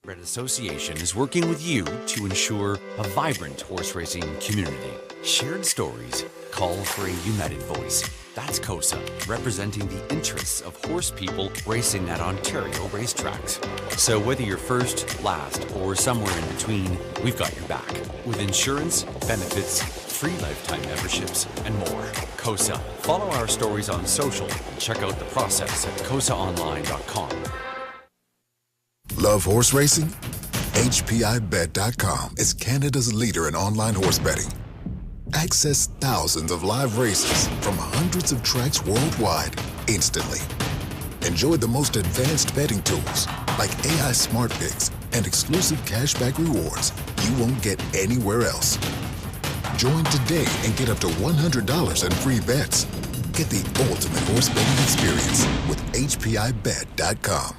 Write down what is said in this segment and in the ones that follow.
Red Association is working with you to ensure a vibrant horse racing community. Shared stories call for a united voice. That's COSA, representing the interests of horse people racing at Ontario racetracks. So whether you're first, last, or somewhere in between, we've got your back. With insurance, benefits, free lifetime memberships, and more. COSA. Follow our stories on social and check out the process at cosaonline.com. Love horse racing? HPIBet.com is Canada's leader in online horse betting. Access thousands of live races from hundreds of tracks worldwide instantly. Enjoy the most advanced betting tools like AI Smart Picks and exclusive cashback rewards you won't get anywhere else. Join today and get up to $100 in free bets. Get the ultimate horse betting experience with HPIBet.com.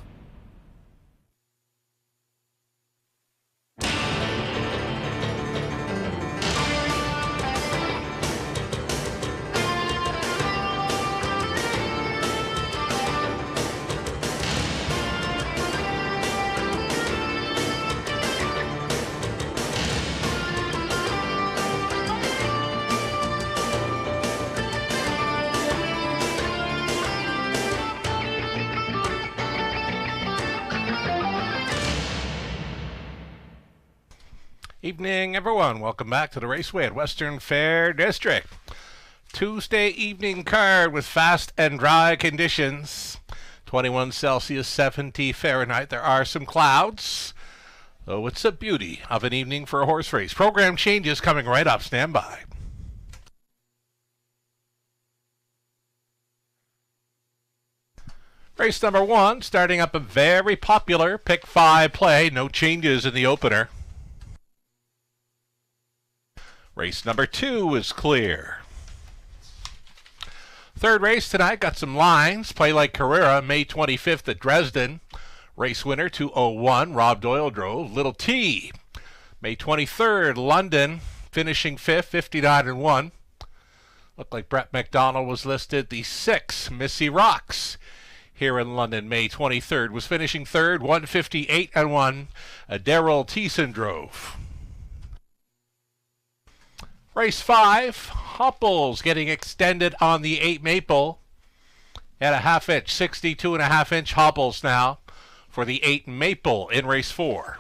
Evening, everyone. Welcome back to the Raceway at Western Fair District. Tuesday evening card with fast and dry conditions. 21 Celsius, 70 Fahrenheit. There are some clouds. Oh, it's a beauty of an evening for a horse race. Program changes coming right up. Stand by. Race number 1, starting up a very popular pick 5 play. No changes in the opener. Race number 2 is clear. Third race tonight, got some lines. Play like Carrera, May 25th at Dresden. Race winner, 201, Rob Doyle drove. Little T, May 23rd, London, finishing 5th, 59-1. Looked like Brett McDonald was listed. The 6, Missy Rocks, here in London, May 23rd, was finishing 3rd, 158-1. Daryl Thiessen drove. Race 5, Hopples getting extended on the 8 Maple at a half inch, 62.5-inch Hopples now for the 8 Maple in race 4.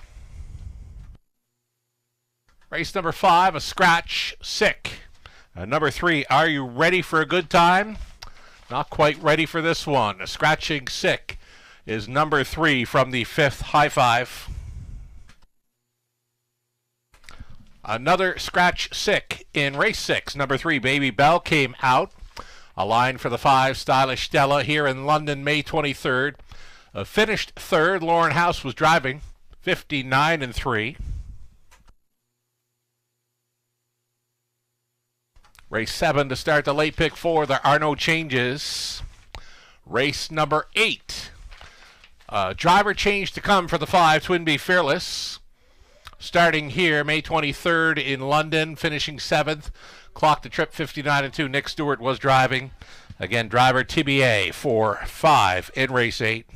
Race number 5, a scratch, Sick. Number 3, Are You Ready for a Good Time? Not quite ready for this one. A scratching Sick is number 3 from the 5th High Five. Another scratch Sick in race 6. Number 3, Baby Bell came out. A line for the 5, Stylish Stella, here in London, May 23rd. Finished 3rd. Lauren House was driving, 59-3. Race 7 to start the late pick 4. There are no changes. Race number 8. Driver change to come for the 5, Twinbee Fearless. Starting here, May 23rd in London, finishing 7th. Clocked the trip 59-2. Nick Stewart was driving. Again, driver TBA for 5 in race 8.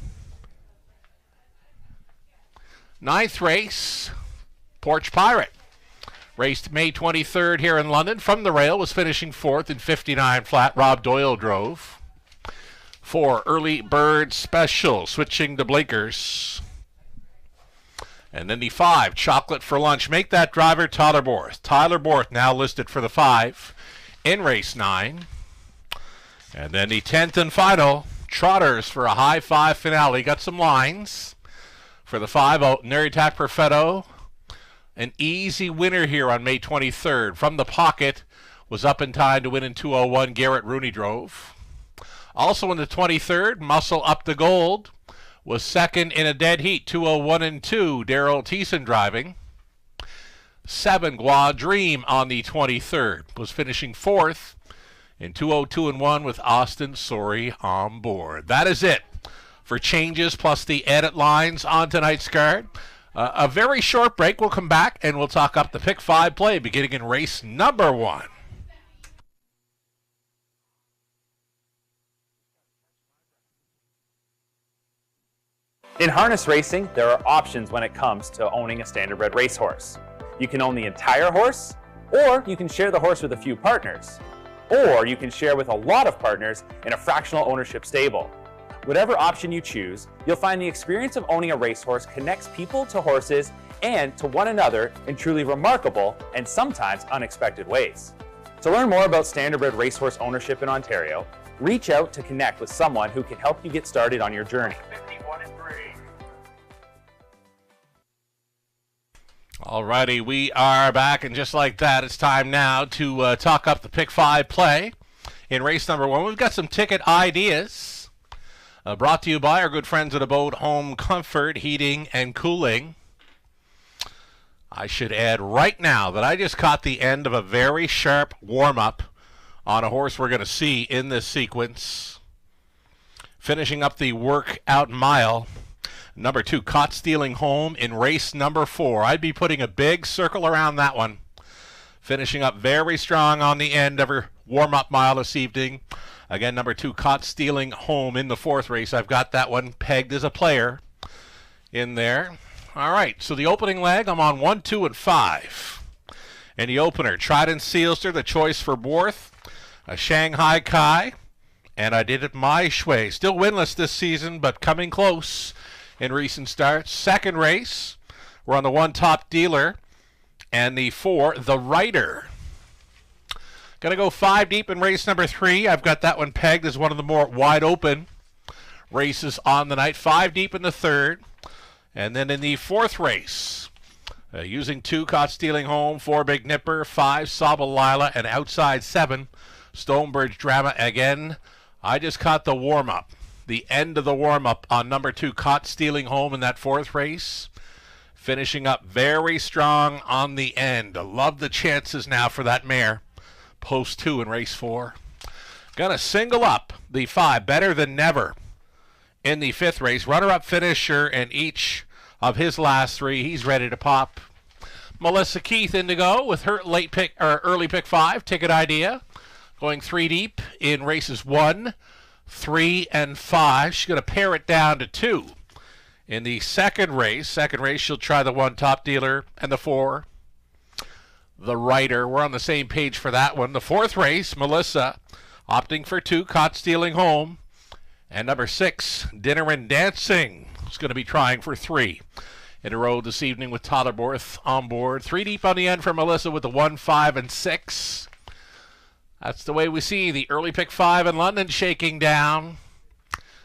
9th race, Porch Pirate. Raced May 23rd here in London. From the rail, was finishing 4th in 59 flat. Rob Doyle drove. 4, Early Bird Special, switching to blinkers. And then the 5, Chocolate for Lunch. Make that driver Tyler Borth. Tyler Borth now listed for the 5 in race 9. And then the 10th and final, Trotters for a high 5 finale. Got some lines for the 5, Neritac Perfetto. An easy winner here on May 23rd. From the pocket, was up in time to win in 201. Garrett Rooney drove. Also in the 23rd, Muscle Up the Gold. Was second in a dead heat, 201-2, Daryl Thiessen driving. 7, Gua Dream on the 23rd, was finishing 4th in 202-1 with Austin Sorey on board. That is it for changes plus the edit lines on tonight's card. A very short break. We'll come back and we'll talk up the pick 5 play beginning in race number 1. In harness racing, there are options when it comes to owning a standardbred racehorse. You can own the entire horse, or you can share the horse with a few partners, or you can share with a lot of partners in a fractional ownership stable. Whatever option you choose, you'll find the experience of owning a racehorse connects people to horses and to one another in truly remarkable and sometimes unexpected ways. To learn more about standardbred racehorse ownership in Ontario, reach out to connect with someone who can help you get started on your journey. Alrighty, we are back, and just like that, it's time now to talk up the Pick 5 play in race number 1. We've got some ticket ideas brought to you by our good friends at Abode Home Comfort, Heating, and Cooling. I should add right now that I just caught the end of a very sharp warm-up on a horse we're going to see in this sequence. Finishing up the workout mile. Number 2, Caught Stealing Home in race number 4. I'd be putting a big circle around that one. Finishing up very strong on the end of her warm-up mile this evening. Again, number 2, Caught Stealing Home in the 4th race. I've got that one pegged as a player in there. All right, so the opening leg, I'm on 1, 2, and 5. And the opener, Trident Sealster, the choice for Borth, a Shanghai Kai, and I did it my way. Still winless this season, but coming close in recent starts. Second race, we're on the 1 Top Dealer, and the 4, The Rider. Gonna go 5 deep in race number 3. I've got that one pegged as one of the more wide open races on the night. 5 deep in the 3rd. And then in the 4th race, using 2, Caught Stealing Home, 4, Big Nipper, 5, Sobble Lila, and outside 7, Stonebridge Drama. Again, I just caught the warm-up, the end of the warm-up on number 2, Caught Stealing Home in that 4th race. Finishing up very strong on the end. I love the chances now for that mare. Post 2 in race 4. Gonna single up the 5, Better Than Never, in the 5th race. Runner-up finisher in each of his last 3. He's ready to pop. Melissa Keith in to go with her late pick or early pick 5 ticket idea. Going 3 deep in races 1, 3, and 5. She's going to pare it down to 2 in the 2nd race. Second race, she'll try the 1 Top Dealer and the 4, The Rider. We're on the same page for that one. The 4th race, Melissa opting for 2, Caught Stealing Home. And number 6, Dinner and Dancing, is going to be trying for 3 in a row this evening with Tyler Borth on board. 3 deep on the end for Melissa with the 1, 5, and 6. That's the way we see the early pick 5 in London shaking down.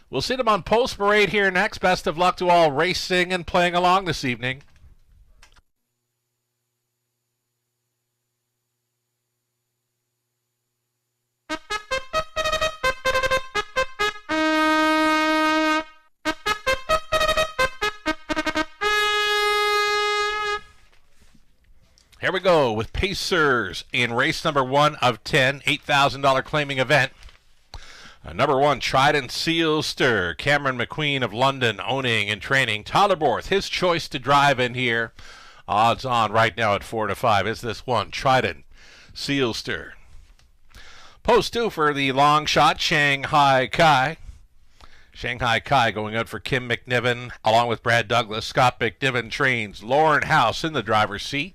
We'll see them on Post Parade here next. Best of luck to all racing and playing along this evening. Here we go with Pacers in race number 1 of 10, $8,000 claiming event. Number 1, Trident Sealster, Cameron McQueen of London owning and training. Tyler Borth, his choice to drive in here. Odds on right now at 4 to 5 is this one, Trident Sealster. Post 2 for the long shot, Shanghai Kai. Shanghai Kai going out for Kim McNiven along with Brad Douglas. Scott McNiven trains Lauren House in the driver's seat.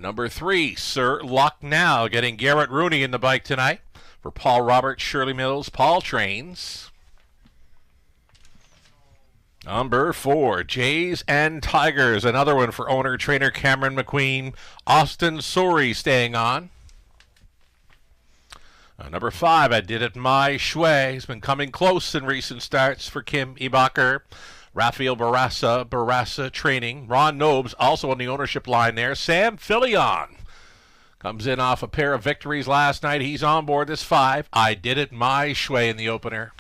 Number 3, Sir Luck Now, getting Garrett Rooney in the bike tonight for Paul Roberts, Shirley Mills. Paul trains. Number 4, Jays and Tigers, another one for owner-trainer Cameron McQueen. Austin Sorey staying on. Number 5, I Did It My Way. He's been coming close in recent starts for Kim Ebacher. Rafael Barassa training. Ron Nobes also on the ownership line there. Sam Filion comes in off a pair of victories last night. He's on board this 5. I Did It My Way in the opener.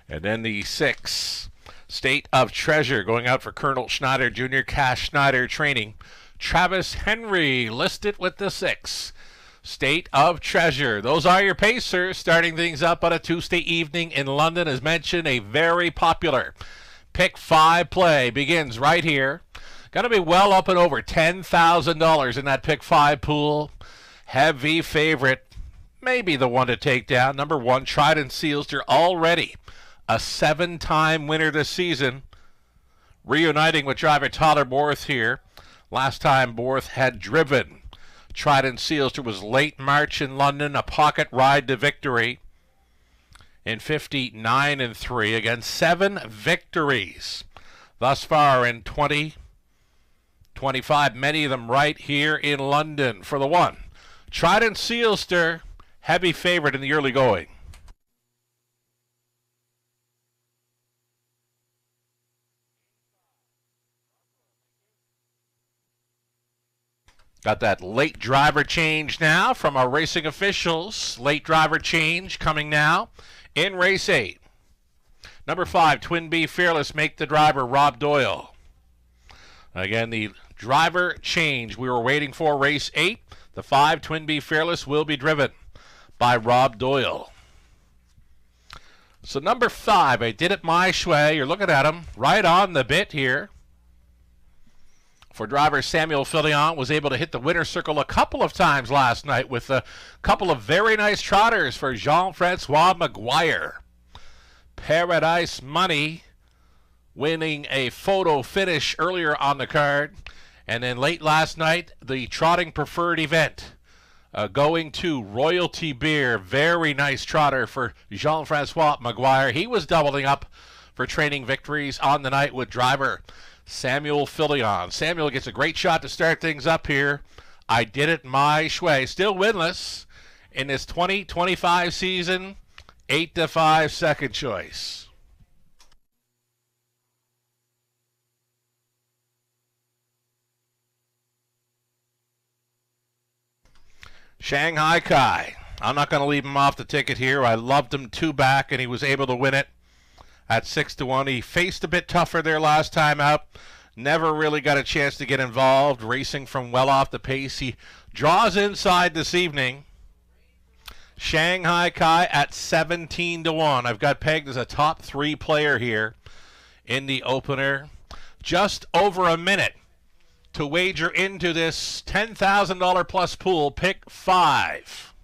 And then the 6, State of Treasure, going out for Colonel Schneider Jr. Cash Schneider training. Travis Henry listed with the 6. State of Treasure. Those are your Pacers, starting things up on a Tuesday evening in London. As mentioned, a very popular Pick 5 play begins right here. Going to be well up and over $10,000 in that Pick 5 pool. Heavy favorite, maybe the one to take down. Number 1, Trident Sealster, already a 7-time winner this season, reuniting with driver Tyler Borth here. Last time Borth had driven Trident Sealster was late March in London, a pocket ride to victory in 59-3. Again, 7 victories thus far in 2025, many of them right here in London for the one. Trident Sealster, heavy favorite in the early going. Got that late driver change now from our racing officials. Late driver change coming now in race 8. Number 5, Twin B Fearless, make the driver Rob Doyle. Again, the driver change we were waiting for, race 8. The 5, Twin B Fearless, will be driven by Rob Doyle. So number 5, I did it my way. You're looking at him right on the bit here. For driver Samuel Fillion, was able to hit the winner's circle a couple of times last night with a couple of very nice trotters for Jean-Francois Maguire. Paradise Money winning a photo finish earlier on the card. And then late last night, the trotting preferred event going to Royalty Beer. Very nice trotter for Jean-Francois Maguire. He was doubling up for training victories on the night with driver Samuel Fillion. Samuel gets a great shot to start things up here. I did it my way. Still winless in this 2025 season. 8-5 second choice. Shanghai Kai. I'm not going to leave him off the ticket here. I loved him 2 back, and he was able to win it at 6-1. He faced a bit tougher there last time out. Never really got a chance to get involved, racing from well off the pace. He draws inside this evening. Shanghai Kai at 17-1. I've got pegged as a top 3 player here in the opener. Just over a minute to wager into this $10,000 plus pool. Pick 5.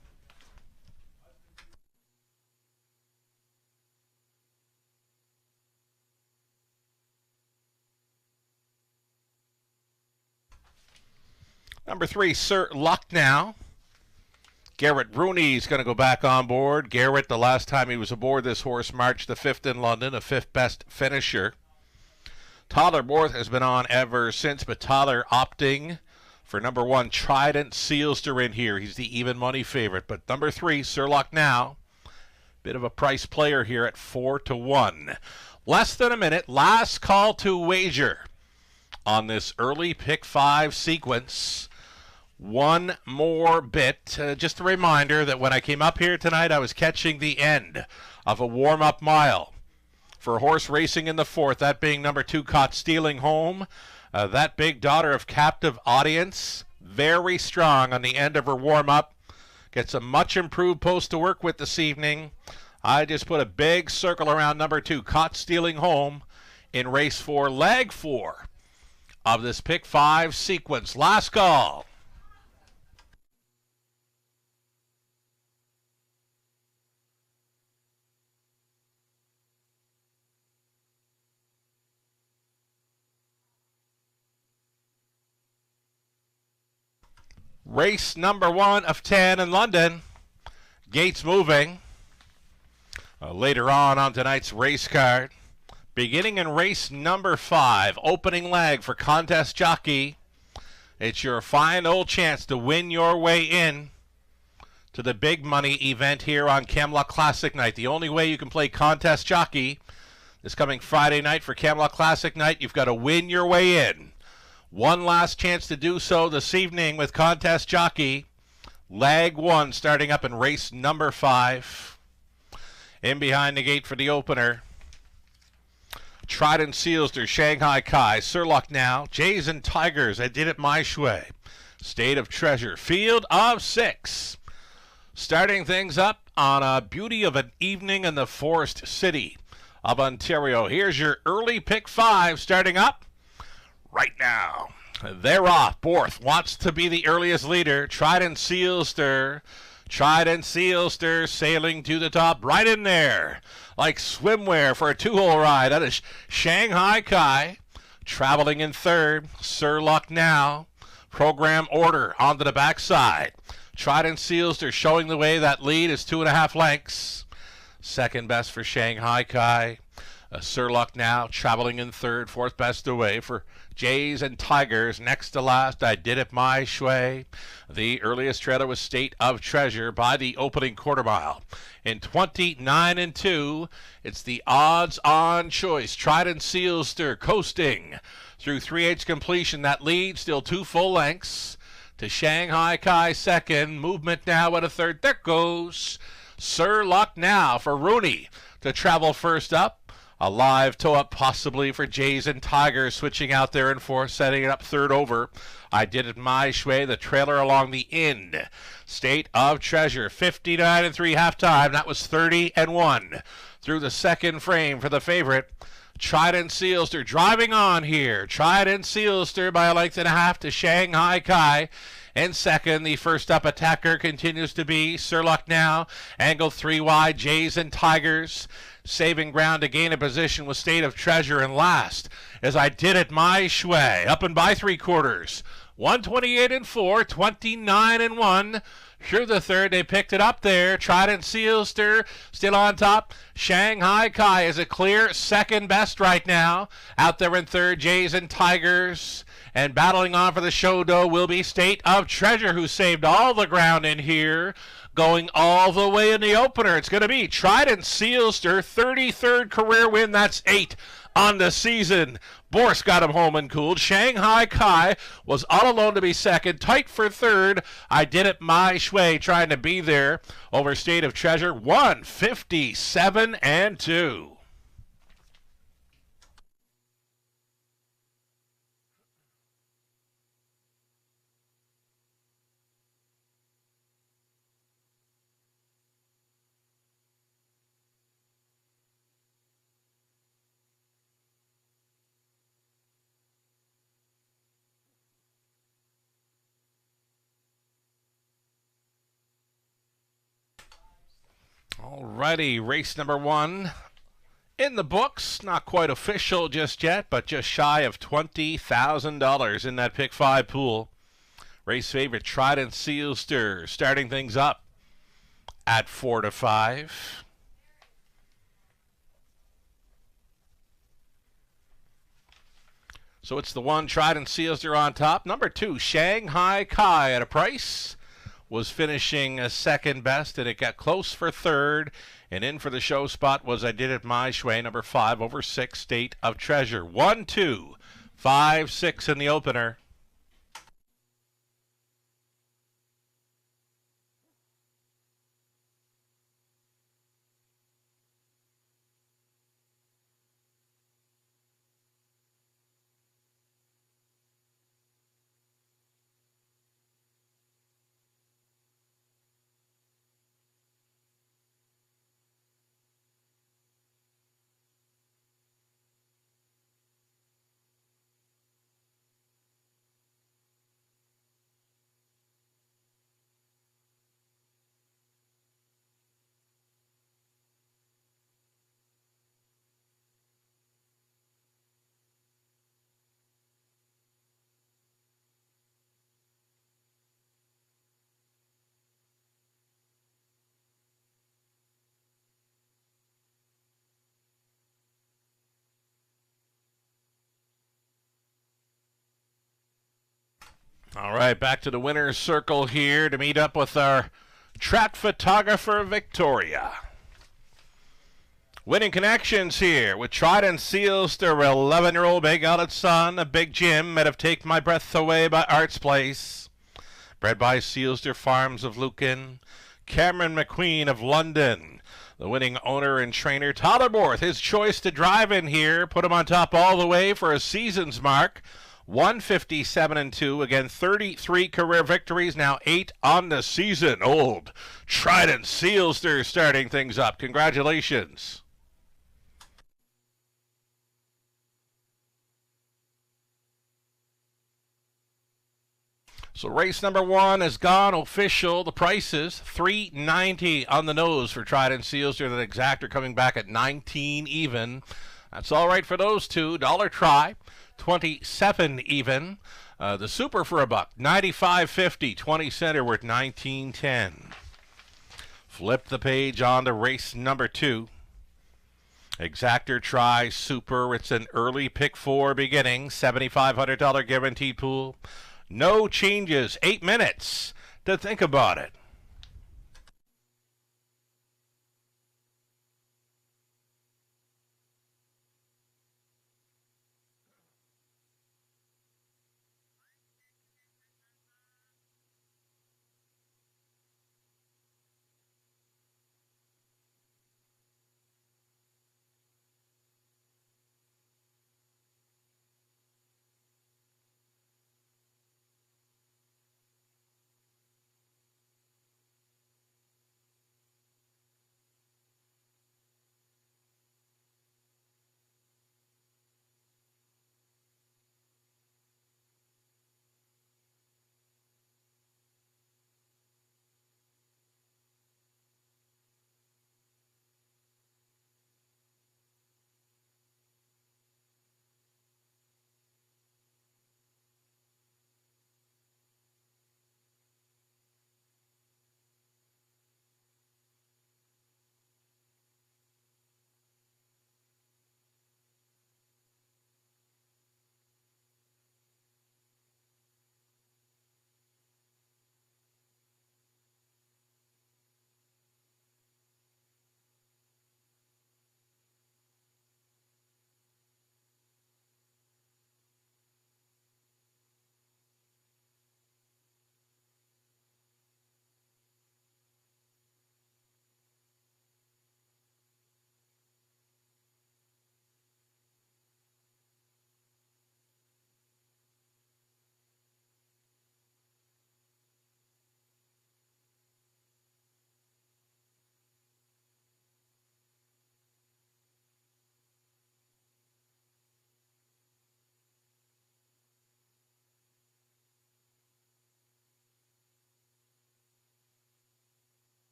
Number 3, Sir Lucknow. Garrett Rooney's going to go back on board. Garrett, the last time he was aboard this horse, March the 5th in London, a 5th best finisher. Tyler Borth has been on ever since, but Tyler opting for number 1, Trident Sealster in here. He's the even money favorite. But number 3, Sir Lucknow, bit of a price player here at 4-1. Less than a minute. Last call to wager on this early pick 5 sequence. One more bit. Just a reminder that when I came up here tonight, I was catching the end of a warm-up mile for horse racing in the 4th, that being number 2, Caught Stealing Home. That big daughter of captive audience, very strong on the end of her warm-up. Gets a much improved post to work with this evening. I just put a big circle around number 2, Caught Stealing Home, in race 4, leg 4 of this pick 5 sequence. Last call. Race number 1 of 10 in London. Gates moving. Later on tonight's race card. Beginning in race number 5. Opening leg for Contest Jockey. It's your final chance to win your way in to the big money event here on Camelot Classic night. The only way you can play Contest Jockey this coming Friday night for Camelot Classic night, you've got to win your way in. One last chance to do so this evening with Contest Jockey. Leg 1 starting up in race number 5. In behind the gate for the opener. Trident Sealster, Shanghai Kai, Sir Lucknow, Jays and Tigers. I did it my way. State of Treasure. Field of 6. Starting things up on a beauty of an evening in the Forest City of Ontario. Here's your early pick 5 starting up right now. They're off. Borth wants to be the earliest leader. Trident Sealster Trident Sealster sailing to the top, right in there, like swimwear for a two-hole ride. That is Shanghai Kai. Traveling in third, Sir Luck Now. Program Order onto the backside. Trident Sealster showing the way. That lead is 2.5 lengths. Second best for Shanghai Kai. Sir Luck Now traveling in third. Fourth best away for Jays and Tigers. Next to last, I Did It My Shway. The earliest trailer was State of Treasure by the opening quarter mile. In 29 and 2, it's the odds-on choice. Trident Sealster coasting through 3/8 completion. That lead still 2 full lengths to Shanghai Kai second. Movement now at a third. There goes Sir Luck Now for Rooney to travel first up. A live toe-up possibly for Jays and Tigers, switching out there in fourth, setting it up third over. I Did It My Shway, the trailer along the end. State of Treasure, 59 and 3 halftime. That was 30 and 1 through the second frame for the favorite. Trident Sealster driving on here. Trident Sealster by a length and a half to Shanghai Kai. In second, the first up attacker continues to be Sir Luck Now. Angle 3 wide, Jays and Tigers. Saving ground to gain a position with State of Treasure. And last, as I Did It My Shway, up and by 3/4. 128 and 4, 29 and 1. Through the third, they picked it up there. Trident Sealster still on top. Shanghai Kai is a clear second best right now. Out there in third, Jays and Tigers. And battling on for the show, though, will be State of Treasure, who saved all the ground in here. Going all the way in the opener, it's going to be Trident Sealster, 33rd career win. That's 8 on the season. Boris got him home and cooled. Shanghai Kai was all alone to be second. Tight for third. I Did It My Shway trying to be there over State of Treasure. 157 and 2. Alrighty, race number 1 in the books. Not quite official just yet, but just shy of $20,000 in that pick 5 pool. Race favorite Trident Sealster starting things up at 4 to 5. So it's the 1 Trident Sealster on top. Number 2 Shanghai Kai at a price. Was finishing second best, and it got close for third. And in for the show spot was I Did It My Shway, number 5 over 6, State of Treasure. 1, 2, 5, 6 in the opener. All right, back to the winner's circle here to meet up with our track photographer, Victoria. Winning connections here with Trident Sealster, 11-year-old Big Outlet Son, a Big Jim, might have taken my breath away by Arts Place. Bred by Sealster Farms of Lucan. Cameron McQueen of London, the winning owner and trainer. Tollerborth, his choice to drive in here, put him on top all the way for a season's mark. 157 and 2, again 33 career victories, now 8 on the season. Old Trident Sealster starting things up. Congratulations. So race number 1 has gone official. The price is $3.90 on the nose for Trident Seals. There's an exactor coming back at 19 even. That's all right for those two. Dollar try, 27 even. The super for $1, 95.50. 20 center worth 19.10. Flip the page on to race number 2. Exactor try super. It's an early pick 4 beginning. $7,500 guaranteed pool. No changes. 8 minutes to think about it.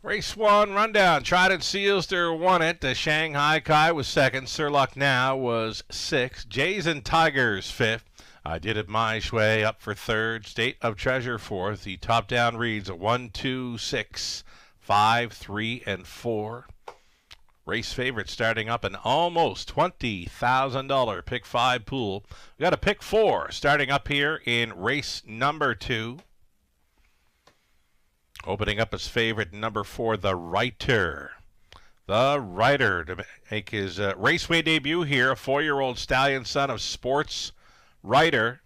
Race 1 rundown. Trident Sealster won it. The Shanghai Kai was second. Sir Luck Now was sixth. Jays and Tigers fifth. I Did It My Way up for third. State of Treasure fourth. The top down reads 1, 2, 6, 5, 3, and 4. Race favorite starting up an almost $20,000 pick 5 pool. We got a pick 4 starting up here in race number 2. Opening up his favorite, number 4, the Writer. The Writer to make his raceway debut here. A 4-year-old stallion son of Sports Writer.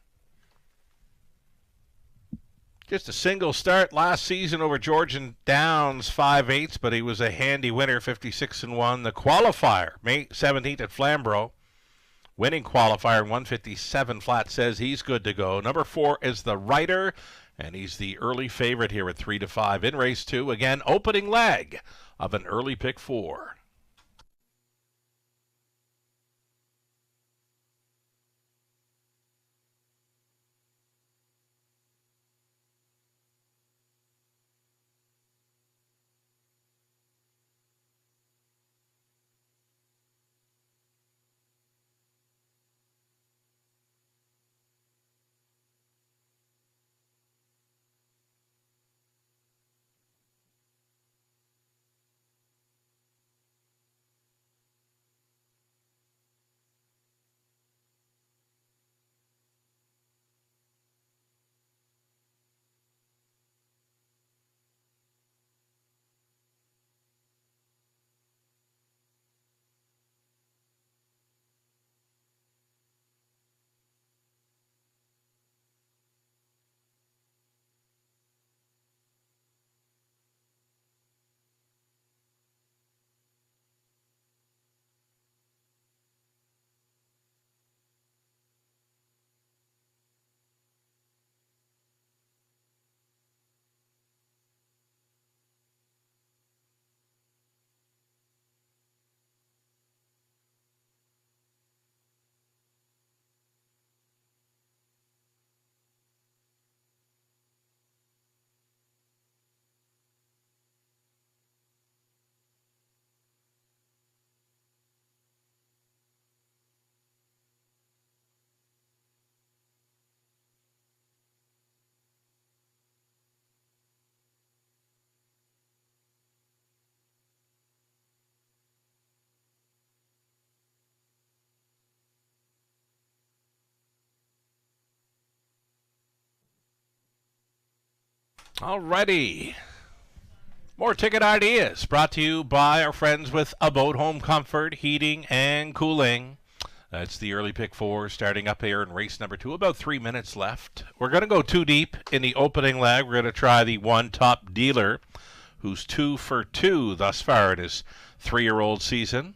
Just a single start last season over Georgian Downs 5/8, but he was a handy winner, 56-1. The qualifier, May 17th at Flamborough. Winning qualifier in 157 flat, says he's good to go. Number 4 is the Writer. And he's the early favorite here at 3-5 in race 2. Again, opening leg of an early pick 4. Alrighty. More ticket ideas brought to you by our friends with Abode Home Comfort, Heating and Cooling. That's the early pick four starting up here in race number 2. About 3 minutes left. We're going to go 2 deep in the opening leg. We're going to try the one top dealer, who's 2 for 2 thus far in his 3-year-old season.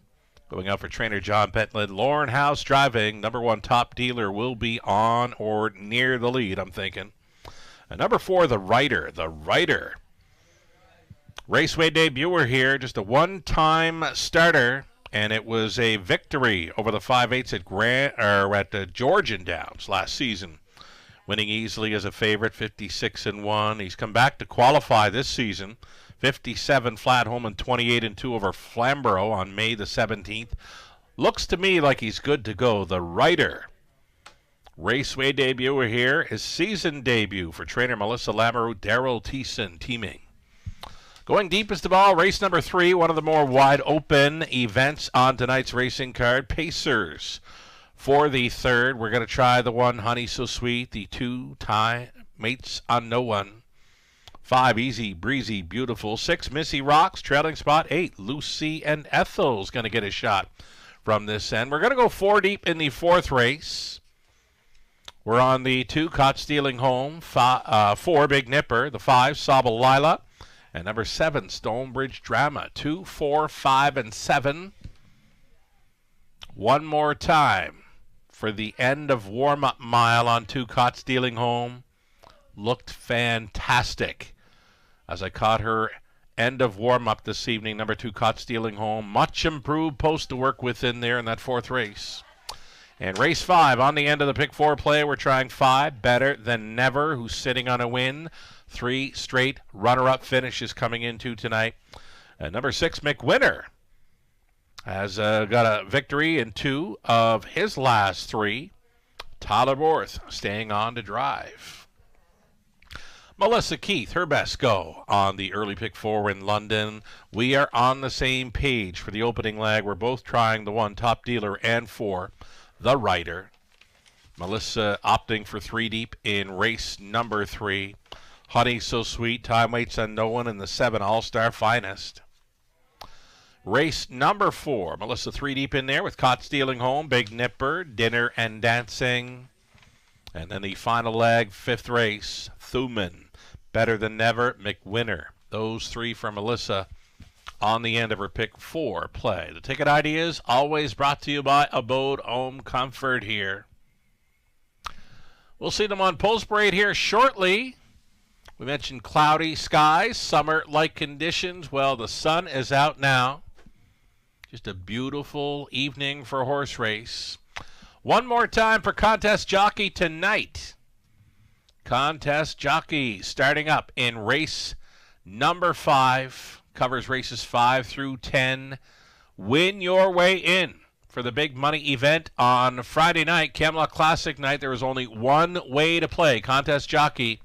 Going out for trainer John Pentland. Lauren House driving. Number 1 top dealer will be on or near the lead, I'm thinking. And number 4, the Rider. The Rider. Raceway debuter here, just a one-time starter, and it was a victory over the 5/8 at Georgian Downs last season, winning easily as a favorite, 56-1. He's come back to qualify this season, 57 flat home and 28-2 over Flamborough on May the 17th. Looks to me like he's good to go. The Rider. Raceway debuter here, his season debut for trainer Melissa Lamoureux, Daryl Thiessen teaming. Going deep is the ball, race number 3, one of the more wide-open events on tonight's racing card. Pacers for the 3rd. We're going to try the 1, Honey So Sweet, the 2, Tie, Mates on No One. 5, Easy, Breezy, Beautiful. 6, Missy Rocks, trailing spot. 8, Lucy and Ethel's going to get a shot from this end. We're going to go 4 deep in the 4th race. We're on the 2, Caught Stealing Home. 4, Big Nipper. The 5, Sobble Lila. And number 7, Stonebridge Drama. 2, 4, 5, and 7. One more time for the end of warm-up mile on 2, Caught Stealing Home. Looked fantastic as I caught her end of warm-up this evening. Number 2, Caught Stealing Home. Much improved post to work with in there in that 4th race. And race 5 on the end of the pick 4 play. We're trying 5, Better Than Never, who's sitting on a win. 3 straight runner-up finishes coming into tonight. Number 6, McWinner, has got a victory in 2 of his last 3. Tyler Borth staying on to drive. Melissa Keith, her best go on the early pick 4 in London. We are on the same page for the opening leg. We're both trying the 1, Top Dealer, and 4, the Rider. Melissa opting for 3 deep in race number 3. Honey So Sweet, Time Waits on No One, and the 7, All-Star Finest. Race number 4, Melissa 3 deep in there with Caught Stealing Home, Big Nipper, Dinner and Dancing. And then the final leg, 5th race, Thuman, Better Than Never, McWinner. Those 3 for Melissa on the end of her pick 4 play. The ticket ideas always brought to you by Abode Home Comfort here. We'll see them on Post Parade here shortly. We mentioned cloudy skies, summer-like conditions. Well, the sun is out now. Just a beautiful evening for a horse race. One more time for Contest Jockey tonight. Contest Jockey starting up in race number 5. Covers races 5 through 10. Win your way in for the big money event on Friday night, Camelot Classic night. There is only one way to play Contest Jockey.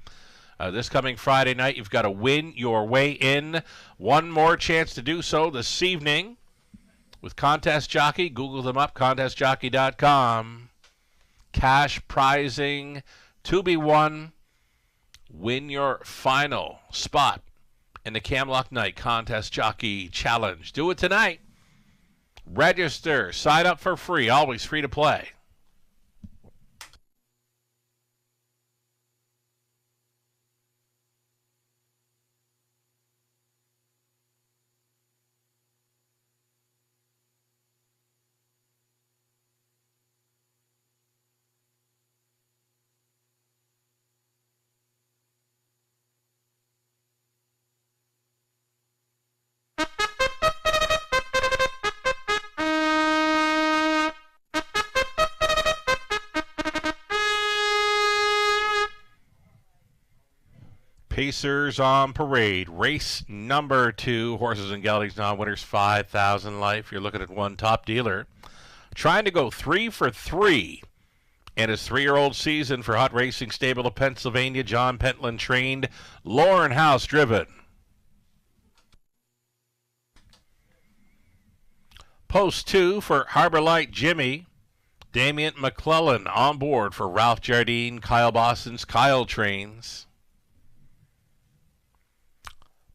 This coming Friday night, you've got to win your way in. One more chance to do so this evening with Contest Jockey. Google them up, contestjockey.com. Cash prizing to be won. Win your final spot in the Camelot Night Contest Jockey Challenge. Do it tonight. Register. Sign up for free. Always free to play. Pacers on parade. Race number 2. Horses and Geldings non-winners, 5,000 life. You're looking at 1 Top Dealer. Trying to go 3 for 3 in his 3-year-old season for Hot Racing Stable of Pennsylvania. John Pentland trained. Lauren House driven. Post 2 for Harbor Light Jimmy. Damian McClellan on board for Ralph Jardine. Kyle Boston's Kyle trains.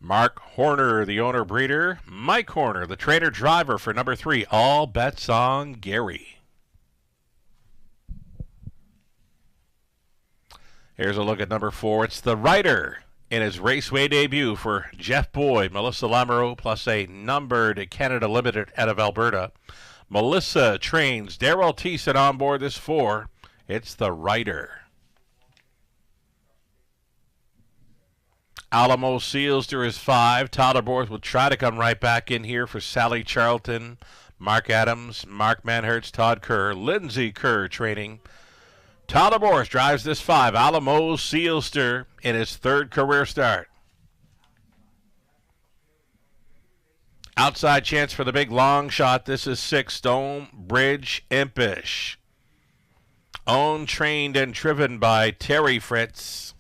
Mark Horner, the owner-breeder. Mike Horner, the trainer-driver for number 3. All Bets on Gary. Here's a look at number 4. It's the Rider in his Raceway debut for Jeff Boyd, Melissa Lamoureux, plus a numbered Canada Limited out of Alberta. Melissa trains Darrell Thiessen on board this 4. It's the Rider. Alamo Sealster is 5. Tyler Borth will try to come right back in here for Sally Charlton, Mark Adams, Mark Manhertz, Todd Kerr, Lindsay Kerr training. Tyler Borth drives this 5. Alamo Sealster in his 3rd career start. Outside chance for the big long shot. This is 6. Stonebridge Impish. Owned, trained, and driven by Terry Fritz.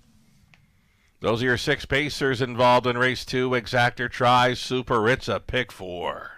Those are your 6 pacers involved in race 2. Exactor tries Super. It's a pick 4.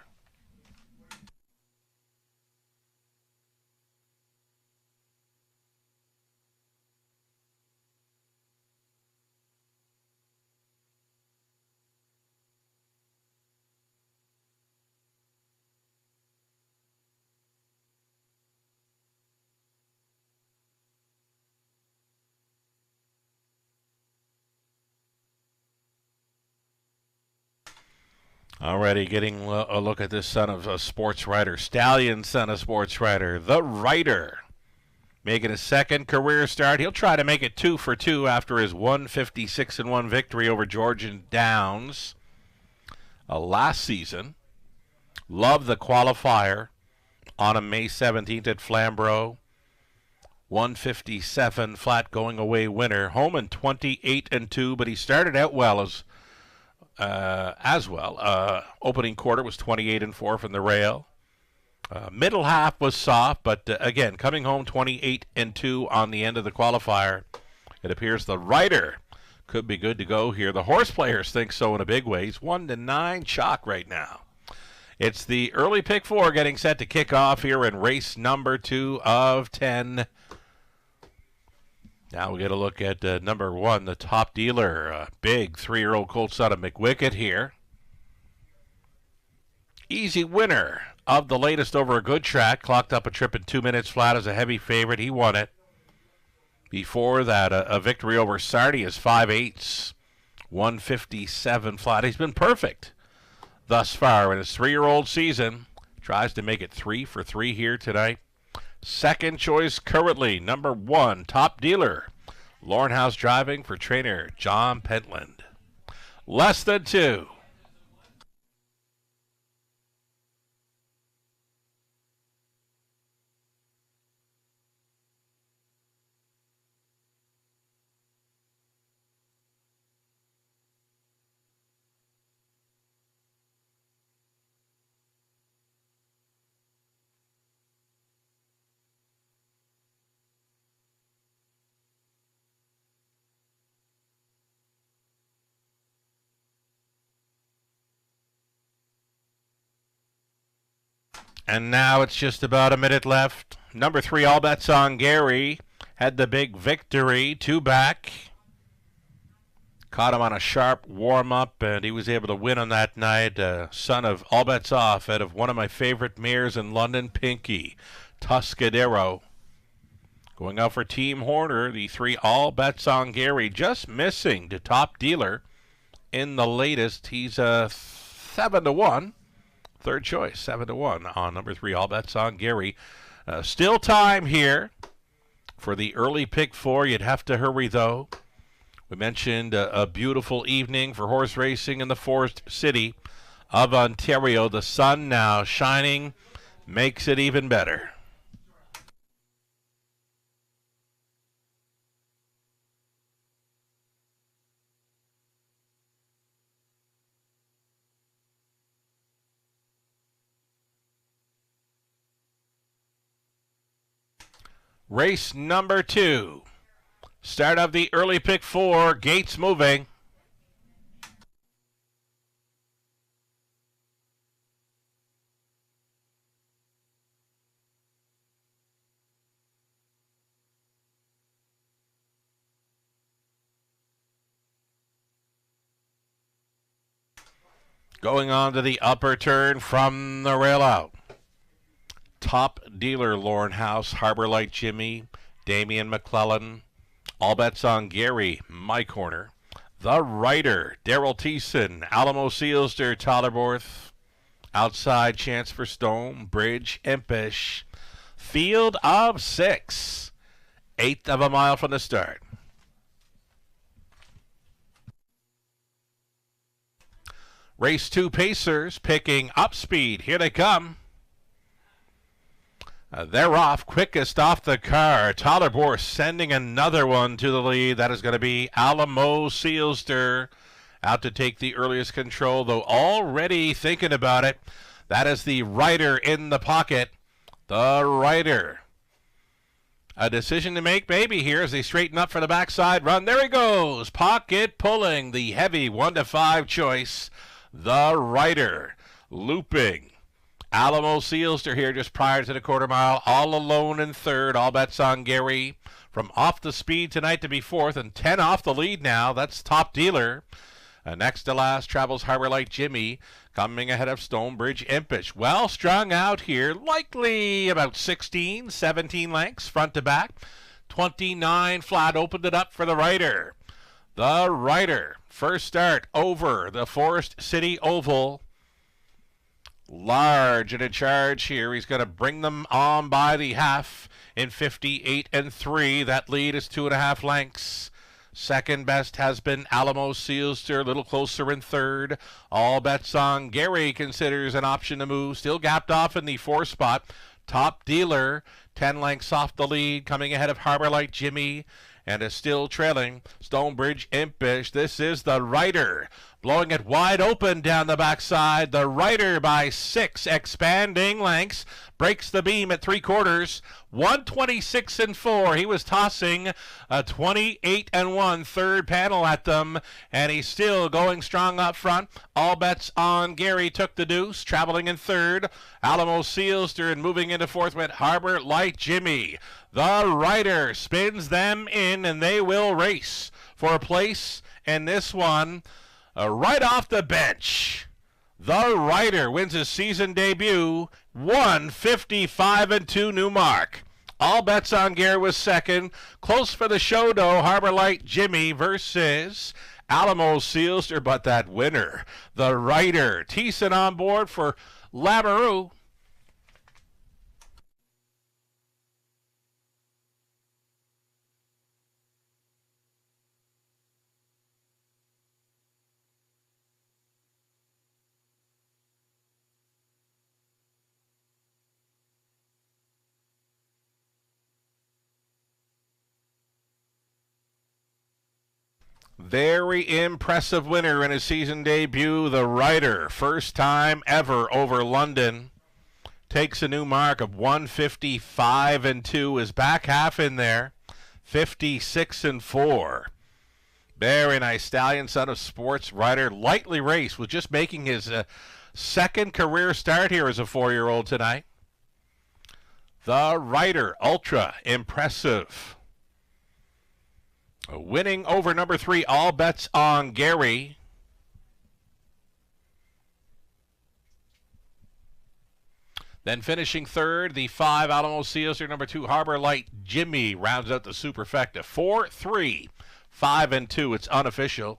Already getting a look at this son of a sports writer. Stallion son of sports writer. The Rider. Making his 2nd career start. He'll try to make it 2 for 2 after his 156-1 victory over Georgian Downs last season. Loved the qualifier on a May 17th at Flamborough. 157 flat going away winner. Home in 28-2, but he started out well as well. Opening quarter was 28-4 from the rail. Middle half was soft, but again, coming home 28-2 on the end of the qualifier. It appears the Rider could be good to go here. The horse players think so in a big way. He's 1-9 chalk right now. It's the early pick 4 getting set to kick off here in race number 2 of 10. Now we get a look at number 1, the Top Dealer. Big 3-year-old colt son of McWickett here. Easy winner of the latest over a good track. Clocked up a trip in 2 minutes flat as a heavy favorite. He won it. Before that, a victory over Sardi is 5/8, 157 flat. He's been perfect thus far in his 3-year-old season. Tries to make it 3 for 3 here tonight. Second choice currently, number 1, Top Dealer. Lauren House driving for trainer John Pentland. Less than 2. And now it's just about a minute left. Number 3, All Bets on Gary, had the big victory, 2 back. Caught him on a sharp warm-up, and he was able to win on that night. Son of All Bets Off, out of one of my favorite mares in London, Pinky, Tuscadero. Going out for Team Horner, the 3 All Bets on Gary, just missing to Top Dealer in the latest. He's 7-1. Third choice, 7-1 on number 3, All Bets on Gary. Still time here for the early pick 4. You'd have to hurry, though. We mentioned a beautiful evening for horse racing in the Forest City of Ontario. The sun now shining makes it even better. Race number 2. Start of the early pick 4. Gates moving. Going on to the upper turn from the rail out. Top dealer Lauren House, Harbor Light Jimmy, Damian McClellan. All bets on Gary, my corner. The Rider, Daryl Thiessen, Alamo Sealster, Tyler Borth. Outside chance for Stone, Bridge, Impish. Field of 6. 1/8 of a mile from the start. Race 2 Pacers picking up speed. Here they come. They're off. Quickest off the car. Tyler Borth sending another one to the lead. That is going to be Alamo Sealster out to take the earliest control, though already thinking about it. That is the Rider in the pocket. The Rider. A decision to make maybe here as they straighten up for the backside run. There he goes. Pocket pulling the heavy 1-5 choice. The Rider looping. Alamo Sealster here just prior to the quarter mile. All alone in third. All bets on Gary. From off the speed tonight to be fourth and 10 off the lead now. That's top dealer. Next to last travels Harbor Light Jimmy, coming ahead of Stonebridge Impish. Well strung out here, likely about 16, 17 lengths front to back. 29 flat opened it up for the Rider. The Rider, first start over the Forest City Oval. Large and in charge here. He's going to bring them on by the half in 58 and 3. That lead is 2.5 lengths. Second best has been Alamo Sealster, a little closer in third. All bets on Gary considers an option to move. Still gapped off in the 4 spot. Top dealer, 10 lengths off the lead, coming ahead of Harbor Light Jimmy, and is still trailing Stonebridge Impish. This is the Rider, blowing it wide open down the backside. The Rider by 6, expanding lengths, breaks the beam at 3/4. 126 and 4. He was tossing a 28 and 1 third panel at them, and he's still going strong up front. All bets on Gary took the deuce, traveling in third. Alamo Sealster, and moving into fourth went Harbor Light Jimmy. The Rider spins them in, and they will race for a place in this one right off the bench. The Rider wins his season debut, 155 and 2 new mark. All bets on Gary was second. Close for the show, though. Harbor Light Jimmy versus Alamo Sealster, but that winner, the Rider. Thiessen on board for Lamoureux. Very impressive winner in his season debut, the Rider. First time ever over London. Takes a new mark of 155 and 2. His back half in there, 56 and 4. Very nice stallion, son of sports rider. Lightly raced, was just making his second career start here as a 4-year-old tonight. The Rider, ultra impressive. Winning over number 3, all bets on Gary. Then finishing third, the 5 Alamo Sealster, number 2 Harbor Light Jimmy rounds out the superfecta. 4, 3, 5 and 2. It's unofficial.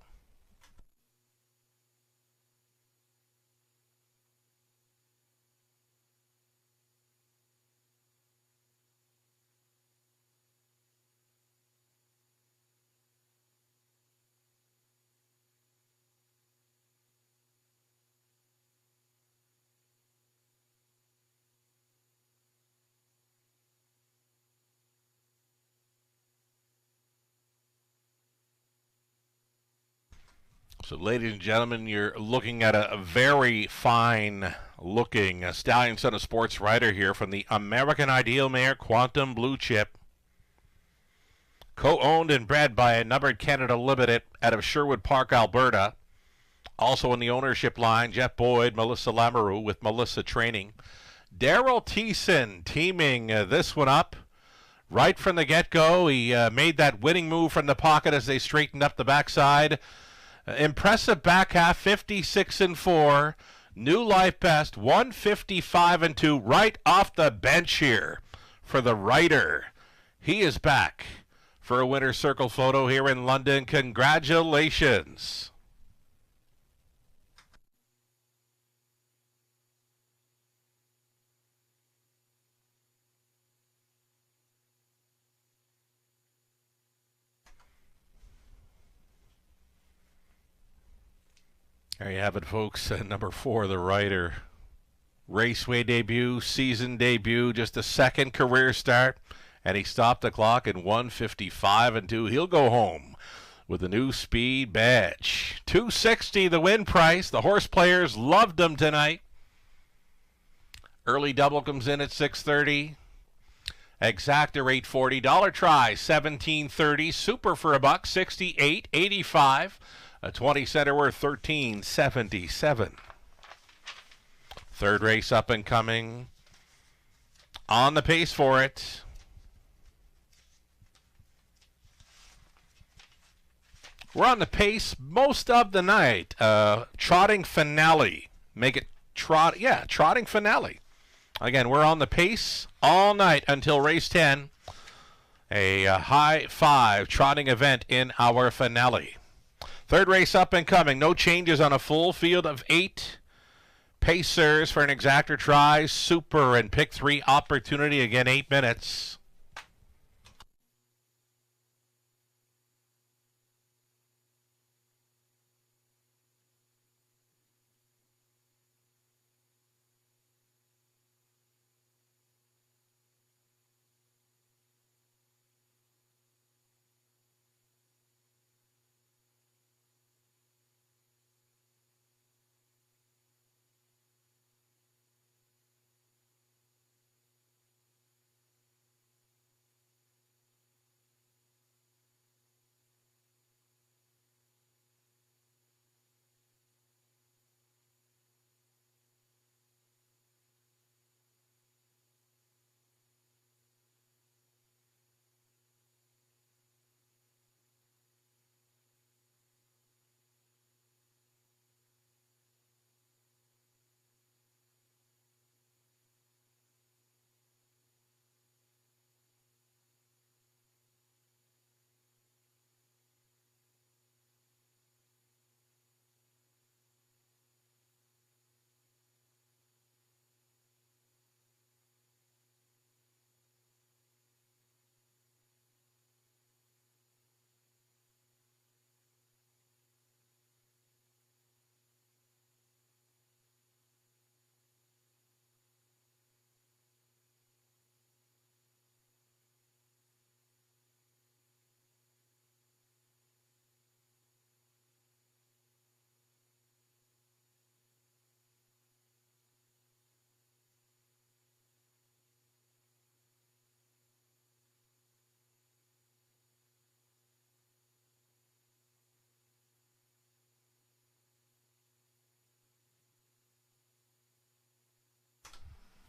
So, ladies and gentlemen, you're looking at a very fine-looking stallion son of sports rider here from the American Ideal mare Quantum Blue Chip. Co-owned and bred by a Numbered Canada Limited out of Sherwood Park, Alberta. Also in the ownership line, Jeff Boyd, Melissa Lamoureux with Melissa Training. Daryl Thiessen teaming this one up. Right from the get-go, he made that winning move from the pocket as they straightened up the backside. Impressive back half, 56-4. New life best, 155-2, right off the bench here for the Rider. He is back for a winner's circle photo here in London. Congratulations. There you have it, folks. Number 4, the Rider. Raceway debut, season debut, just a second career start, and he stopped the clock in 155-2. He'll go home with a new speed badge. $260 the win price. The horse players loved him tonight. Early double comes in at $630. Exactor $840. Dollar try $1730. Super for $1, $68.85. A 20 center worth $13.77. Third race up and coming. On the pace for it. We're on the pace most of the night. Trotting finale. Make it trot. Yeah, trotting finale. Again, we're on the pace all night until race 10. A high 5 trotting event in our finale. Third race up and coming. No changes on a full field of 8. Pacers for an exactor try. Super and pick 3 opportunity. Again, 8 minutes.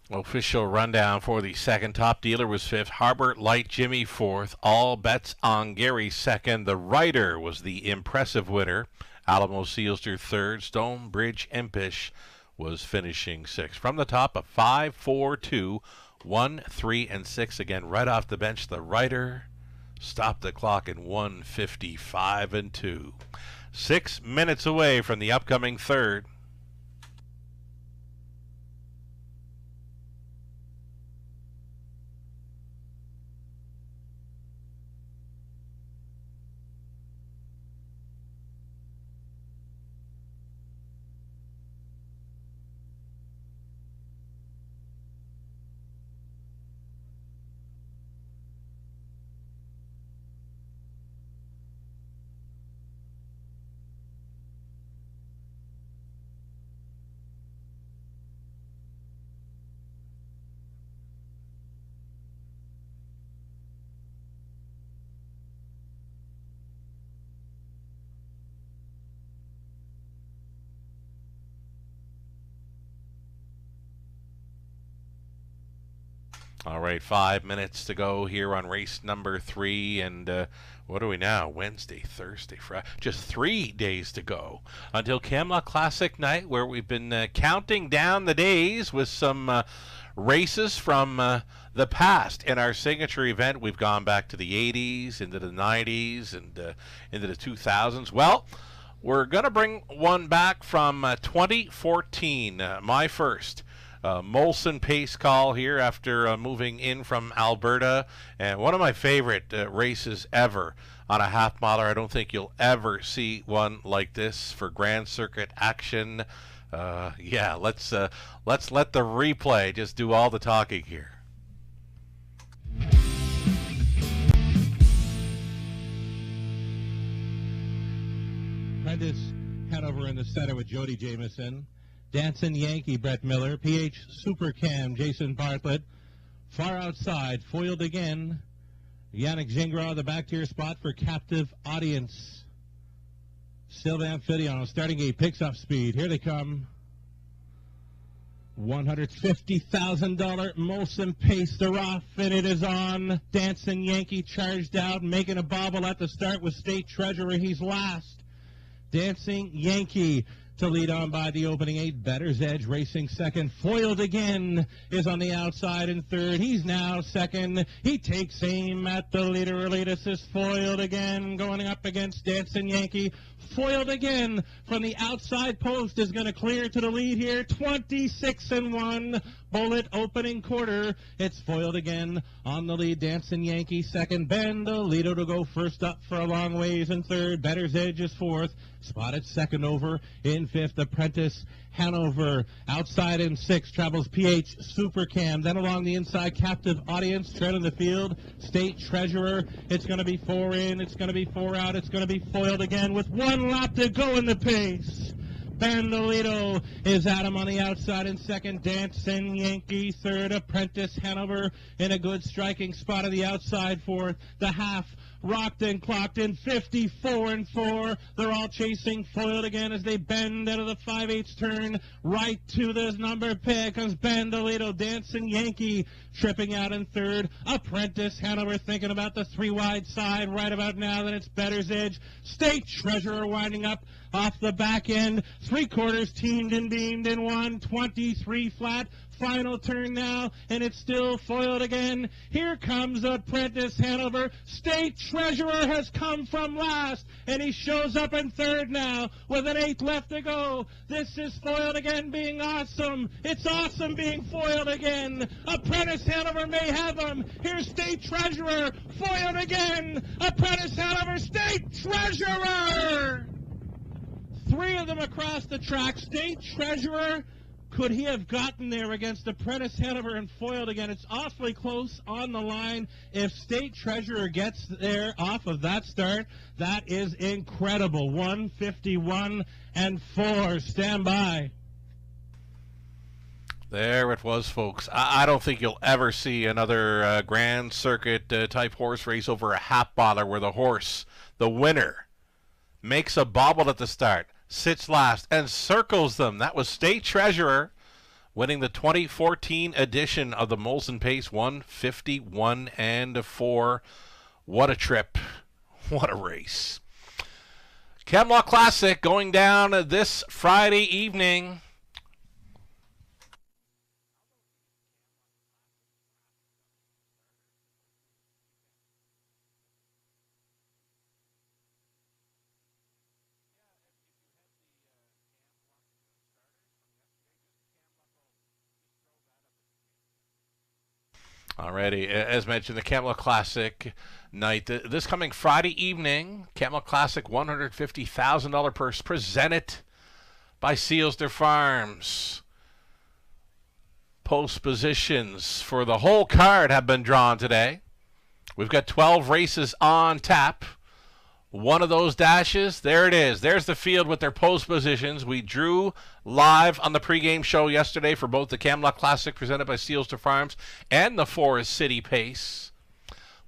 Official rundown for the second. Top dealer was 5th. Harbor Light Jimmy 4th. All bets on Gary 2nd. The Rider was the impressive winner. Alamo Sealster 3rd. Stonebridge Impish was finishing 6th. From the top, a 5, 4, 2, 1, 3, and 6. Again, right off the bench, the Rider stopped the clock in 155-2. 6 minutes away from the upcoming third. All right, 5 minutes to go here on race number 3, and what are we now? Wednesday, Thursday, Friday. Just 3 days to go until Camelot Classic night, where we've been counting down the days with some races from the past. In our signature event, we've gone back to the 80s, into the 90s, and into the 2000s. Well, we're going to bring one back from 2014, my first. Molson Pace call here after moving in from Alberta, and one of my favorite races ever on a half miler. I don't think you'll ever see one like this for Grand Circuit action. Yeah, let's let the replay just do all the talking here. Prentice Hanover in the center with Jody Jamieson. Dancing Yankee, Brett Miller. PH Super Cam, Jason Bartlett. Far outside, foiled again. Yannick Gingras, the back tier spot for Captive Audience. Sylvain Fidion, starting gate, picks up speed. Here they come. $150,000 Molson Pace, they're off, and it is on. Dancing Yankee charged out, making a bobble at the start with State Treasurer. He's last. Dancing Yankee to lead on by the opening 8. Better's Edge racing second. Foiled again is on the outside in third. He's now second. He takes aim at the leader. Elitis is foiled again, going up against Dancing Yankee. Foiled again from the outside post is going to clear to the lead here. 26-1. Bullet opening quarter. It's foiled again on the lead. Dancing Yankee second. Bandolito to go first up for a long ways in third. Better's Edge is fourth. Spotted second over in fifth. Apprentice Hanover outside in sixth. Travels PH Supercam. Then along the inside, Captive Audience trailing the field. State Treasurer. It's going to be 4 in. It's going to be 4 out. It's going to be foiled again with 1 lap to go in the pace. Bandolito is at him on the outside in second. Dancing Yankee third. Apprentice Hanover in a good striking spot on the outside fourth. The half rocked and clocked in 54-4. They're all chasing, foiled again as they bend out of the 5/8 turn right to this number pick. Comes Bandolito. Dancing Yankee tripping out in third. Apprentice Hanover thinking about the 3 wide side right about now. Then it's Better's Edge. State Treasurer winding up off the back end. 3/4 teamed and beamed in 123 flat. Final turn now, and it's still foiled again. Here comes Apprentice Hanover. State Treasurer has come from last, and he shows up in third now with an 8 left to go. This is foiled again, being awesome. It's awesome being foiled again. Apprentice Hanover may have him. Here's State Treasurer, foiled again. Apprentice Hanover, State Treasurer. 3 of them across the track. State Treasurer. Could he have gotten there against Apprentice Hanover and foiled again? It's awfully close on the line. If State Treasurer gets there off of that start, that is incredible. 151-4. Stand by. There it was, folks. I don't think you'll ever see another Grand Circuit type horse race over a half bottler where the horse, the winner, makes a bobble at the start, sits last, and circles them. That was State Treasurer winning the 2014 edition of the Molson Pace, 151-4. What a trip. What a race. Camelot Classic going down this Friday evening. Alrighty, as mentioned, the Camelot Classic night. This coming Friday evening, Camelot Classic $150,000 purse presented by Sealster Farms. Post positions for the whole card have been drawn today. We've got 12 races on tap. One of those dashes, there it is. There's the field with their post positions. We drew live on the pregame show yesterday for both the Camelot Classic presented by Sealster Farms and the Forest City Pace.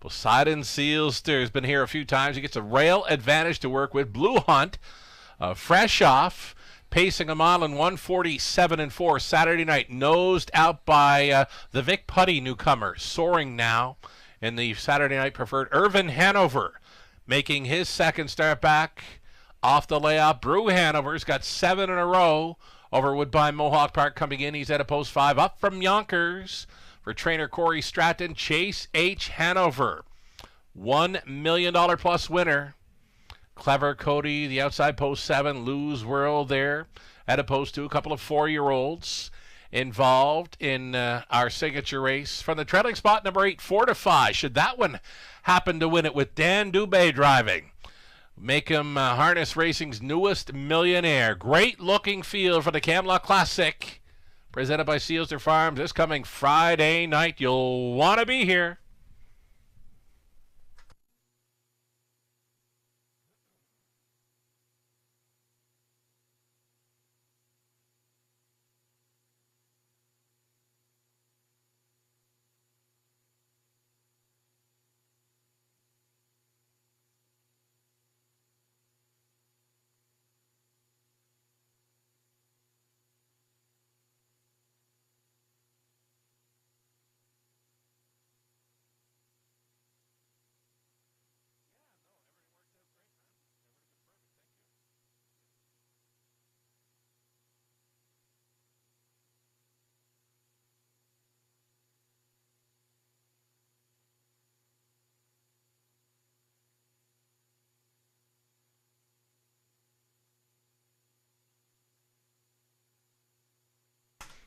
Poseidon Sealster has been here a few times. He gets a rail advantage to work with. Blue Hunt, fresh off pacing a mile in 147.4 Saturday night. Nosed out by the Vic Putty newcomer. Soaring now in the Saturday night preferred. Irvin Hanover making his second start back off the layoff. Brew Hanover's got 7 in a row over Woodbine Mohawk Park coming in. He's at a post 5. Up from Yonkers for trainer Corey Stratton. Chase H. Hanover, $1 million plus winner. Clever Cody, the outside post 7. Lou's World there at a post 2. A couple of 4-year-olds involved in our signature race. From the trailing spot, number 8, Fortify. Should that one happen to win it with Dan Dubé driving, make him Harness Racing's newest millionaire. Great looking field for the Camelot Classic, presented by Sealster Farms this coming Friday night. You'll want to be here.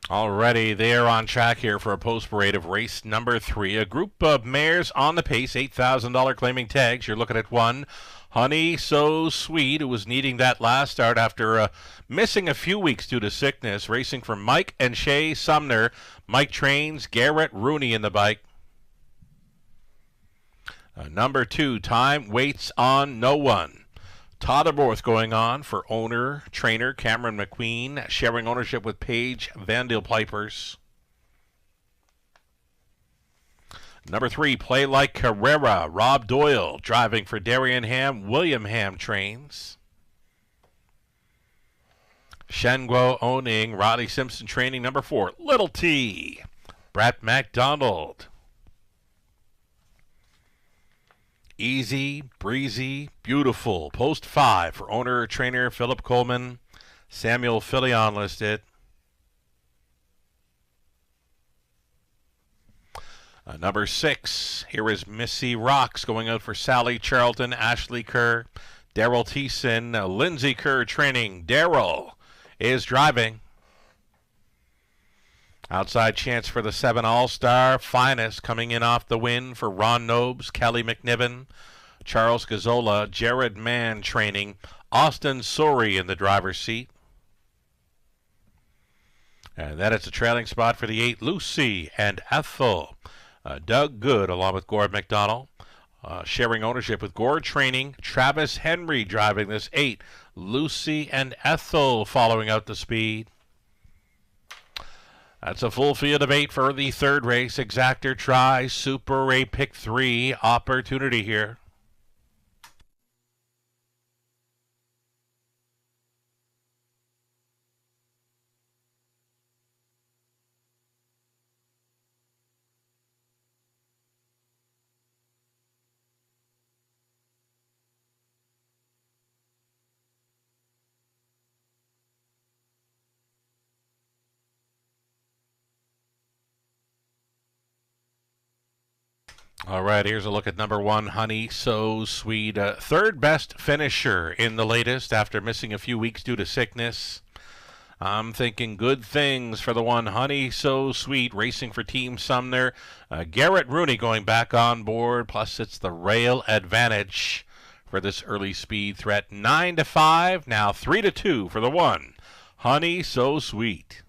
Already they're on track here for a post parade of race number 3. A group of mares on the pace, $8,000 claiming tags. You're looking at 1, Honey So Sweet, who was needing that last start after missing a few weeks due to sickness. Racing for Mike and Shay Sumner. Mike trains Garrett Rooney in the bike. Number 2, Time Waits on No One. Totterborth going on for owner, trainer Cameron McQueen, sharing ownership with Paige Vandil Pipers. Number 3, Play Like Carrera. Rob Doyle driving for Darian Ham. William Ham trains. Shenguo owning. Riley Simpson training. Number 4, Little T. Brett MacDonald. Easy, breezy, beautiful. Post 5 for owner, trainer Philip Coleman. Samuel Filion listed. Number 6, here is Missy Rocks going out for Sally Charlton, Ashley Kerr, Daryl Thiessen, Lindsay Kerr training. Daryl is driving. Outside chance for the 7 All-Star. Finest coming in off the win for Ron Nobes, Kelly McNiven, Charles Gazzola, Jared Mann training. Austin Sori in the driver's seat. And then it's a trailing spot for the 8, Lucy and Ethel. Doug Good along with Gord McDonald. Sharing ownership with Gord training. Travis Henry driving this 8. Lucy and Ethel following out the speed. That's a full field of 8 for the 3rd race. Exactor Try, Super Ray Pick 3 opportunity here. All right, here's a look at number 1, Honey So Sweet. 3rd best finisher in the latest after missing a few weeks due to sickness. I'm thinking good things for the 1, Honey So Sweet, racing for Team Sumner. Garrett Rooney going back on board, plus it's the rail advantage for this early speed threat. 9-5, now 3-2 for the 1, Honey So Sweet.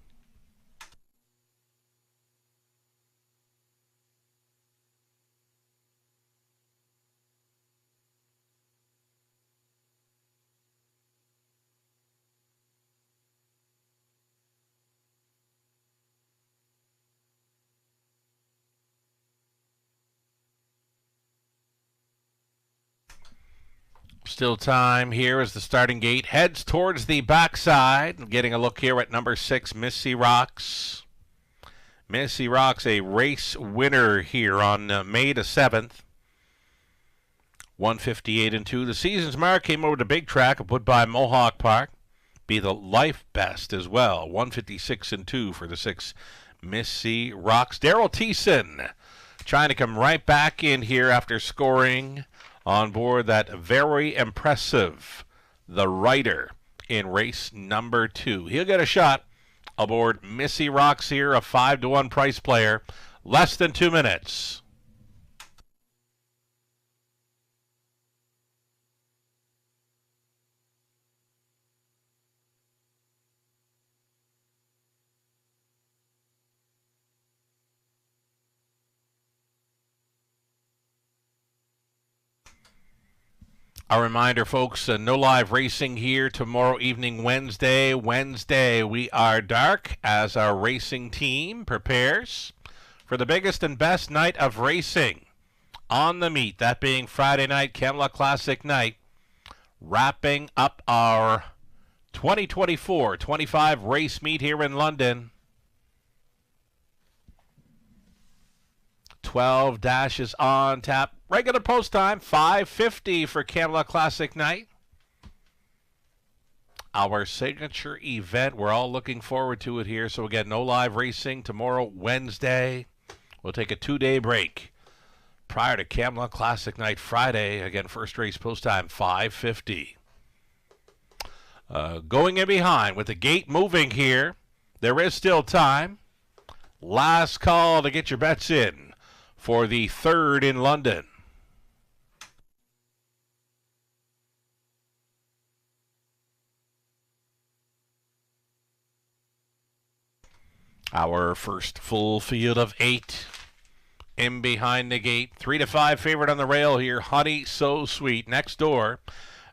Still time here as the starting gate heads towards the backside. Getting a look here at number 6, Missy Rocks. Missy Rocks, a race winner here on May the 7th. 158-2. The season's mark came over the big track and put by Mohawk Park. Be the life best as well. 156-2 for the 6, Missy Rocks. Daryl Thiessen trying to come right back in here after scoring on board that very impressive, the Rider, in race number 2. He'll get a shot aboard Missy Rocks here, a 5-1 price player. Less than 2 minutes. A reminder, folks, no live racing here tomorrow evening, Wednesday. Wednesday, we are dark as our racing team prepares for the biggest and best night of racing on the meet, that being Friday night, Camelot Classic night, wrapping up our 2024-25 race meet here in London. 12 dashes on tap. Regular post time, 5:50 for Camelot Classic night. Our signature event. We're all looking forward to it here. So again, no live racing tomorrow, Wednesday. We'll take a 2-day break prior to Camelot Classic night Friday. Again, first race post time, 5:50. Going in behind with the gate moving here. There is still time. Last call to get your bets in for the 3rd in London. Our first full field of 8 in behind the gate. 3-5 favorite on the rail here. Honey So Sweet next door.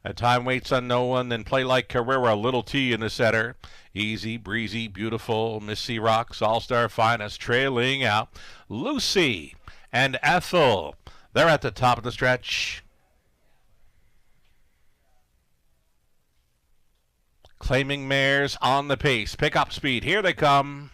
A time waits on no one. Then Play Like Carrera. Little T in the center. Easy, breezy, beautiful. Missy Rocks, All-Star Finest trailing out. Lucy and Ethel. They're at the top of the stretch. Claiming mares on the pace. Pick up speed. Here they come.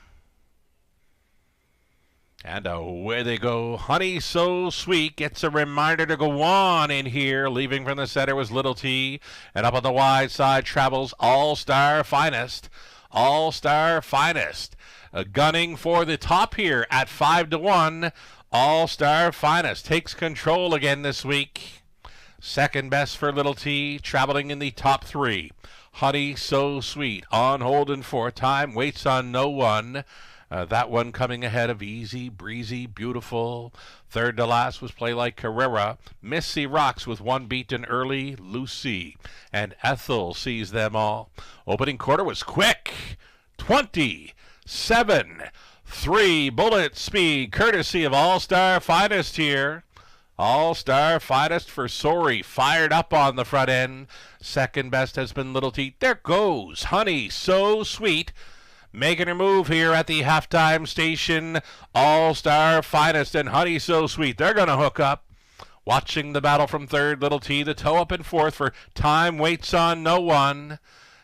And away they go. Honey So Sweet gets a reminder to go on in here. Leaving from the center was Little T. And up on the wide side travels All-Star Finest. All-Star Finest. Gunning for the top here at 5-1. All-Star Finest takes control again this week. Second best for Little T. Traveling in the top 3. Honey So Sweet on hold and for time. Waits on no one. That one coming ahead of Easy, Breezy, Beautiful. Third to last was Play Like Carrera. Missy Rocks with one beaten early. Lucy and Ethel sees them all. Opening quarter was quick. 27-3 bullet speed, courtesy of All-Star Finest here. All-Star Finest for Sori, fired up on the front end. Second best has been Little T. There goes Honey So Sweet. Making her move here at the halftime station. All-Star Finest and Honey So Sweet. They're going to hook up. Watching the battle from third, Little T. The toe up in fourth for Time Waits on No One.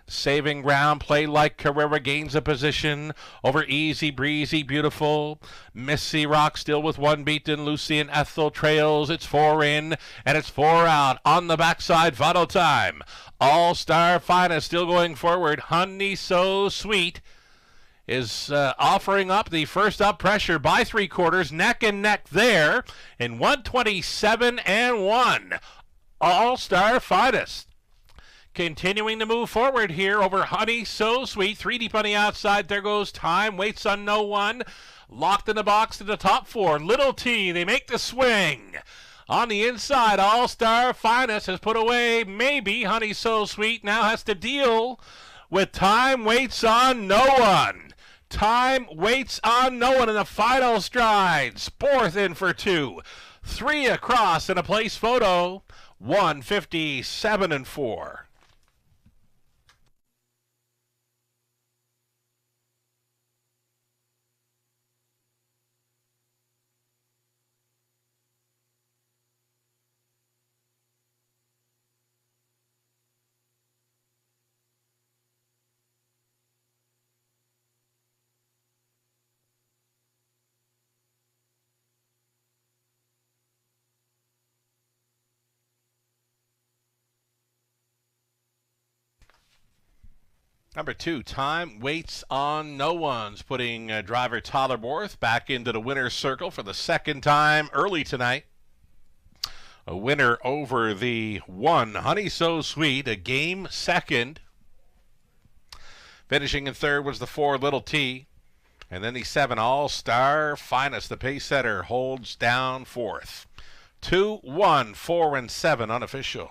Saving ground, Play Like Carrera gains a position over Easy, Breezy, Beautiful. Missy Rock still with one beaten. Lucy and Ethel trails. It's 4 in and it's 4 out. On the backside, Vital Time. All-Star Finest still going forward. Honey So Sweet is offering up the first up pressure by 3/4, neck and neck there in 127-1. All-Star Finest continuing to move forward here over Honey So Sweet. 3 deep on the outside. There goes Time Waits on No One. Locked in the box to the top 4. Little T, they make the swing. On the inside, All-Star Finest has put away maybe Honey So Sweet. Now has to deal with Time Waits on No One. Time Waits on No One in the final strides. 4th in for 2. 3 across in a place photo. 157-4. Number 2, Time Waits on No One's putting driver Tyler Borth back into the winner's circle for the second time early tonight. A winner over the 1, Honey So Sweet, a game second. Finishing in third was the 4, Little T. And then the 7, All-Star Finest, the pace setter, holds down fourth. 2, 1, 4, and 7 unofficial.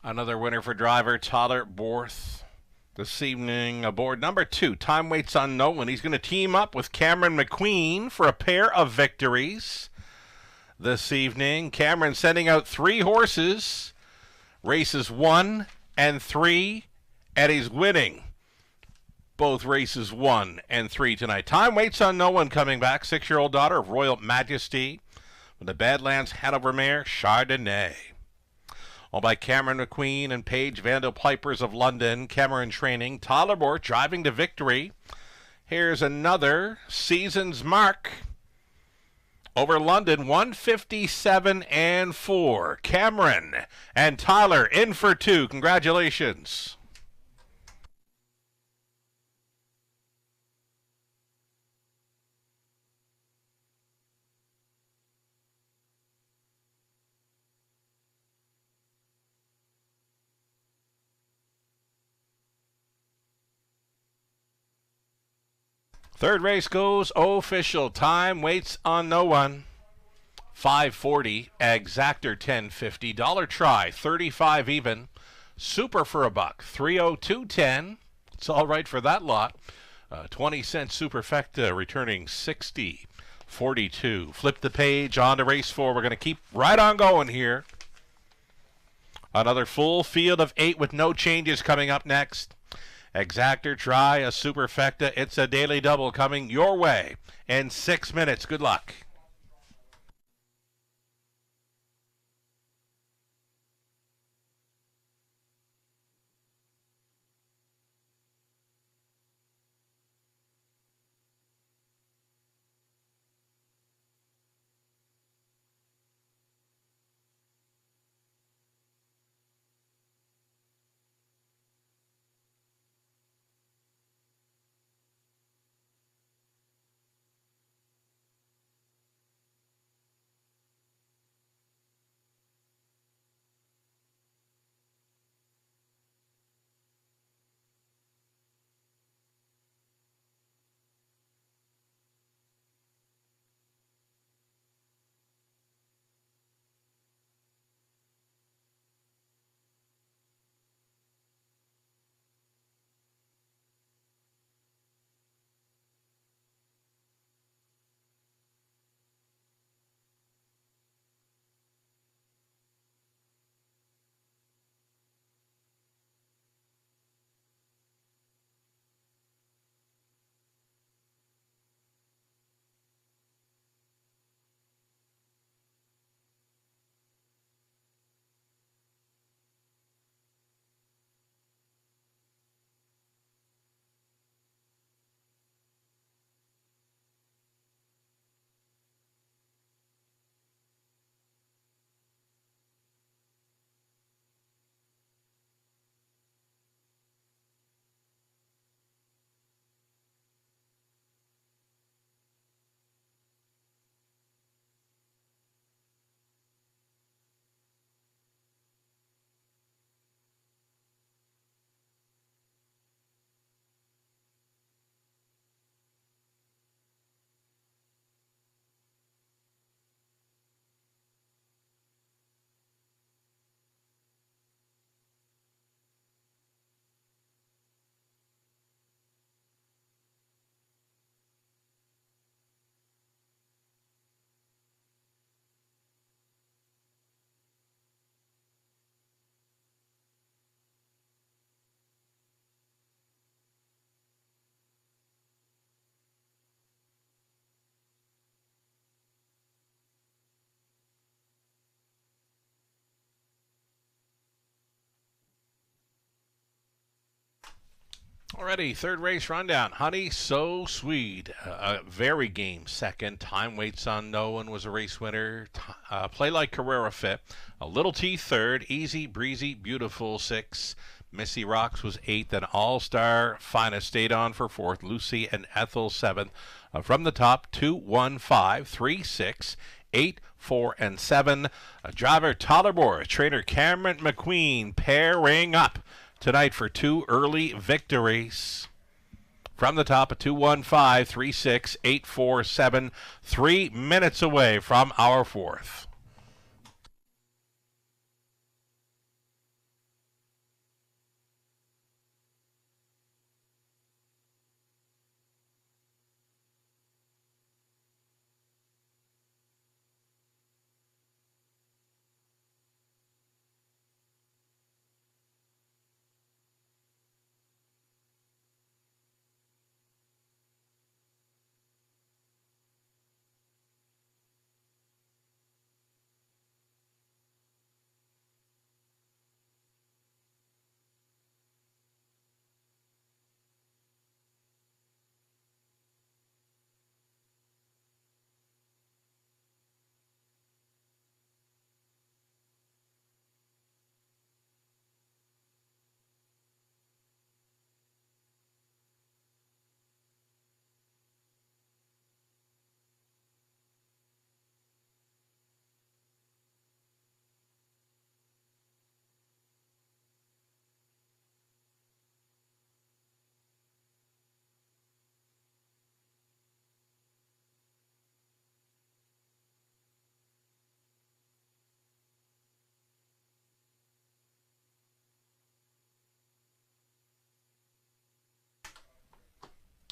Another winner for driver Tyler Borth this evening aboard number 2, Time Waits on No One. He's going to team up with Cameron McQueen for a pair of victories this evening. Cameron sending out 3 horses, races 1 and 3, and he's winning both races 1 and 3 tonight. Time Waits on No One coming back, 6-year-old daughter of Royal Majesty with the Badlands Hanover mare Chardonnay. All by Cameron McQueen and Paige Vandal Pipers of London. Cameron training. Tyler Borth driving to victory. Here's another season's mark over London, 157 and 4. Cameron and Tyler in for 2. Congratulations. Third race goes official. Time Waits on No One. 540. Exactor 1050. Dollar try 35 even. Super for $1. 302.10. It's all right for that lot. 20-cent superfecta returning 60.42. Flip the page on to race 4. We're going to keep right on going here. Another full field of 8 with no changes coming up next. Exactor, try a superfecta. It's a daily double coming your way in 6 minutes. Good luck. Alrighty, third race rundown. Honey So Sweet, a very game second. Time Waits Unknown was a race winner. Play Like Carrera Fit. A Little T third. Easy Breezy Beautiful six. Missy Rocks was eighth. And All Star Finest stayed on for fourth. Lucy and Ethel seventh. From the top, 2, 1, 5, 3, 6, 8, 4, and 7. Driver Tollermore, trainer Cameron McQueen pairing up tonight for 2 early victories. From the top, a 2, 1, 5, 3, 6, 8, 4, 7, 3 minutes away from our fourth.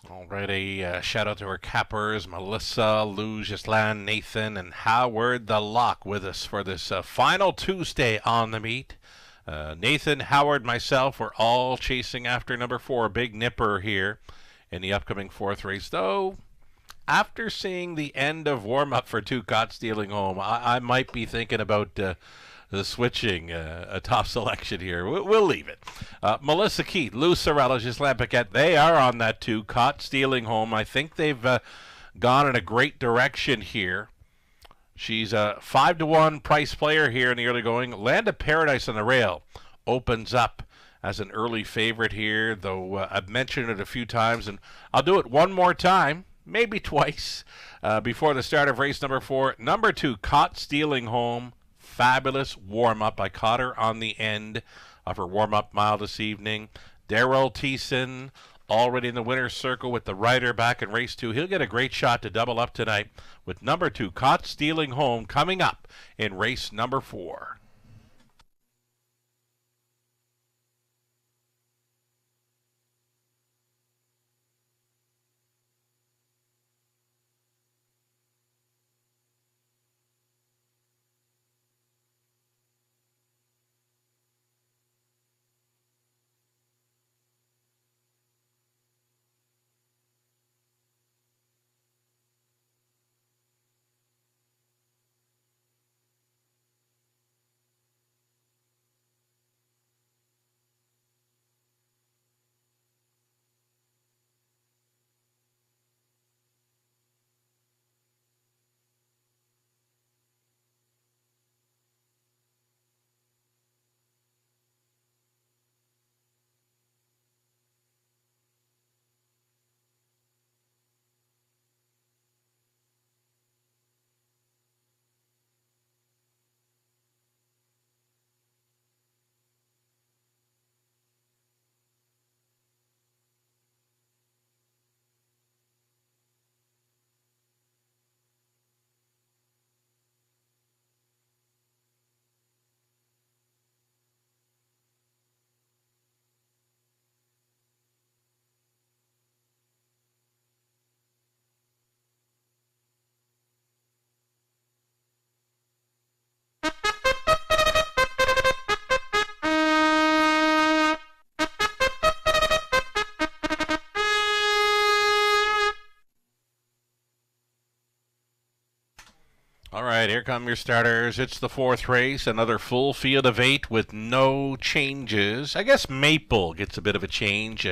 Alrighty, shout out to our cappers, Melissa, Lou, Gislan, Nathan, and Howard the Lock with us for this final Tuesday on the meet. Nathan, Howard, myself, we're all chasing after number 4, Big Nipper here in the upcoming fourth race. Though, after seeing the end of warm-up for 2 Caught Stealing Home, I might be thinking about the switching a top selection here. We'll leave it. Melissa Keith, Lou Sorella, Gisela Paquette, they are on that 2 Caught Stealing Home. I think they've gone in a great direction here. She's a 5-to-1 price player here in the early going. Land of Paradise on the rail opens up as an early favorite here, though I've mentioned it a few times, and I'll do it one more time, maybe twice, before the start of race number 4. Number 2, Caught Stealing Home. Fabulous warm-up. I caught her on the end of her warm-up mile this evening. Darrell Thiessen already in the winner's circle with the rider back in race 2. He'll get a great shot to double up tonight with number 2, Caught Stealing Home, coming up in race number 4. right, here come your starters. It's the fourth race, another full field of 8 with no changes. I guess Maple gets a bit of a change,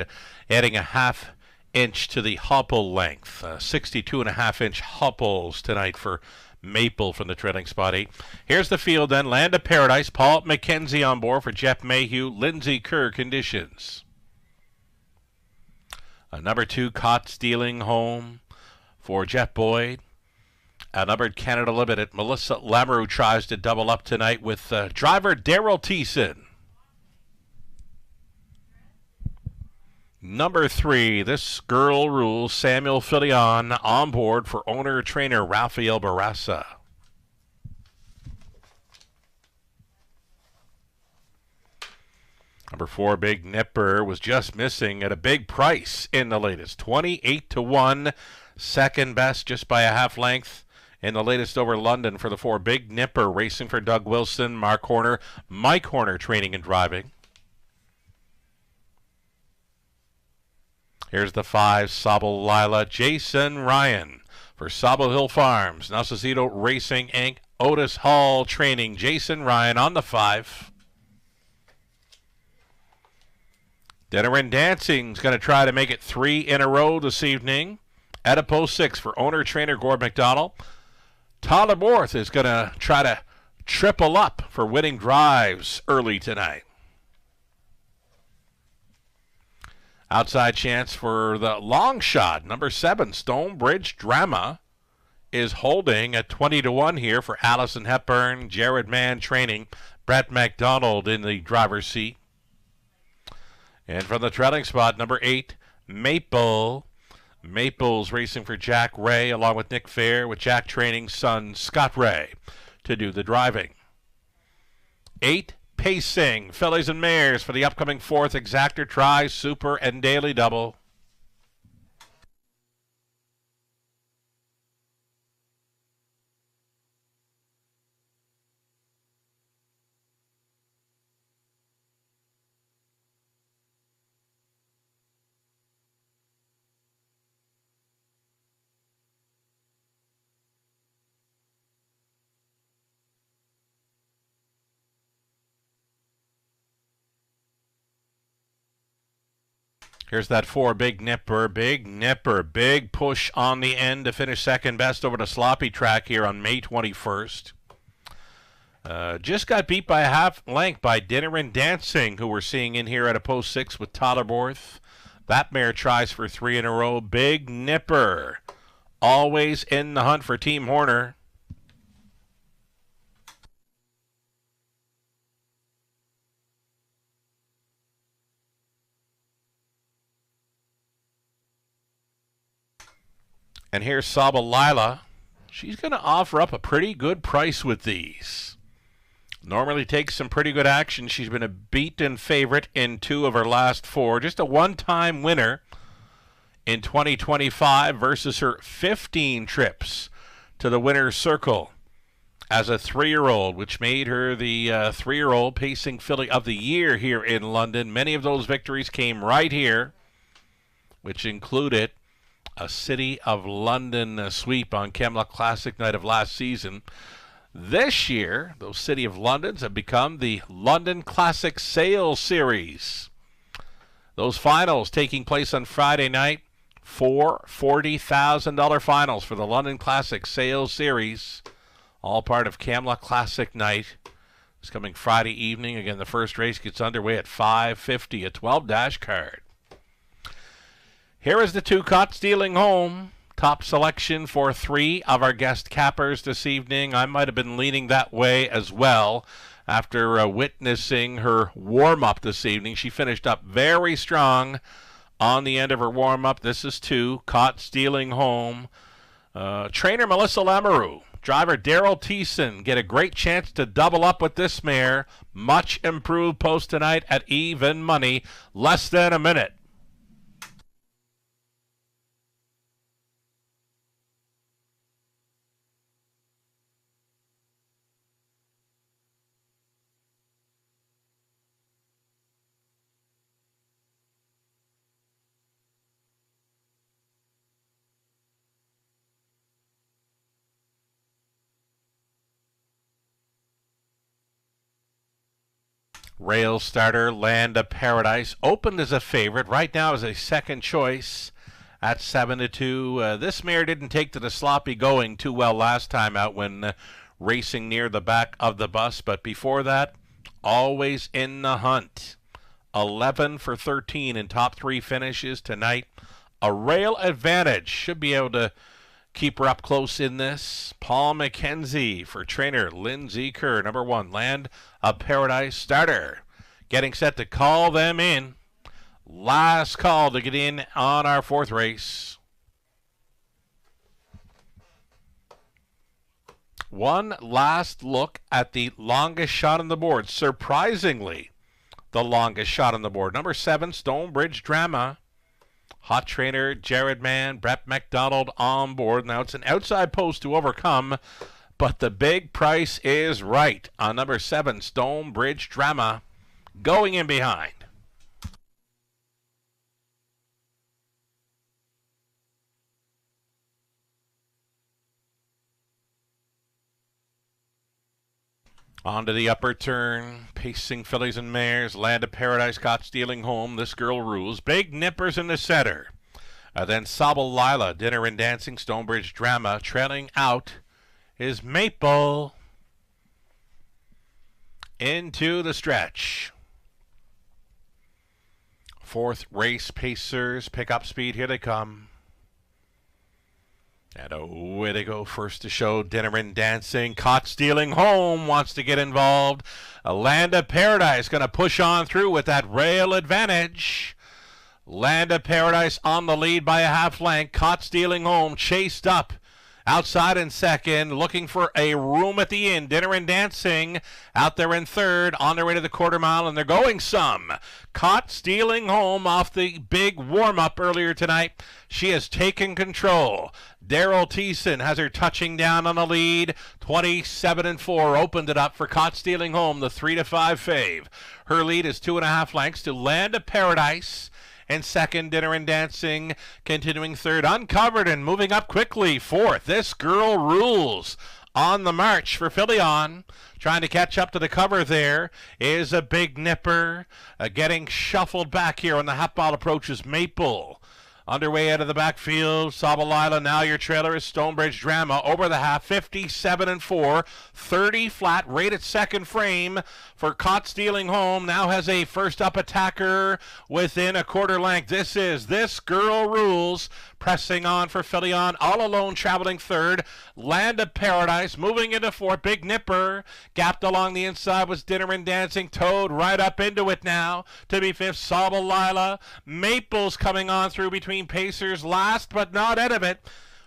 adding a half inch to the hopple length. 62.5-inch hopples tonight for Maple from the trailing spot 8. Here's the field then. Land of Paradise, Paul McKenzie on board for Jeff Mayhew. Lindsay Kerr conditions. Number 2, Caught Stealing Home for Jeff Boyd. Outnumbered Canada Limited. Melissa Lamoureux tries to double up tonight with driver Daryl Thiessen. Number 3, This Girl Rules, Samuel Filion on board for owner-trainer Rafael Barraza. Number 4, Big Nipper, was just missing at a big price in the latest. 28-1, second best just by a half length in the latest over London for the 4, Big Nipper, racing for Doug Wilson, Mark Horner, Mike Horner training and driving. Here's the 5, Sobel Lila, Jason Ryan for Sobel Hill Farms, Nasacito Racing Inc., Otis Hall training, Jason Ryan on the 5. Dinner and Dancing's going to try to make it 3 in a row this evening. At a post 6 for owner-trainer Gord McDonald. Tyler Borth is going to try to triple up for winning drives early tonight. Outside chance for the long shot. Number 7, Stonebridge Drama, is holding at 20-1 here for Allison Hepburn, Jared Mann training, Brett McDonald in the driver's seat. And from the trailing spot, number 8, Maple. Maple's racing for Jack Ray along with Nick Fair, with Jack training son Scott Ray to do the driving. 8, Pacing, Fillies and Mares for the upcoming 4th Exactor Try, Super, and Daily Double. Here's that 4, Big Nipper. Big Nipper. Big push on the end to finish second best over the sloppy track here on May 21st. Just got beat by a half length by Dinner and Dancing, who we're seeing in here at a post 6 with Tyler Borth. That mare tries for 3 in a row. Big Nipper. Always in the hunt for Team Horner. And here's Saba Lila. She's going to offer up a pretty good price with these. Normally takes some pretty good action. She's been a beaten favorite in 2 of her last 4. Just a one-time winner in 2025 versus her 15 trips to the winner's circle as a 3-year-old, which made her the 3-year-old pacing filly of the year here in London. Many of those victories came right here, which included a City of London sweep on Camelot Classic night of last season. This year, those City of Londons have become the London Classic Sales Series. Those finals taking place on Friday night. 4 $40,000 finals for the London Classic Sales Series. All part of Camelot Classic night. It's coming Friday evening. Again, the first race gets underway at 5:50, a 12-dash card. Here is the 2, Caught Stealing Home. Top selection for 3 of our guest cappers this evening. I might have been leaning that way as well after witnessing her warm-up this evening. She finished up very strong on the end of her warm-up. This is 2, Caught Stealing Home. Trainer Melissa Lamoureux. Driver Daryl Thiessen get a great chance to double up with this mare. Much improved post tonight at even money. Less than a minute. Rail starter Land of Paradise opened as a favorite. Right now is a second choice at 7-2. This mare didn't take to the sloppy going too well last time out when racing near the back of the bus, but before that, always in the hunt. 11 for 13 in top 3 finishes tonight. A rail advantage. Should be able to keep her up close in this. Paul McKenzie for trainer Lindsay Kerr. Number 1, Land of Paradise starter. Getting set to call them in. Last call to get in on our 4th race. One last look at the longest shot on the board. Surprisingly, the longest shot on the board. Number 7, Stonebridge Drama. Hot trainer Jared Mann, Brett McDonald on board. Now it's an outside post to overcome, but the big price is right on number 7, Stonebridge Drama, going in behind. On to the upper turn, pacing fillies and mares. Land of Paradise caught stealing home. This Girl Rules. Big Nippers in the center. Then Sobble Lila, Dinner and Dancing, Stonebridge Drama. Trailing out is Maple. Into the stretch. 4th race, Pacers pick up speed. Here they come. And away they go. First to show, Dinner and Dancing. Caught stealing home. Wants to get involved. A Land of Paradise going to push on through with that rail advantage. Land of Paradise on the lead by a half length. Caught stealing home. Chased up. Outside in second, looking for a room at the end. Dinner and Dancing out there in third, on their way to the quarter mile, and they're going some. Caught stealing home off the big warm-up earlier tonight. She has taken control. Daryl Thiessen has her touching down on the lead. 27-4 opened it up for Caught Stealing Home, the 3-5 fave. Her lead is 2.5 lengths to Land of Paradise. And second, Dinner and Dancing, continuing third, Uncovered and moving up quickly. 4th, This Girl Rules. On the march for Philion. Trying to catch up to the cover there is a Big Nipper. Getting shuffled back here on the half mile approach is Maple. Underway out of the backfield, Sabalila. Now your trailer is Stonebridge Drama. Over the half, 57-4. 30 flat, rated second frame for Caught Stealing Home. Now has a first up attacker within a quarter length. This is This Girl Rules. Pressing on for Philion, all alone traveling third. Land of Paradise moving into 4th. Big Nipper gapped along the inside was Dinner and Dancing. Towed right up into it now to be 5th. Sabalila. Maple's coming on through between Pacers. Last but not out of it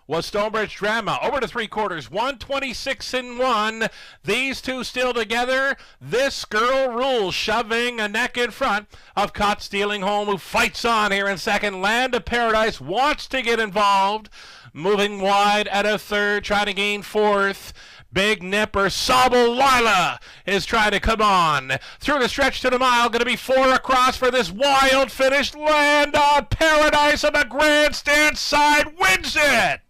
was Stonebridge Drama. Over to 3/4, 126-1. These two still together. This Girl Rules shoving a neck in front of Caught Stealing Home, who fights on here in second. Land of Paradise wants to get involved. Moving wide at a third, trying to gain 4th. Big Nipper, Sobble Lila is trying to come on. Through the stretch to the mile, going to be 4 across for this wild finish. Land of Paradise on the grandstand side wins it.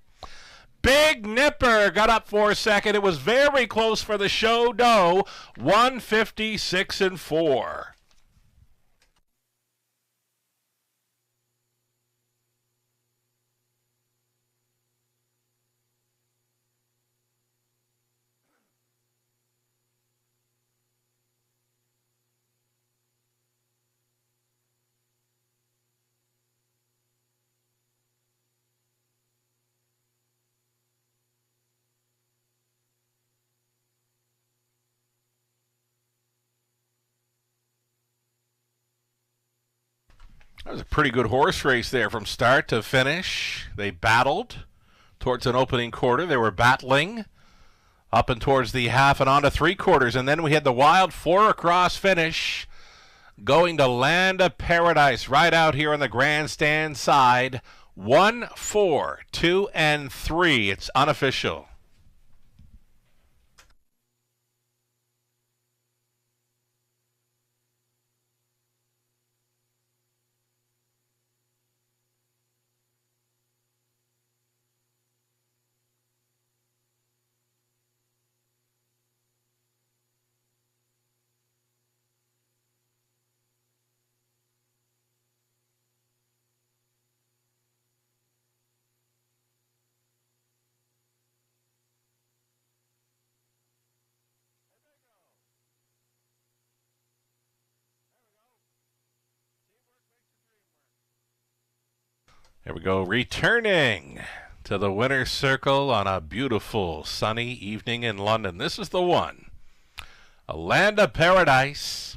Big Nipper got up for a second. It was very close for the show dough. 156-4. That was a pretty good horse race there from start to finish. They battled towards an opening quarter. They were battling up and towards the half and on to 3/4. And then we had the wild 4 across finish going to Land of Paradise right out here on the grandstand side. 1, 4, 2, and 3. It's unofficial. There we go, returning to the winner's circle on a beautiful sunny evening in London. This is the one. A Land of Paradise.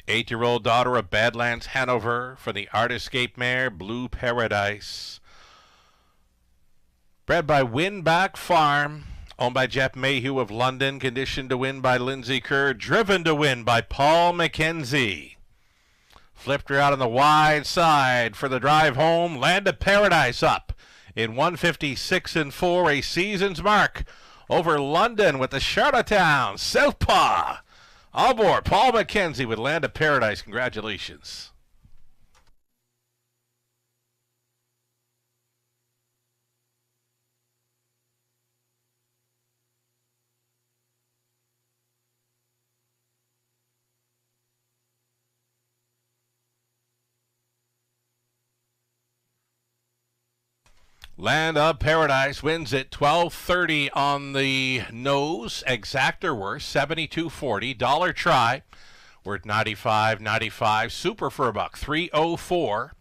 8-year-old daughter of Badlands, Hanover, for the Artiscape mare, Blue Paradise. Bred by Winback Farm, owned by Jeff Mayhew of London, conditioned to win by Lindsay Kerr, driven to win by Paul McKenzie. Flipped her out on the wide side for the drive home. Land of Paradise up in 156-4, a season's mark over London with the Charlottetown Southpaw. All aboard, Paul McKenzie with Land of Paradise. Congratulations. Land of Paradise wins it 12.30 on the nose. Exactor worth 72.40. Dollar try worth 95.95. Super for a buck 304.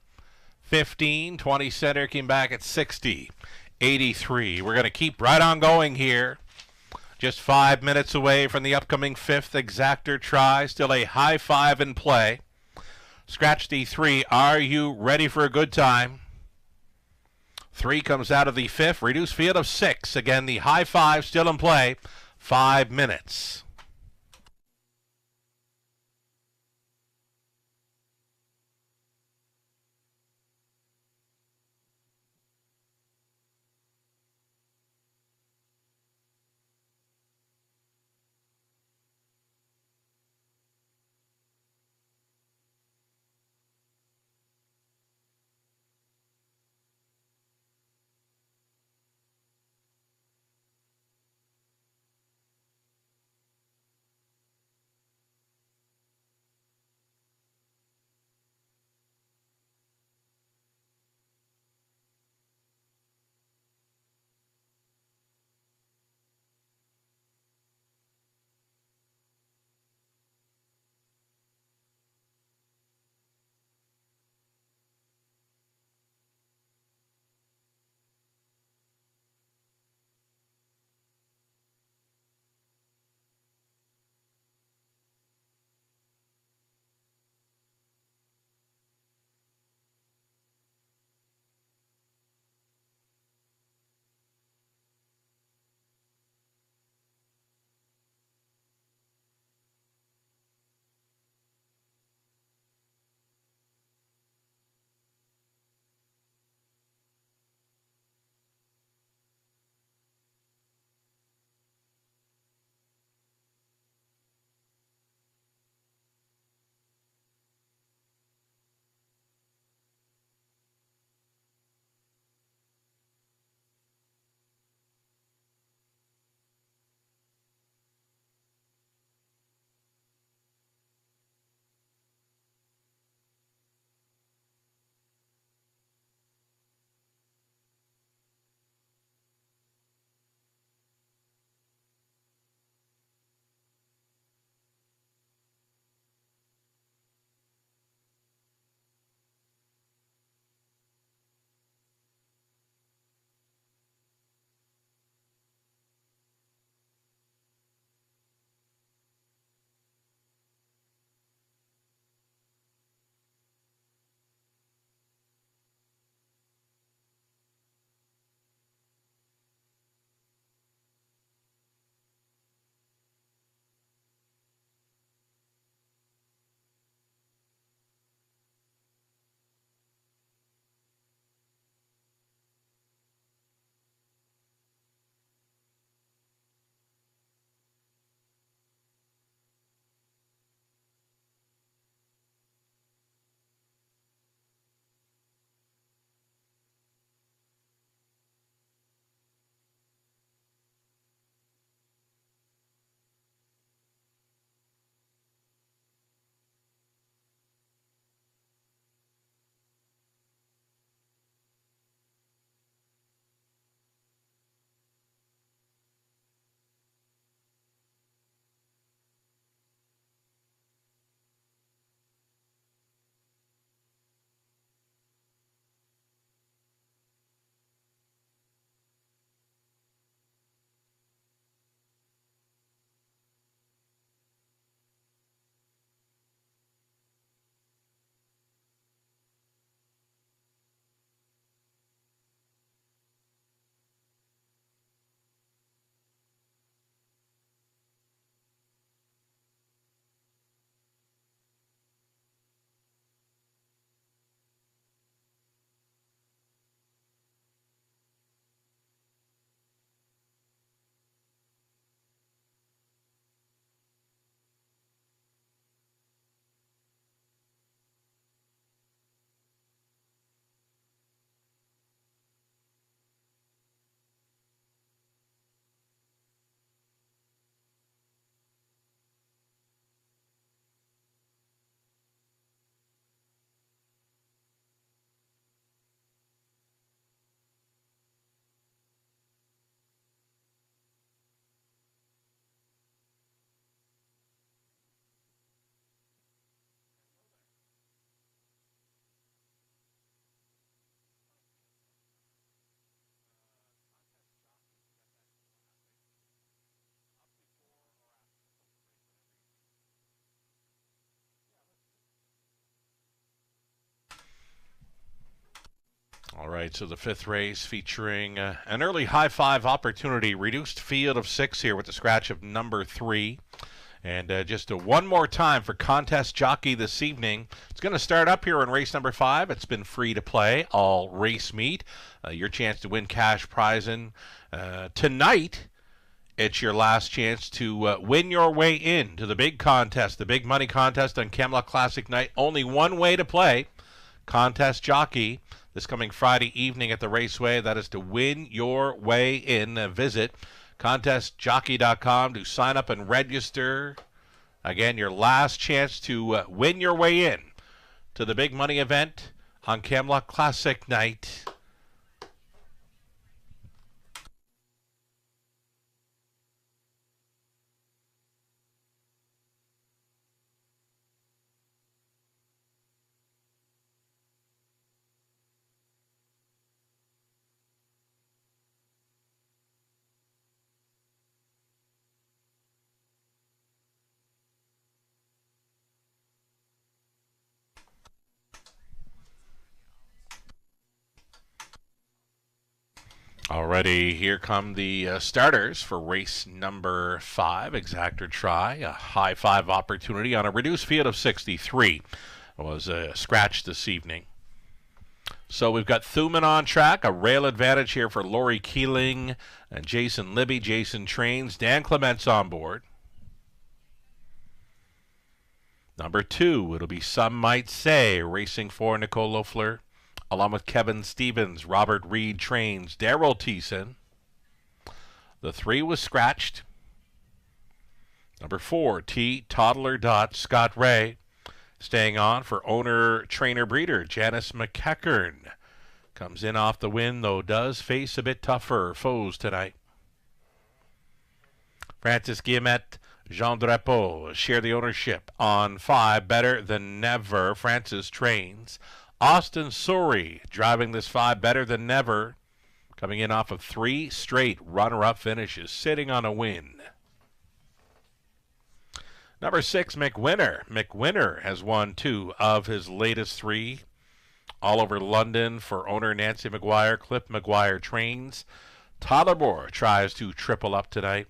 15. 20 center came back at 60.83. We're going to keep right on going here. Just 5 minutes away from the upcoming 5th exactor try. Still a high 5 in play. Scratch D3. Are you ready for a good time? 3 comes out of the 5th. Reduced field of 6. Again, the high 5 still in play. 5 minutes. All right, so the fifth race featuring an early high five opportunity, reduced field of 6 here with the scratch of number 3. And just one more time for contest jockey this evening. It's going to start up here in race number 5. It's been free to play all race meet. Your chance to win cash prizing. Tonight, it's your last chance to win your way in to the big contest, the big money contest on Camelot Classic night. Only one way to play. Contest jockey this coming Friday evening at the Raceway. That is to win your way in. Visit contestjockey.com to sign up and register. Again, your last chance to win your way in to the big money event on Camelot Classic night. Already, here come the starters for race number 5, exactor try, a high five opportunity on a reduced field of 63. It was a scratch this evening. So we've got Thuman on track, a rail advantage here for Laurie Keeling and Jason Libby. Jason trains, Dan Clements on board. Number 2, it'll be Some Might Say, racing for Nicole Loeffler. Along with Kevin Stevens, Robert Reed trains, Daryl Thiessen. The 3 was scratched. Number 4, T. Toddler Dot, Scott Ray. Staying on for owner, trainer, breeder, Janice McEachern. Comes in off the win, though does face a bit tougher foes tonight. Francis Guillemette, Jean Drapeau share the ownership on 5, Better Than Never. Francis trains. Austin Surrey driving this 5, Better Than Never, coming in off of 3 straight runner-up finishes, sitting on a win. Number 6, McWinner. McWinner has won 2 of his latest 3. All over London for owner Nancy McGuire. Cliff McGuire trains. Tollermore tries to triple up tonight.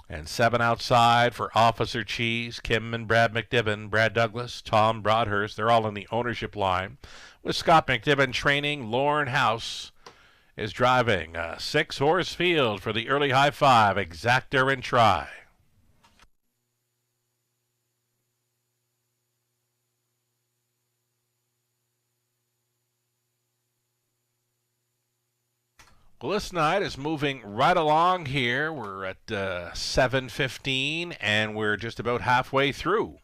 And 7 outside for Officer Cheese, Kim and Brad McDibbin, Brad Douglas, Tom Broadhurst. They're all in the ownership line. With Scott McDibbin training, Lauren House is driving a 6-horse field for the early high five, exactor and try. Well, this night is moving right along here. We're at 7:15, and we're just about halfway through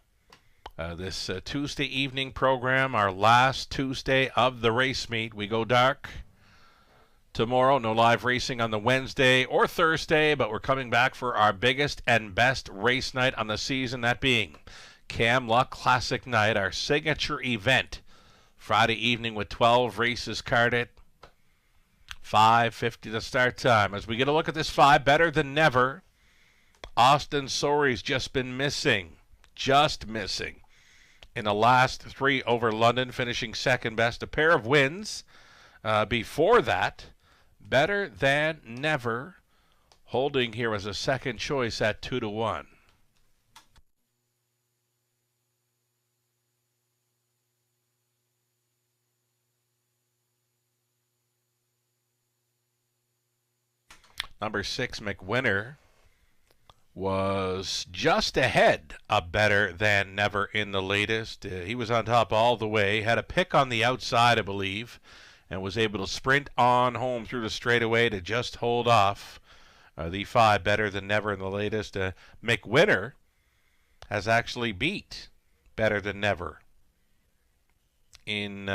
this Tuesday evening program, our last Tuesday of the race meet. We go dark tomorrow. No live racing on the Wednesday or Thursday, but we're coming back for our biggest and best race night on the season, that being Camelot Classic night, our signature event. Friday evening with 12 races carded. 5:50 the start time. As we get a look at this 5, Better Than Never, Austin Surrey's just been missing. Just missing. In the last 3 over London, finishing second best. A pair of wins before that. Better Than Never, holding here as a second choice at 2-1. Number 6, McWinner, was just ahead of Better Than Never in the latest. He was on top all the way, had a pick on the outside, I believe, and was able to sprint on home through the straightaway to just hold off the 5, Better Than Never in the latest. McWinner has actually beat Better Than Never in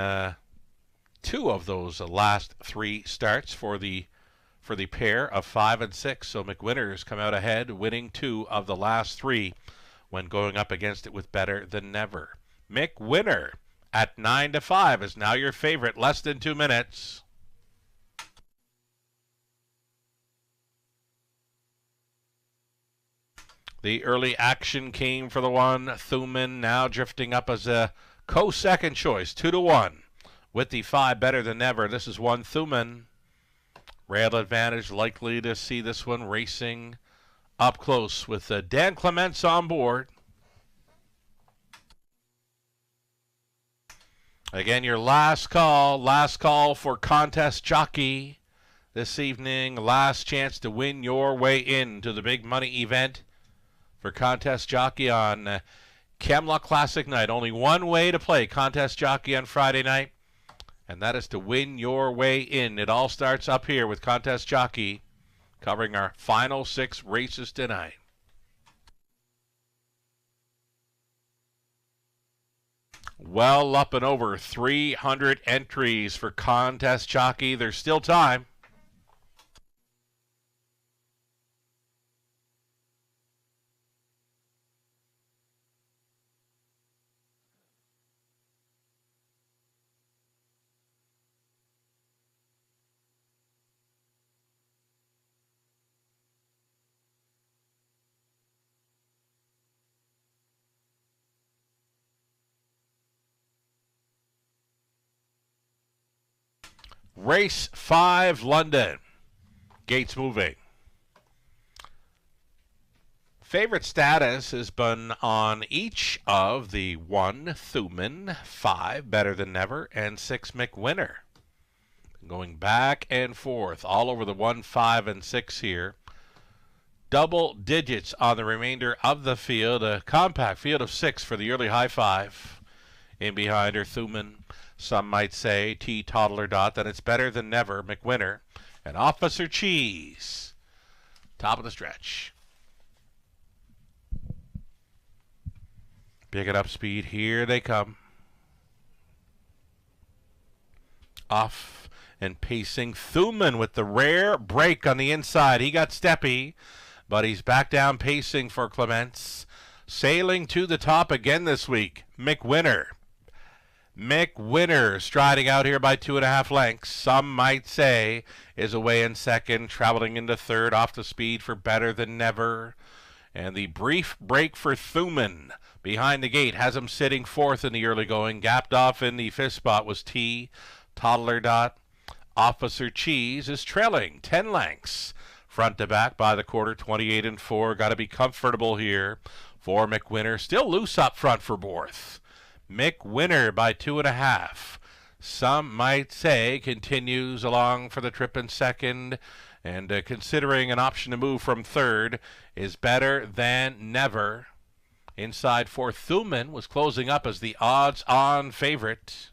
2 of those last 3 starts for the pair of 5 and 6. So McWinner's come out ahead, winning 2 of the last 3 when going up against it with Better Than Never. McWinner at 9-5 is now your favorite, less than 2 minutes. The early action came for the 1, Thuman, now drifting up as a Co-second choice, 2-1. With the 5 better than ever. This is one Thuman. Rail advantage, likely to see this one racing up close with Dan Clements on board. Again, your last call for contest jockey this evening. Last chance to win your way into the big money event for contest jockey on Camelot Classic night. Only one way to play contest jockey on Friday night, and that is to win your way in. It all starts up here with contest jockey, covering our final 6 races tonight. Well up and over 300 entries for contest jockey. There's still time. Race 5, London. Gates moving. Favorite status has been on each of the 1 Thuman, 5 Better Than Never, and 6 McWinner. Going back and forth all over the 1, 5, and 6 here. Double digits on the remainder of the field. A compact field of 6 for the early high 5. In behind her, Thuman. Some might say T. Toddler Dot, that it's Better Than Never, McWinner, and Officer Cheese. Top of the stretch. Picking up speed. Here they come. Off and pacing. Thuman with the rare break on the inside. He got steppy, but he's back down pacing for Clements. Sailing to the top again this week, McWinner. McWinner striding out here by 2.5 lengths. Some might say is away in second, traveling into third, off the speed for Better Than Never. And the brief break for Thuman behind the gate has him sitting 4th in the early going. Gapped off in the 5th spot was T. Toddler Dot. Officer Cheese is trailing 10 lengths front to back by the quarter, 28-4. Got to be comfortable here for McWinner. Still loose up front for Borth. McWinner by 2.5. Some might say continues along for the trip in second, and considering an option to move from third is Better Than Never. Inside 4th, Thuman was closing up as the odds-on favorite.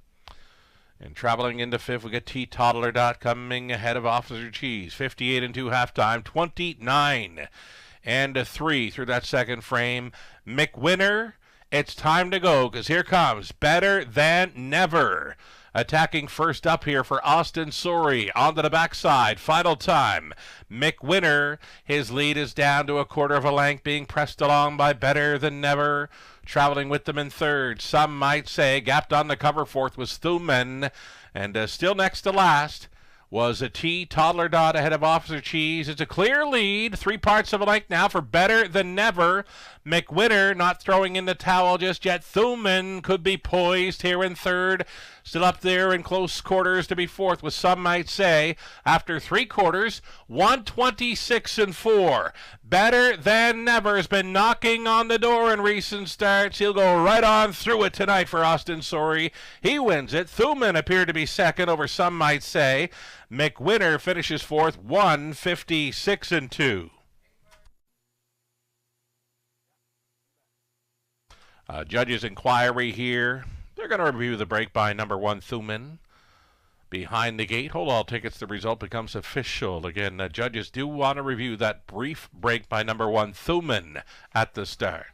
And traveling into 5th, we get T. Toddler Dot coming ahead of Officer Cheese. 58-2 halftime, 29-3 through that second frame. McWinner. It's time to go, because here comes Better Than Never. Attacking first up here for Austin Sorey. Onto the backside. Final time. McWinner. His lead is down to 1/4 length, being pressed along by Better Than Never. Traveling with them in third. Some might say gapped on the cover 4th was Thuman. And still next to last was a T. Toddler Dot ahead of Officer Cheese. It's a clear lead, 3/4 length now for Better Than Never. McWinner not throwing in the towel just yet. Thuman could be poised here in third. Still up there in close quarters to be 4th, with some might say, after 3 quarters, 126-4. Better Than Never has been knocking on the door in recent starts. He'll go right on through it tonight for Austin Sorey. He wins it. Thuman appeared to be second over some might say. McWinner finishes 4th, 156-2. Judges' inquiry here. They're going to review the break by number 1, Thuman. Behind the gate, hold all tickets. The result becomes official. Again, judges do want to review that brief break by number 1, Thuman, at the start.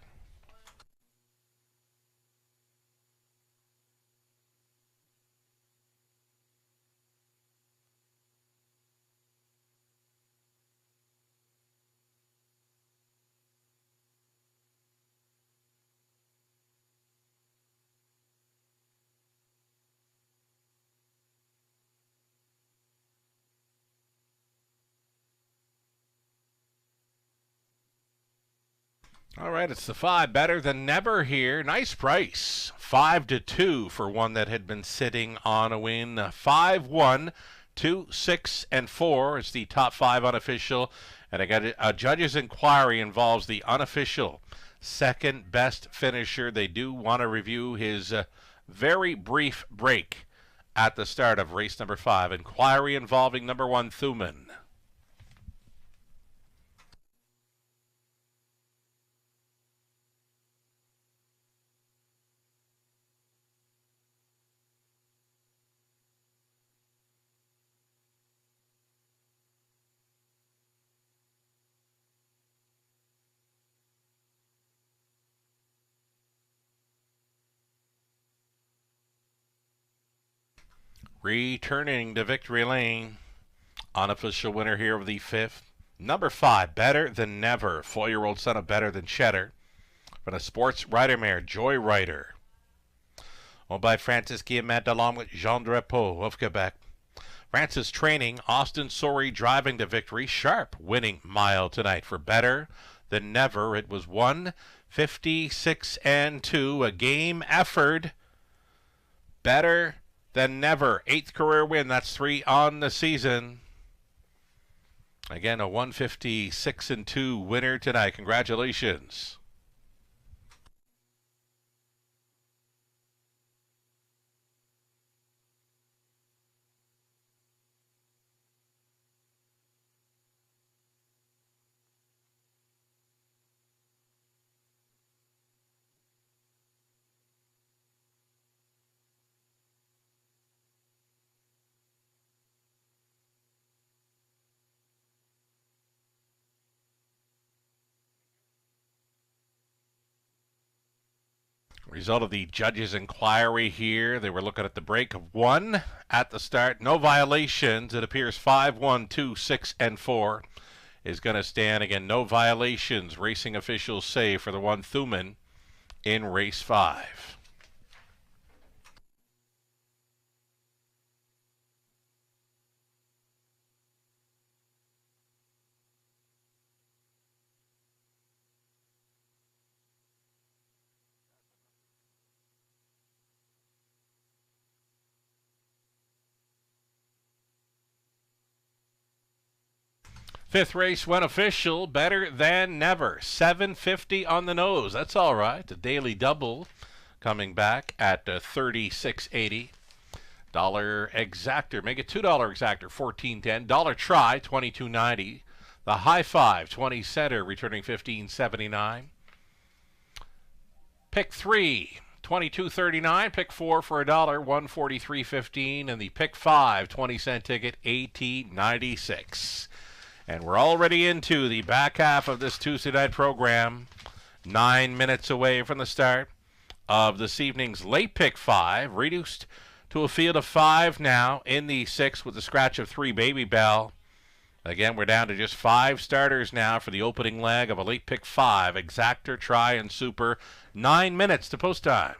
All right, it's the 5 better than never here. Nice price. 5-2 for one that had been sitting on a win. 5-1, 2, 6, and 4. It's the top 5 unofficial. And I got a judge's inquiry involves the unofficial second best finisher. They do want to review his very brief break at the start of race number 5. Inquiry involving number 1, Thuman. Returning to victory lane, unofficial winner here of the 5th. Number 5, Better Than Never, 4-year-old son of Better Than Cheddar. From the sports rider mare, Joy Rider. Owned by Francis Guillemette along with Jean Drapeau of Quebec. Francis training, Austin Sorey driving to victory. Sharp winning mile tonight for Better Than Never. It was 1:56.2, a game effort. Better Than Never, 8th career win. That's 3 on the season. Again, a 1:56.2 winner tonight. Congratulations. Result of the judge's inquiry here. They were looking at the break of 1 at the start. No violations. It appears 5, 1, 2, 6, and 4 is going to stand. Again, no violations. Racing officials say for the 1 Thuman in race 5. Fifth race went official, Better Than Never. 750 on the nose. That's all right. The daily double coming back at $36.80. Dollar exactor, make it $2 exactor, $14.10. Dollar try, $22.90. The high five, 20 center, returning $15.79. Pick 3, $22.39. Pick 4 for $1, $143.15. And the pick 5, 20-cent ticket, $18.96. And we're already into the back half of this Tuesday night program. 9 minutes away from the start of this evening's late pick 5. Reduced to a field of 5 now in the 6th with the scratch of 3 Baby Bell. Again, we're down to just 5 starters now for the opening leg of a late pick 5. Exactor, try, and super. 9 minutes to post time.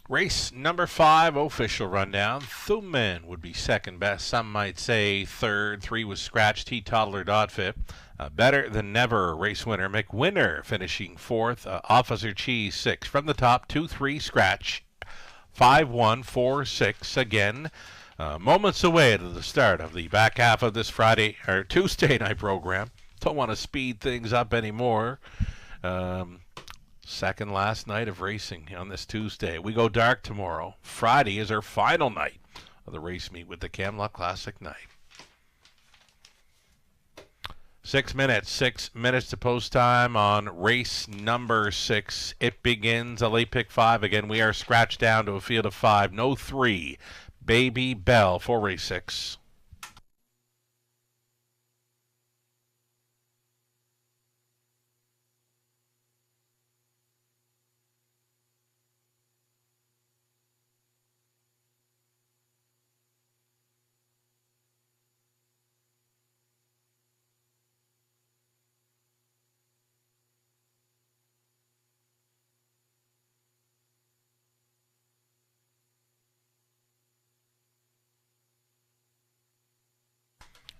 Race number 5, official rundown. Thuman would be second best. Some might say third. 3 was scratched. He Toddler Dodfit. Better Than Never, race winner. McWinner finishing 4th. Officer Cheese 6. From the top, 2-3 scratch. 5-1, 4-6 again. Moments away to the start of the back half of this Tuesday night program. Don't want to speed things up anymore. Second last night of racing on this Tuesday. We go dark tomorrow. Friday is our final night of the race meet with the Camelot Classic night. 6 minutes to post time on race number 6. It begins a late pick 5. Again, we are scratched down to a field of 5. No 3. Baby Bell for race 6.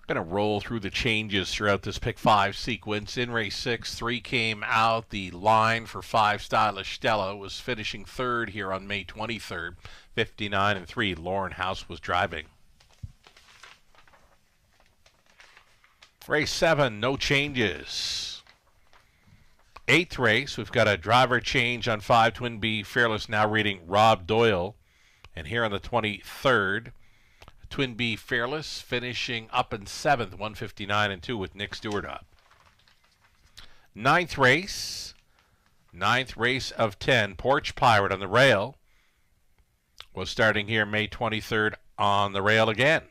Going to roll through the changes throughout this pick 5 sequence. In race 6, 3 came out. The line for 5, Stylish Stella, was finishing 3rd here on May 23rd. 59-3, Lauren House was driving. Race 7, no changes. 8th race, we've got a driver change on 5, Twin B Fearless, now reading Rob Doyle. And here on the 23rd, Twin B Fearless finishing up in 7th, 159-2 with Nick Stewart up. 9th race of 10, Porch Pirate on the rail was starting here May 23rd on the rail again.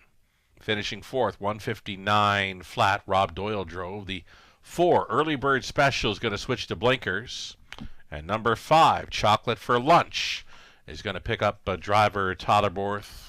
Finishing 4th, 159 flat. Rob Doyle drove. The 4 Early Bird Special is going to switch to blinkers. And number 5, Chocolate for Lunch, is going to pick up driver Tollerborth.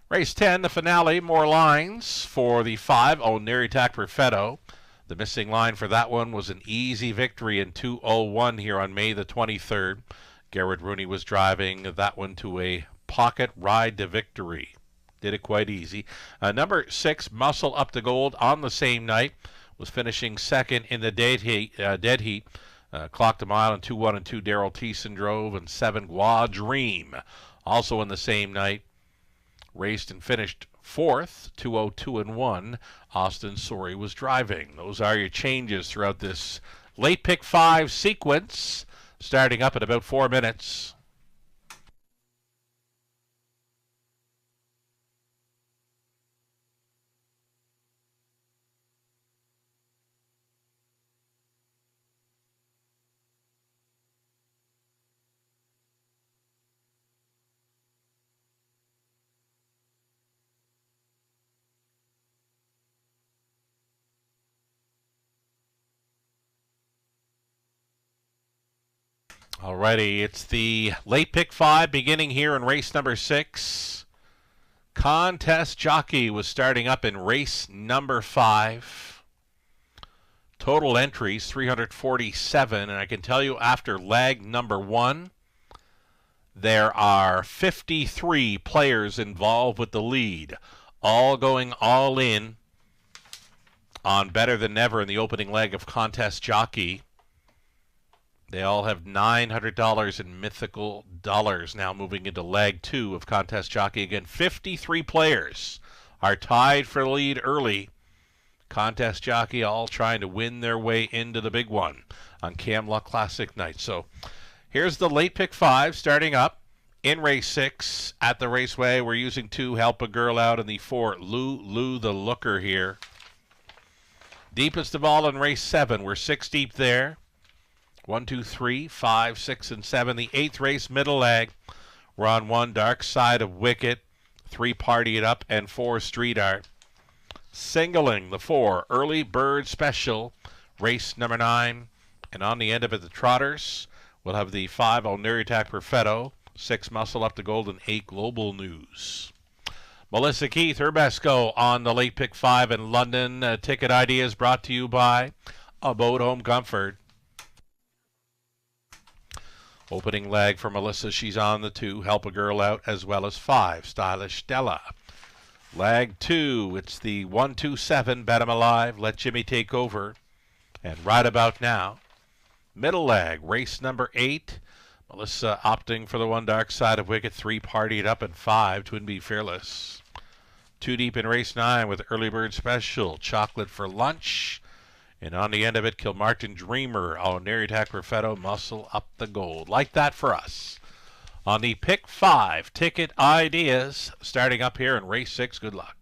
Race 10, the finale, more lines for the 5, Oneritak Perfetto. The missing line for that one was an easy victory in 2:01 here on May the 23rd. Garrett Rooney was driving that one to a pocket ride to victory. Did it quite easy. Number 6, Muscle Up to Gold, on the same night, was finishing 2nd in the dead heat. Clocked a mile in 2:1 and 2. Daryl Thiessen drove, and 7, Gua Dream, also in the same night, raced and finished 4th, 2:02 and 1. Austin Sorey was driving. Those are your changes throughout this late pick 5 sequence, starting up at about 4 minutes. Alrighty, it's the late pick 5 beginning here in race number 6. Contest Jockey was starting up in race number 5. Total entries 347, and I can tell you after leg number 1, there are 53 players involved with the lead, all going all in on Better Than Never in the opening leg of Contest Jockey. They all have $900 in mythical dollars now moving into leg 2 of Contest Jockey. Again, 53 players are tied for the lead early. Contest Jockey all trying to win their way into the big one on Camelot Classic night. So here's the late pick 5 starting up in race 6 at the Raceway. We're using 2, Help a Girl Out, and the 4, Lou the Looker here. Deepest of all in race 7. We're 6 deep there. 1, 2, 3, 5, 6, and 7. The 8th race, middle leg. We're on 1, Dark Side of Wicked. 3, Party It Up, and 4, Street Art. Singling the 4, Early Bird Special, race number 9. And on the end of it, the Trotters, we'll have the 5, Oneritak Perfetto, 6, Muscle Up to Gold, and 8, Global News. Melissa Keith, her best go on the late pick 5 in London. Ticket ideas brought to you by Abode Home Comfort. Opening leg for Melissa. She's on the 2. Help a Girl Out, as well as 5. Stylish Stella. Leg 2. It's the 1-2-7. Bet 'em Alive. Let Jimmy Take Over. And Right About Now. Middle leg. Race number 8. Melissa opting for the 1 Dark Side of Wicket. 3 Partied Up, and 5 Twin Bee Fearless. 2 deep in race 9 with Early Bird Special. Chocolate for Lunch. And on the end of it, Kilmartin Dreamer, Neritak Perfetto, Muscle Up the Gold. Like that for us. On the Pick 5 Ticket Ideas, starting up here in race 6. Good luck.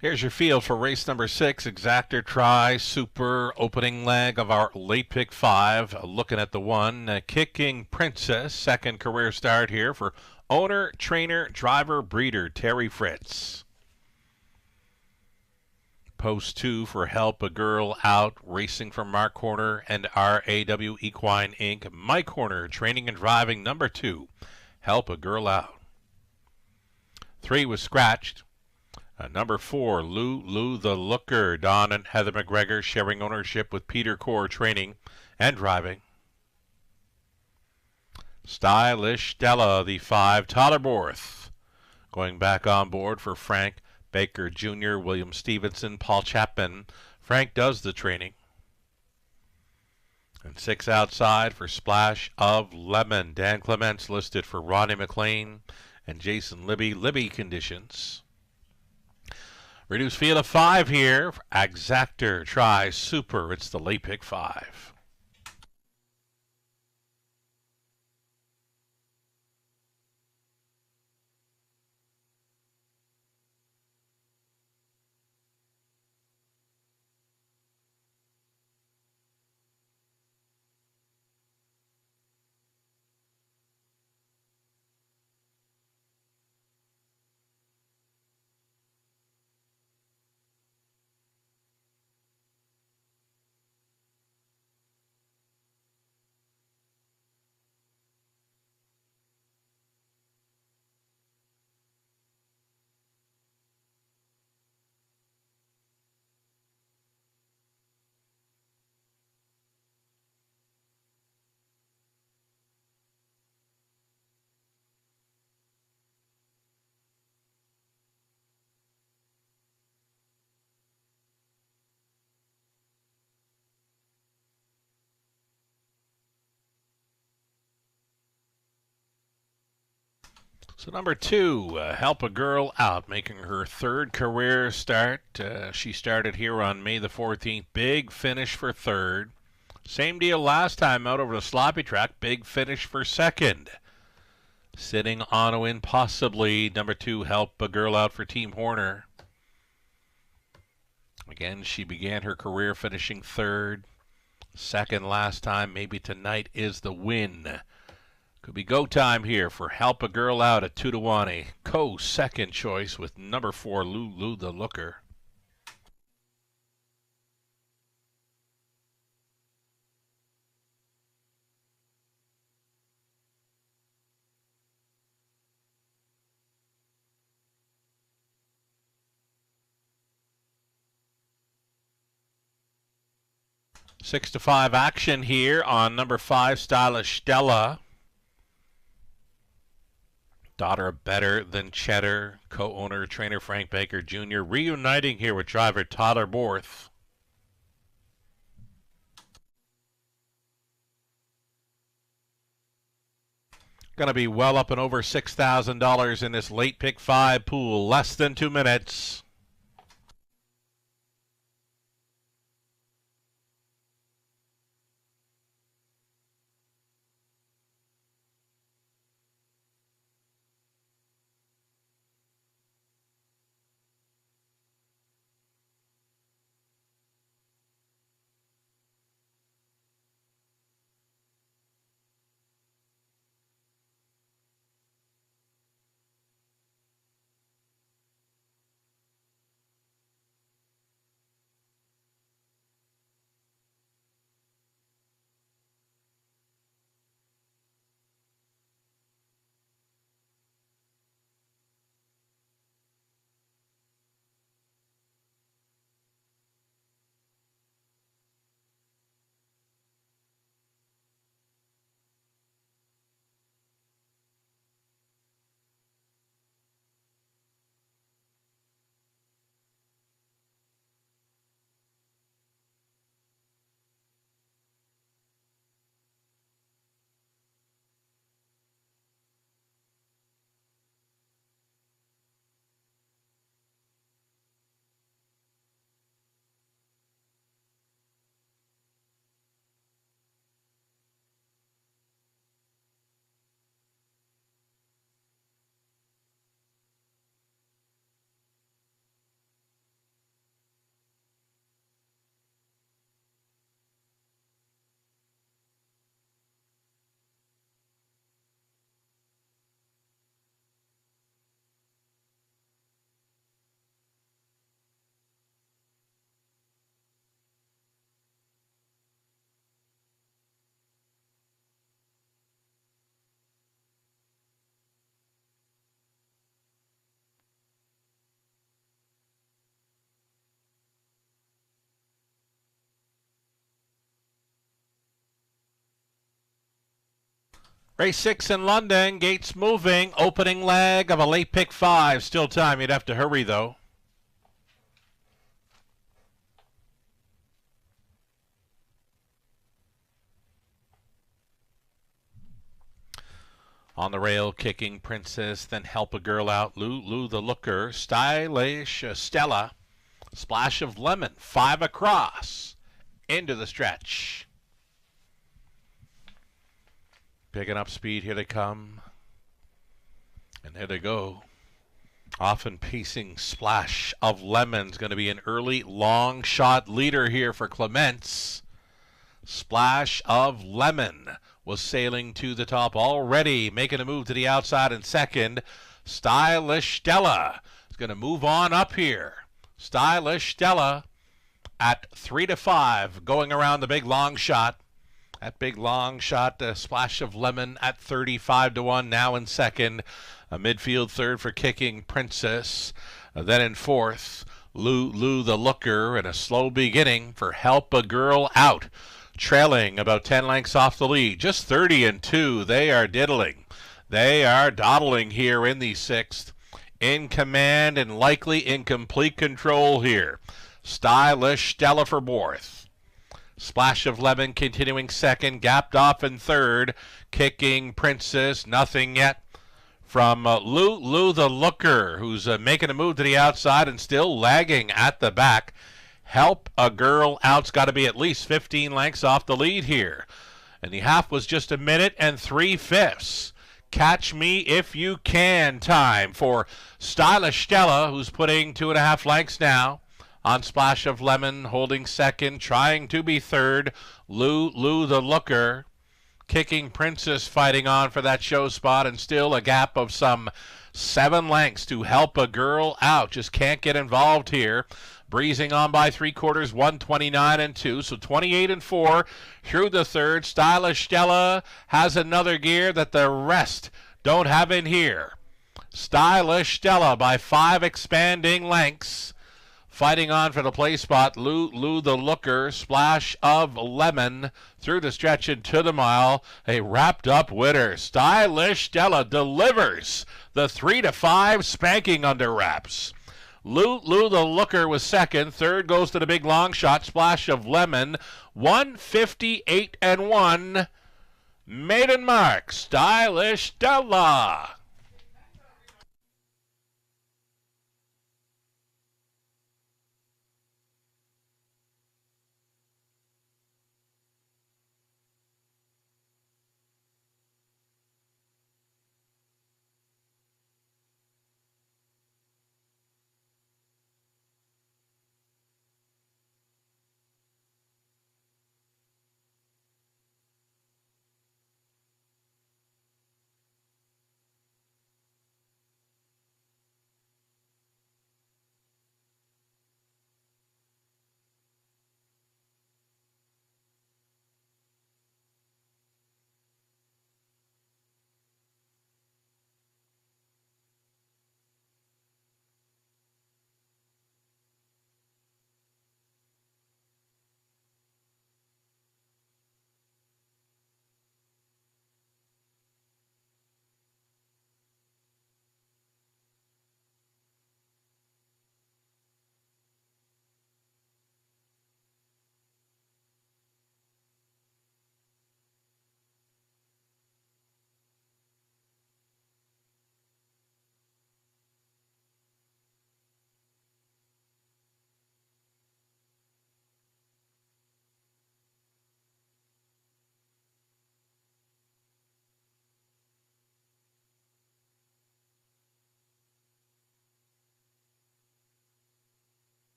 Here's your field for race number 6, Exactor Try Super, opening leg of our late pick 5. Looking at the 1, Kicking Princess, second career start here for owner, trainer, driver, breeder, Terry Fritz. Post 2 for Help a Girl Out, racing from Mark Corner and RAW Equine Inc. Mike Corner, training and driving number 2, Help a Girl Out. 3 was scratched. Number 4, Lou the Looker, Don and Heather McGregor, sharing ownership with Peter Core, training and driving. Stylish Stella, the 5, Tollerborth, going back on board for Frank Baker Jr., William Stevenson, Paul Chapman. Frank does the training. And 6 outside for Splash of Lemon. Dan Clements listed for Ronnie McLean and Jason Libby. Libby conditions. Reduced field of 5 here. Exactor Try Super. It's the late pick 5. So number 2, Help a Girl Out, making her 3rd career start. She started here on May the 14th. Big finish for 3rd. Same deal last time out over the sloppy track. Big finish for 2nd. Sitting on a win possibly. Number 2, Help a Girl Out for Team Horner. Again, she began her career finishing 3rd. 2nd last time. Maybe tonight is the win. Could be go time here for Help a Girl Out at 2-1. A co-second choice with number 4, Lulu the Looker. Six to 5 action here on number 5, Stylish Stella. Daughter of Better Than Cheddar, co-owner, trainer Frank Baker Jr. reuniting here with driver Tyler Borth. Going to be well up and over $6,000 in this late pick 5 pool. Less than 2 minutes. Race 6 in London, gates moving, opening leg of a late pick 5. Still time, you'd have to hurry though. On the rail, Kicking Princess, then Help a Girl Out, Lulu the Looker, Stylish Stella, Splash of Lemon, 5 across, into the stretch. Picking up speed, here they come. And there they go. Often pacing Splash of Lemon's going to be an early long shot leader here for Clements. Splash of Lemon was sailing to the top already, making a move to the outside in second. Stylish Stella is going to move on up here. Stylish Stella at 3-5, going around the big long shot. That big long shot, Splash of Lemon at 35-1, now in second. A midfield third for Kicking Princess. Then in fourth, Lulu the Looker, and a slow beginning for Help a Girl Out. Trailing about 10 lengths off the lead. Just 30-2. They are diddling. They are dawdling here in the sixth. In command and likely in complete control here. Stylish Stella for Borth. Splash of Lemon continuing second, gapped off in third. Kicking Princess, nothing yet from Lou the Looker, who's making a move to the outside and still lagging at the back. Help a Girl Out's got to be at least 15 lengths off the lead here. And the half was just 1 minute and 3/5. Catch Me If You Can time for Stylish Stella, who's putting 2.5 lengths now on Splash of Lemon, holding second, trying to be third. Lou the Looker, Kicking Princess fighting on for that show spot, and still a gap of some 7 lengths to Help a Girl Out. Just can't get involved here. Breezing on by 3/4, 129 and 2, so 28 and 4 through the third. Stylish Stella has another gear that the rest don't have in here. Stylish Stella by 5 expanding lengths. Fighting on for the play spot, Lou the Looker, Splash of Lemon through the stretch into the mile. A wrapped up winner. Stylish Stella delivers the 3-5 spanking under wraps. Lou the Looker was second. Third goes to the big long shot, Splash of Lemon. 158 and 1. Maiden mark, Stylish Stella.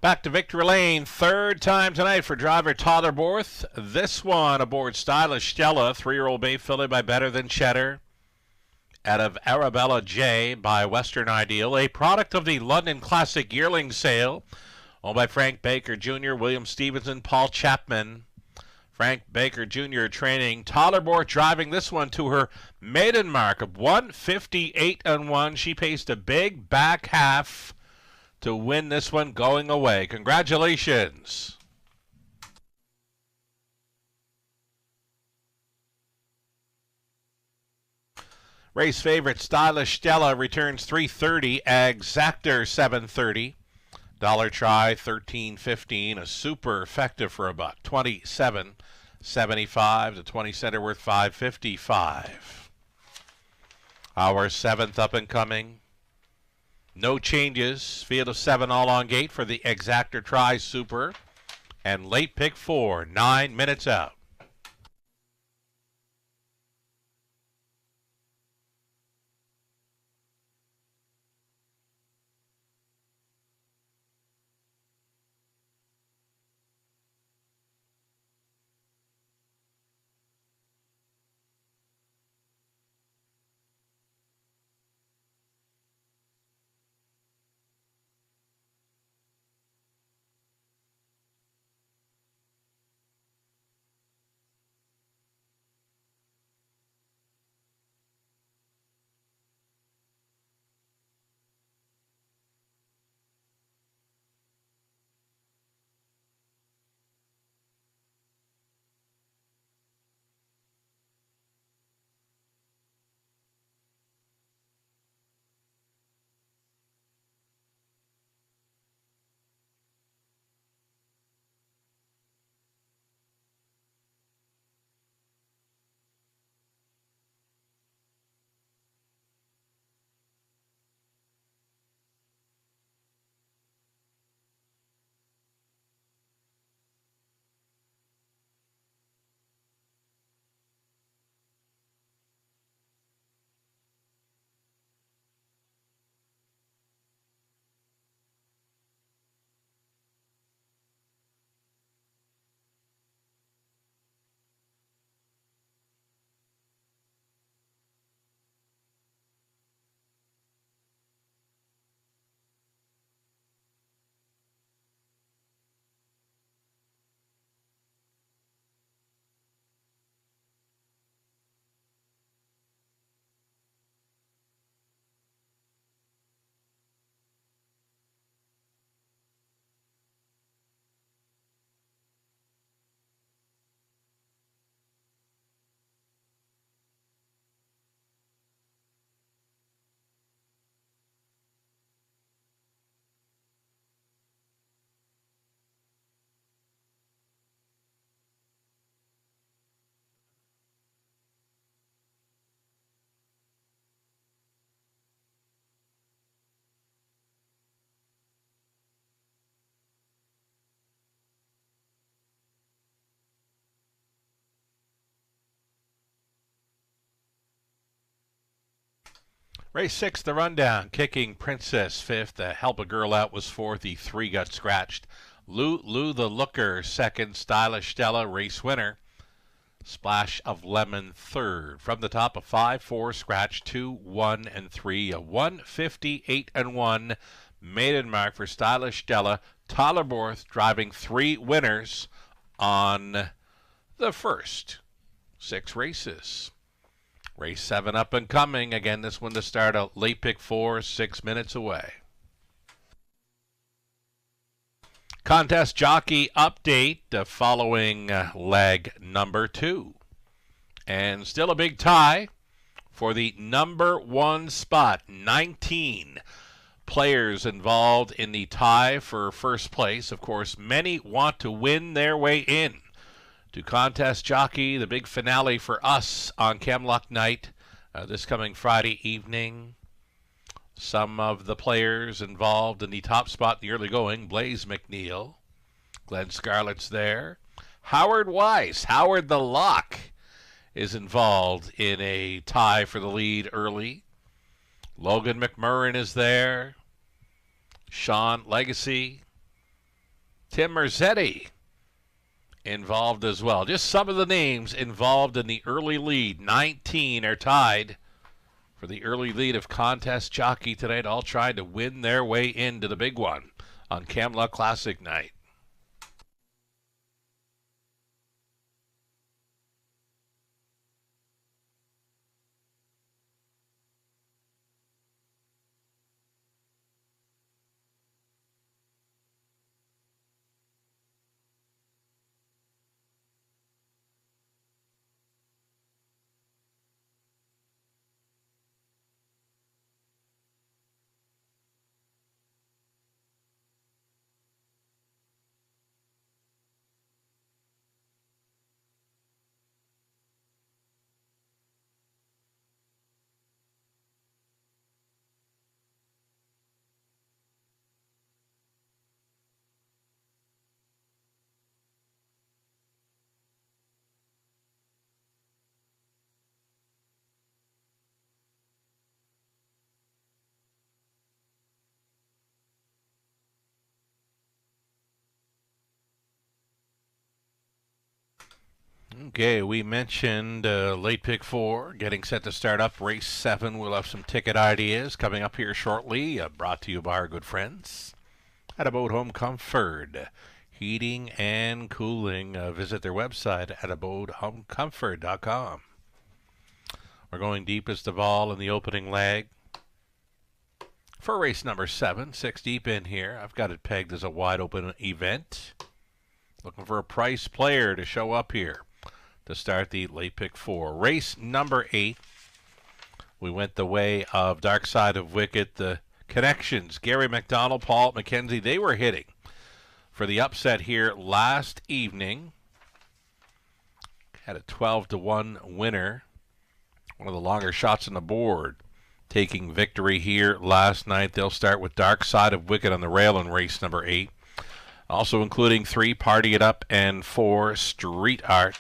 Back to victory lane, third time tonight for driver Tyler Borth. This one aboard Stylish Stella, 3-year-old bay filly by Better Than Cheddar. Out of Arabella J by Western Ideal, a product of the London Classic yearling sale, owned by Frank Baker Jr., William Stevenson, Paul Chapman. Frank Baker Jr. training. Tyler Borth driving this one to her maiden mark of 158 and 1. She paced a big back half to win this one going away. Congratulations. Race favorite Stylish Stella returns 330, Exactor 730. Dollar try 13.15, a super effective for a buck 27.75. The 20 center worth 5.55. Our seventh up and coming. No changes. Field of 7 all on gate for the Exactor Try Super. And late pick 4, 9 minutes out. Race 6, the rundown. Kicking Princess 5th. Help a Girl Out was 4th. The 3 got scratched. Lou the Looker 2nd. Stylish Stella, race winner. Splash of Lemon 3rd. From the top, a 5-4 scratch, 2, 1, and 3. A 158 and 1 maiden mark for Stylish Stella. Tyler Borth driving 3 winners on the first 6 races. Race 7 up and coming. Again, this one to start a late pick 4, 6 minutes away. Contest jockey update following leg number 2. And still a big tie for the number 1 spot. 19 players involved in the tie for first place. Of course, many want to win their way in to Contest Jockey, the big finale for us on Camelot Night this coming Friday evening. Some of the players involved in the top spot in the early going: Blaze McNeil, Glenn Scarlett's there. Howard Weiss, Howard the Lock, is involved in a tie for the lead early. Logan McMurrin is there. Sean Legacy. Tim Merzetti involved as well. Just some of the names involved in the early lead. 19 are tied for the early lead of Contest Jockey tonight, all trying to win their way into the big one on Camelot Classic night. Okay, we mentioned late pick 4 getting set to start up. Race 7, we'll have some ticket ideas coming up here shortly. Brought to you by our good friends at Abode Home Comfort. Heating and cooling. Visit their website at abodehomecomfort.com. We're going deepest of all in the opening leg for race number 7. 6 deep in here. I've got it pegged as a wide open event. Looking for a price player to show up here to start the late pick 4. Race number 8. We went the way of Dark Side of Wicket. The connections, Gary McDonald, Paul McKenzie, they were hitting for the upset here last evening. Had a 12-1 winner. One of the longer shots on the board taking victory here last night. They'll start with Dark Side of Wicket on the rail in race number 8. Also including 3, Party It Up, and 4, Street Art.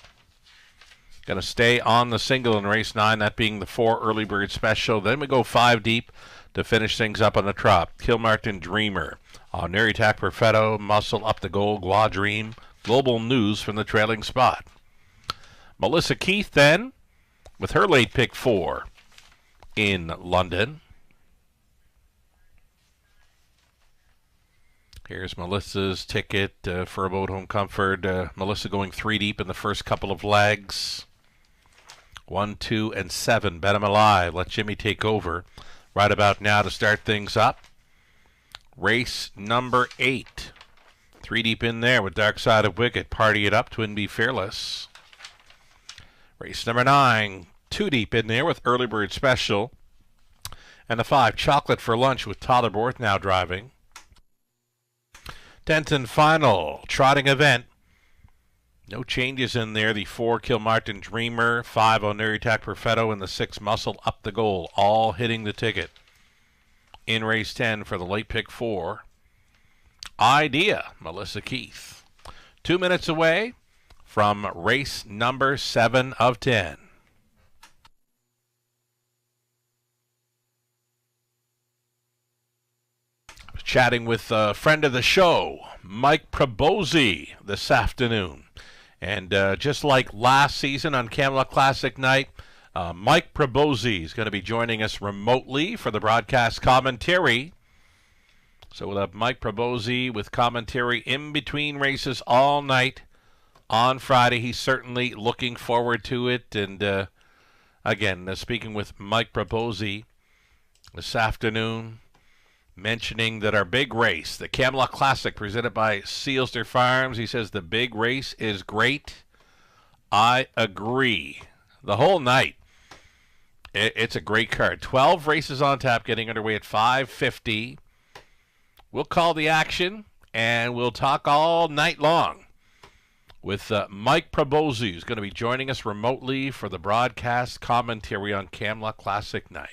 Going to stay on the single in race 9, that being the 4 Early Bird Special. Then we go 5 deep to finish things up on the trot. Kilmartin Dreamer, Neri Tac Perfetto, Muscle Up the Goal, Gua Dream, Global News from the trailing spot. Melissa Keith then, with her late pick 4 in London. Here's Melissa's ticket for Abode Home Comfort. Melissa going 3 deep in the first couple of legs. 1, 2, and 7. Bet 'em alive. Let Jimmy take over right about now to start things up. Race number 8. 3 deep in there with Dark Side of Wicket. Party It Up, Twin Bee Fearless. Race number 9. 2 deep in there with Early Bird Special. And the 5, Chocolate for Lunch with Tyler Borth now driving. 10th and final trotting event. No changes in there. The 4 Kilmartin Dreamer, 5 Neri Tac Perfetto, and the 6 Muscle Up the Goal, all hitting the ticket in race 10 for the late pick 4. Idea, Melissa Keith. 2 minutes away from race number 7 of 10. Chatting with a friend of the show, Mike Probozzi, this afternoon. And just like last season on Camelot Classic night, Mike Probozzi is going to be joining us remotely for the broadcast commentary. So we'll have Mike Probozzi with commentary in between races all night on Friday. He's certainly looking forward to it. And again, speaking with Mike Probozzi this afternoon, mentioning that our big race, the Camelot Classic presented by Sealster Farms, he says the big race is great. I agree. The whole night, it's a great card. 12 races on tap, getting underway at 5:50. We'll call the action, and we'll talk all night long with Mike Probozzi, who's going to be joining us remotely for the broadcast commentary on Camelot Classic night.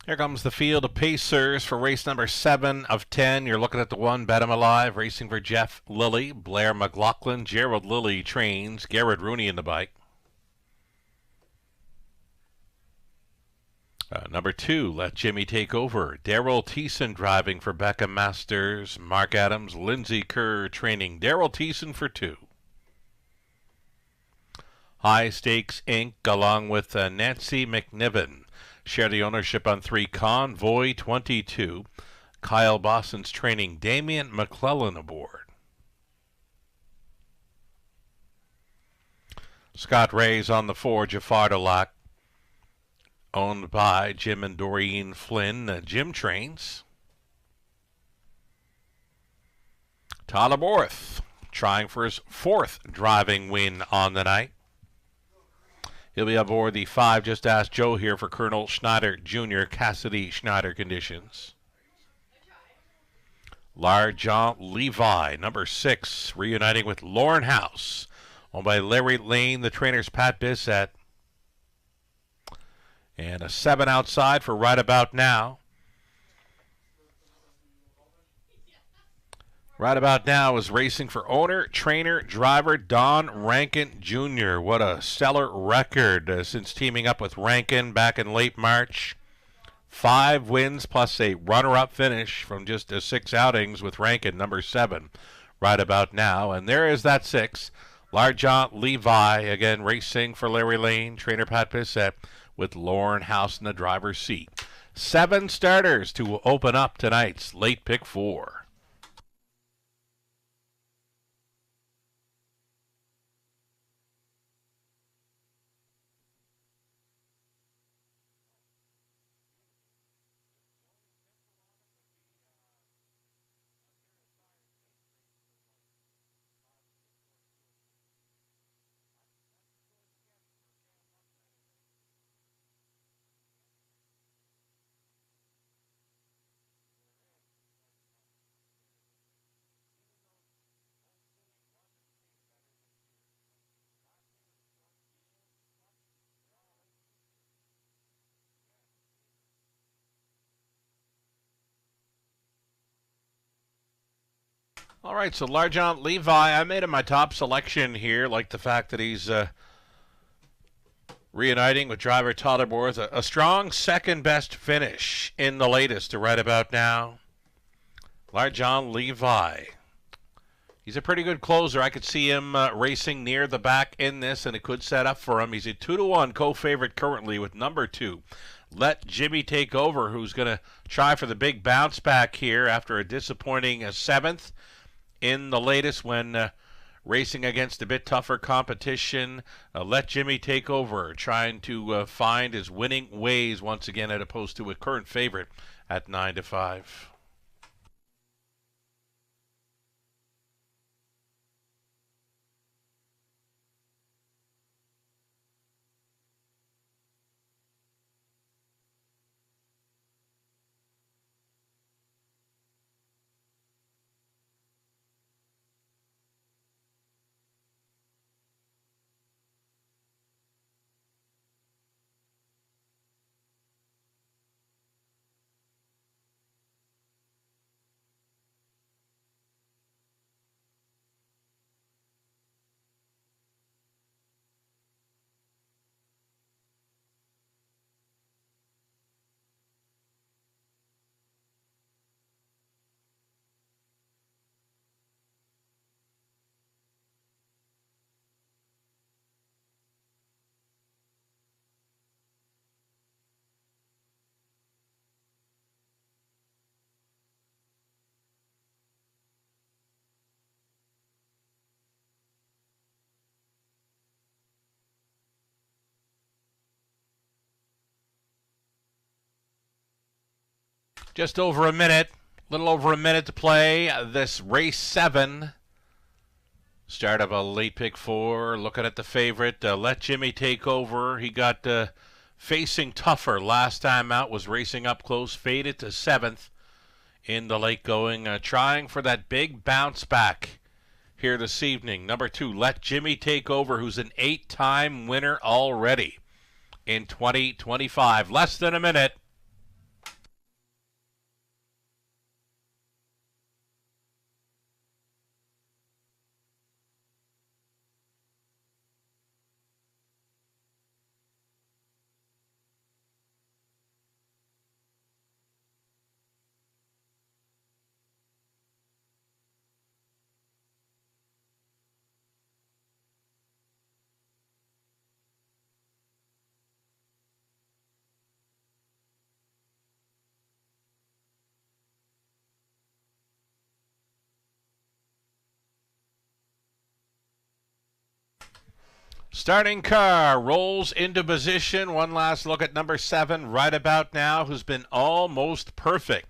Here comes the field of Pacers for race number 7 of 10. You're looking at the one, Bet 'em Alive, racing for Jeff Lilly, Blair McLaughlin, Gerald Lilly trains, Garrett Rooney in the bike. Number 2, Let Jimmy Take Over, Daryl Thiessen driving for Becca Masters, Mark Adams, Lindsay Kerr training, Daryl Thiessen for 2. High Stakes Inc. along with Nancy McNiven. Share the ownership on 3, Convoy 22. Kyle Boston's training, Damian McClellan aboard. Scott Ray's on the 4, Jafar owned by Jim and Doreen Flynn. Jim trains. Tyler Borth trying for his 4th driving win on the night. He'll be aboard the 5, Just Ask Joe here for Colonel Schneider Jr., Cassidy Schneider conditions. Largent Levi, number 6, reuniting with Lauren House, owned by Larry Lane, the trainer's Pat Bissett. And a 7 outside for Right About Now. Right About Now is racing for owner, trainer, driver Don Rankin Jr. What a stellar record since teaming up with Rankin back in late March. 5 wins plus a runner-up finish from just 6 outings with Rankin, number 7, Right About Now. And there is that 6, Largent Levi, again racing for Larry Lane, trainer Pat Bissett, with Lauren House in the driver's seat. 7 starters to open up tonight's late pick 4. All right, so Largent Levi, I made him my top selection here. Like the fact that he's reuniting with driver Tyler Boers. A strong second-best finish in the latest to right about now. Largent Levi. He's a pretty good closer. I could see him racing near the back in this, and it could set up for him. He's a 2-1 co-favorite currently with number 2. Let Jimmy Take Over, who's going to try for the big bounce back here after a disappointing 7th in the latest when racing against a bit tougher competition. Let Jimmy Take Over, trying to find his winning ways once again, as opposed to a current favorite at 9-5. Just over a minute, little over a minute to play this race 7. Start of a late pick 4. Looking at the favorite, Let Jimmy Take Over. He got facing tougher last time out, was racing up close, faded to 7th in the late going. Trying for that big bounce back here this evening. Number 2, Let Jimmy Take Over, who's an 8-time winner already in 2025. Less than a minute. Starting car rolls into position. One last look at number 7 right about now, who's been almost perfect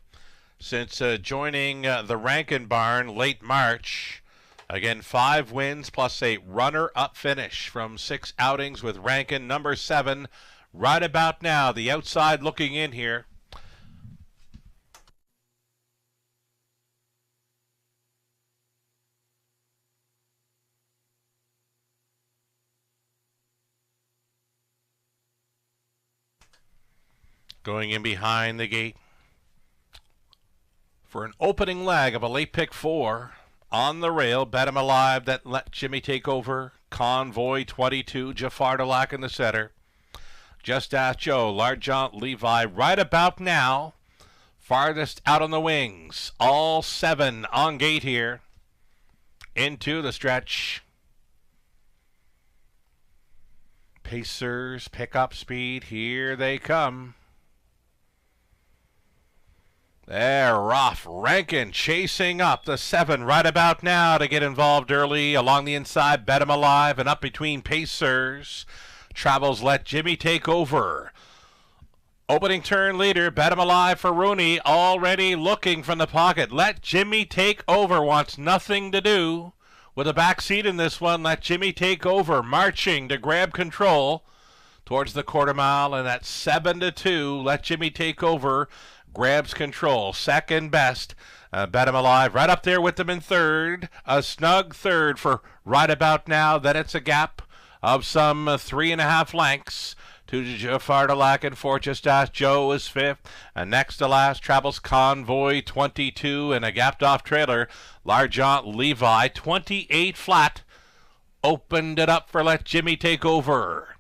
since joining the Rankin Barn late March. Again, 5 wins plus a runner-up finish from 6 outings with Rankin. Number 7 right about now, the outside looking in here. Going in behind the gate for an opening leg of a late pick 4 on the rail. Bet 'em alive that Let Jimmy Take Over. Convoy 22, Jafar Delac in the center. Just Ask Joe, Largent Levi right about now. Farthest out on the wings. All 7 on gate here. Into the stretch. Pacers pick up speed. Here they come. There, rough. Rankin chasing up the 7 right about now to get involved early. Along the inside, Bet 'em alive, and up between Pacers. Travels Let Jimmy Take Over. Opening turn leader, Bet 'em alive for Rooney. Already looking from the pocket. Let Jimmy Take Over wants nothing to do with a back seat in this one. Let Jimmy Take Over marching to grab control towards the quarter mile, and at 7-2, Let Jimmy Take Over grabs control. Second best, Bet 'em alive right up there with them in third. A snug third for right about now. Then it's a gap of some 3.5 lengths To Jafar Delac and fourth. Just Ask Joe is fifth. And next to last travels Convoy 22 and a gapped off trailer. Largent Levi 28 flat. Opened it up for Let Jimmy Take Over.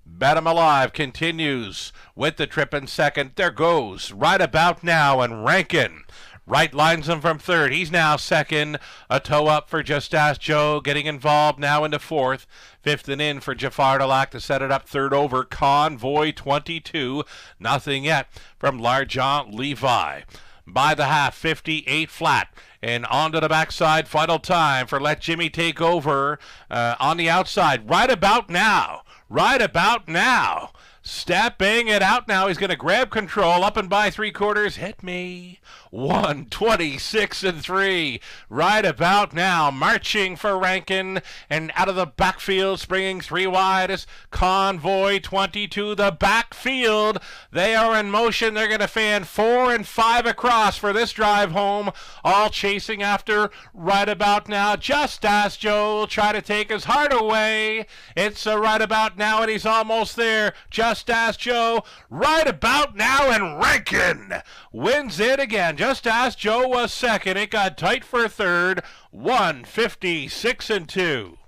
Bet 'em Alive continues with the trip in second. There goes Right About Now and Rankin. Right lines him from third. He's now second. A toe up for Just Ask Joe. Getting involved now into fourth. Fifth and in for Jafar Delac to set it up third over. Convoy 22. Nothing yet from Largent Levi. By the half, 58 flat. And onto the backside, final time for Let Jimmy Take Over. On the outside, Right About Now. Right About Now. Stepping it out now. He's going to grab control. Up and by 3/4. Hit me. 126 and 3. Right About Now. Marching for Rankin. And out of the backfield, springing 3 wide is Convoy 22. The backfield. They are in motion. They're going to fan 4 and 5 across for this drive home. All chasing after Right About Now. Just Ask Joe will try to take his heart away. It's a Right About Now, and he's almost there. Just Ask Joe. Right About Now, and Rankin wins it again. Just Ask Joe was second. It got tight for third. 156 and 2.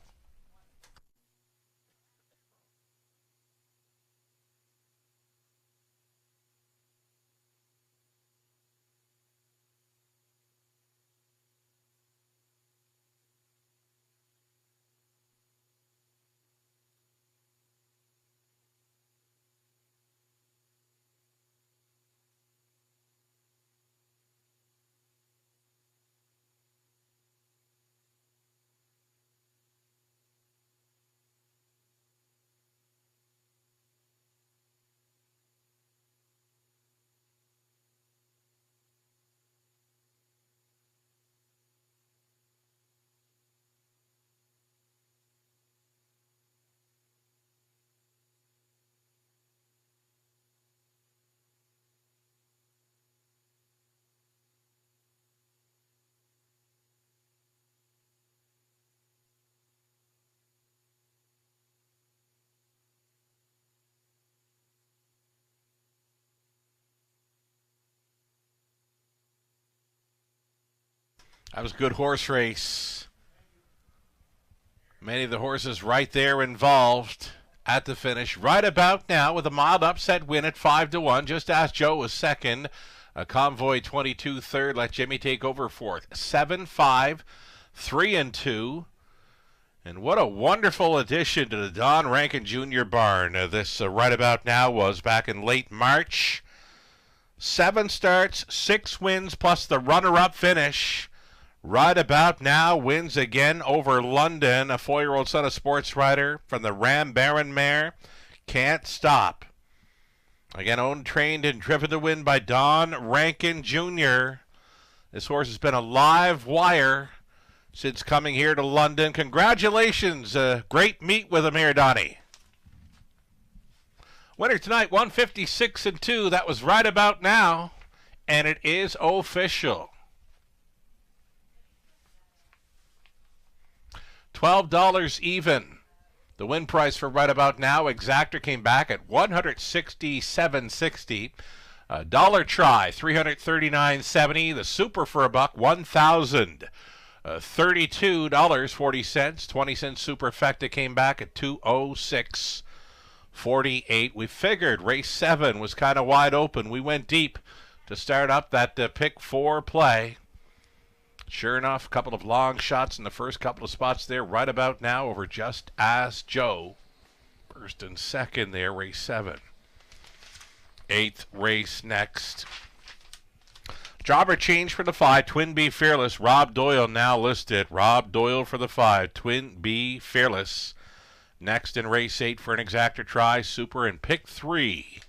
That was a good horse race. Many of the horses right there involved at the finish. Right About Now with a mild upset win at 5-1. Just Ask Joe was second. Convoy 22 third. Let Jimmy Take Over fourth. 7-5, 3-2. And what a wonderful addition to the Don Rankin Jr. barn this Right About Now was back in late March. 7 starts, 6 wins, plus the runner-up finish. Right About Now wins again over London, a 4-year-old son of sports writer from the Ram Baron mare. Can't Stop. Again, owned, trained, and driven to win by Don Rankin Jr. This horse has been a live wire since coming here to London. Congratulations. Great meet with him here, Donnie. Winner tonight, 156 and 2. That was Right About Now, and it is official. $12 even. The win price for Right About Now, exactor came back at $167.60. Dollar try, $339.70. The super for a buck, $1,000. $32.40. 20-cent superfecta came back at $206.48. We figured race 7 was kind of wide open. We went deep to start up that pick 4 play. Sure enough, a couple of long shots in the first couple of spots there. Right About Now over Just Ask Joe. First and second there, race 7. 8th race next. Jobber change for the 5. Twin B Fearless. Rob Doyle now listed. Rob Doyle for the 5. Twin B Fearless. Next in race 8 for an exactor try. Super and pick 3.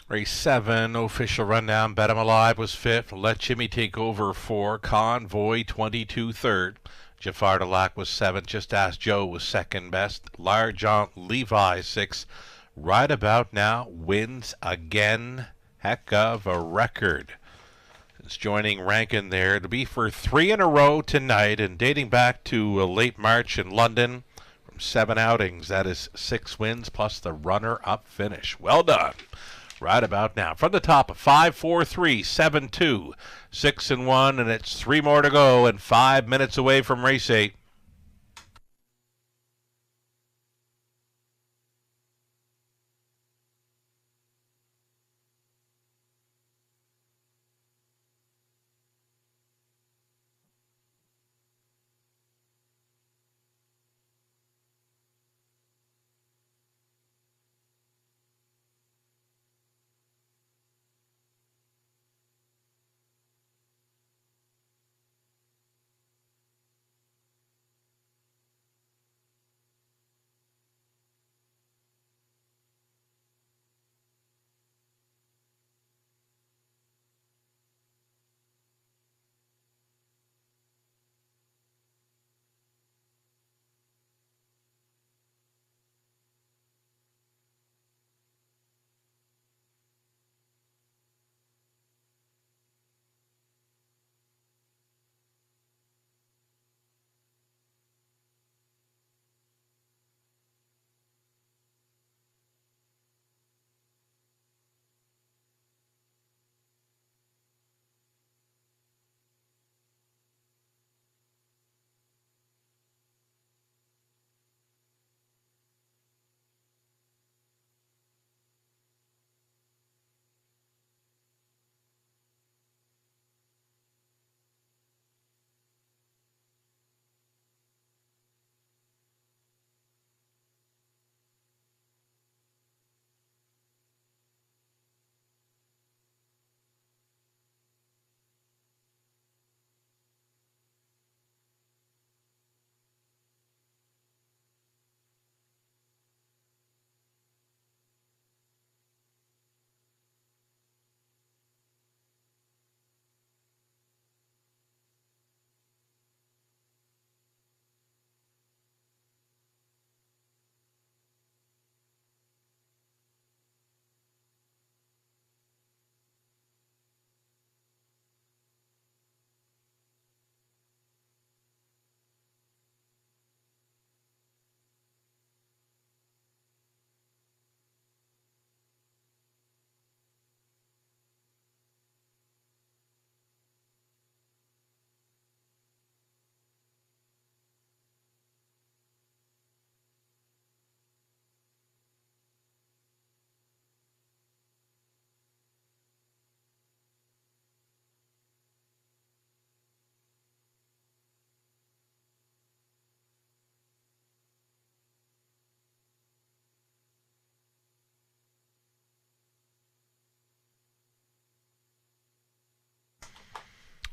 Race 7, official rundown. Bet 'em Alive was 5th. Let Jimmy Take Over 4. Convoy 22 3rd. Jafar Delac was 7th. Just Ask Joe was 2nd best. Large John Levi 6th. Right About Now wins again. Heck of a record. It's joining Rankin there. It'll be for 3 in a row tonight, and dating back to late March in London from 7 outings. That is 6 wins plus the runner-up finish. Well done. Right About Now. From the top of 5, 4, 3, 7, 2, 6 and 1, and it's 3 more to go and 5 minutes away from race 8.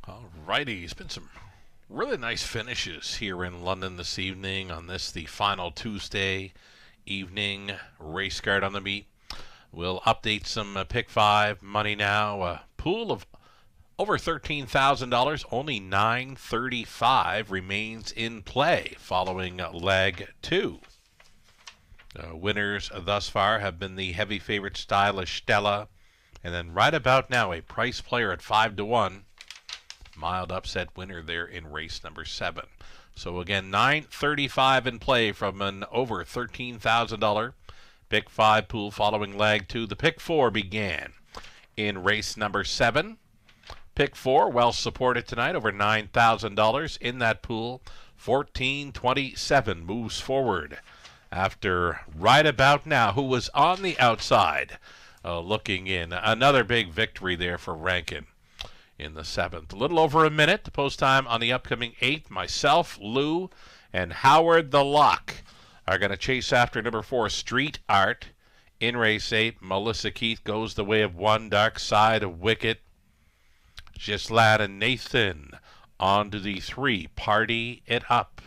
All righty. It's been some really nice finishes here in London this evening on this, the final Tuesday evening race card on the meet. We'll update some pick 5 money now. A pool of over $13,000. Only $935 remains in play following leg 2. Winners thus far have been the heavy favorite Stylish Stella, and then Right About Now, a price player at 5 to 1. Mild upset winner there in race number 7. So again, $935 in play from an over $13,000 pick 5 pool following leg 2. The pick 4 began in race number 7. Pick 4, well supported tonight, over $9,000 in that pool. 1427 moves forward after Right About Now, who was on the outside looking in. Another big victory there for Rankin in the 7th. A little over a minute. The post time on the upcoming 8th. Myself, Lou, and Howard the Lock are going to chase after number 4, Street Art. In race 8, Melissa Keith goes the way of 1, Dark Side of Wicked. Gislad and Nathan on to the 3, Party It Up.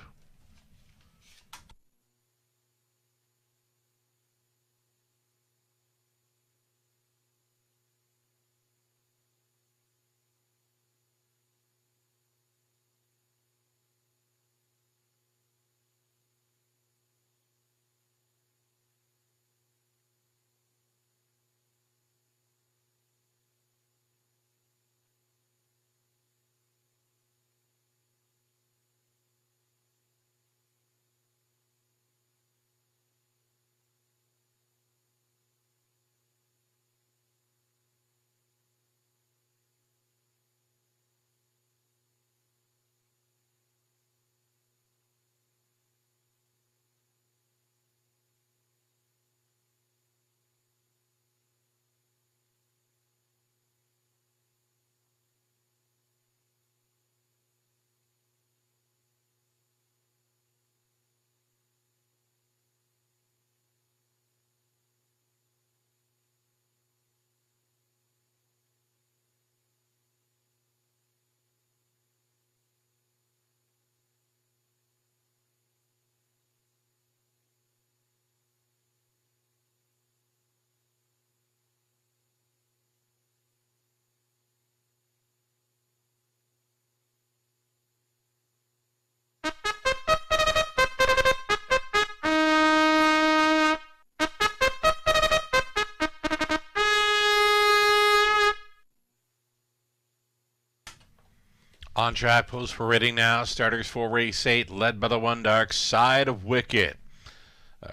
On track post for rating now. Starters for race 8, led by the one dark side of Wicket.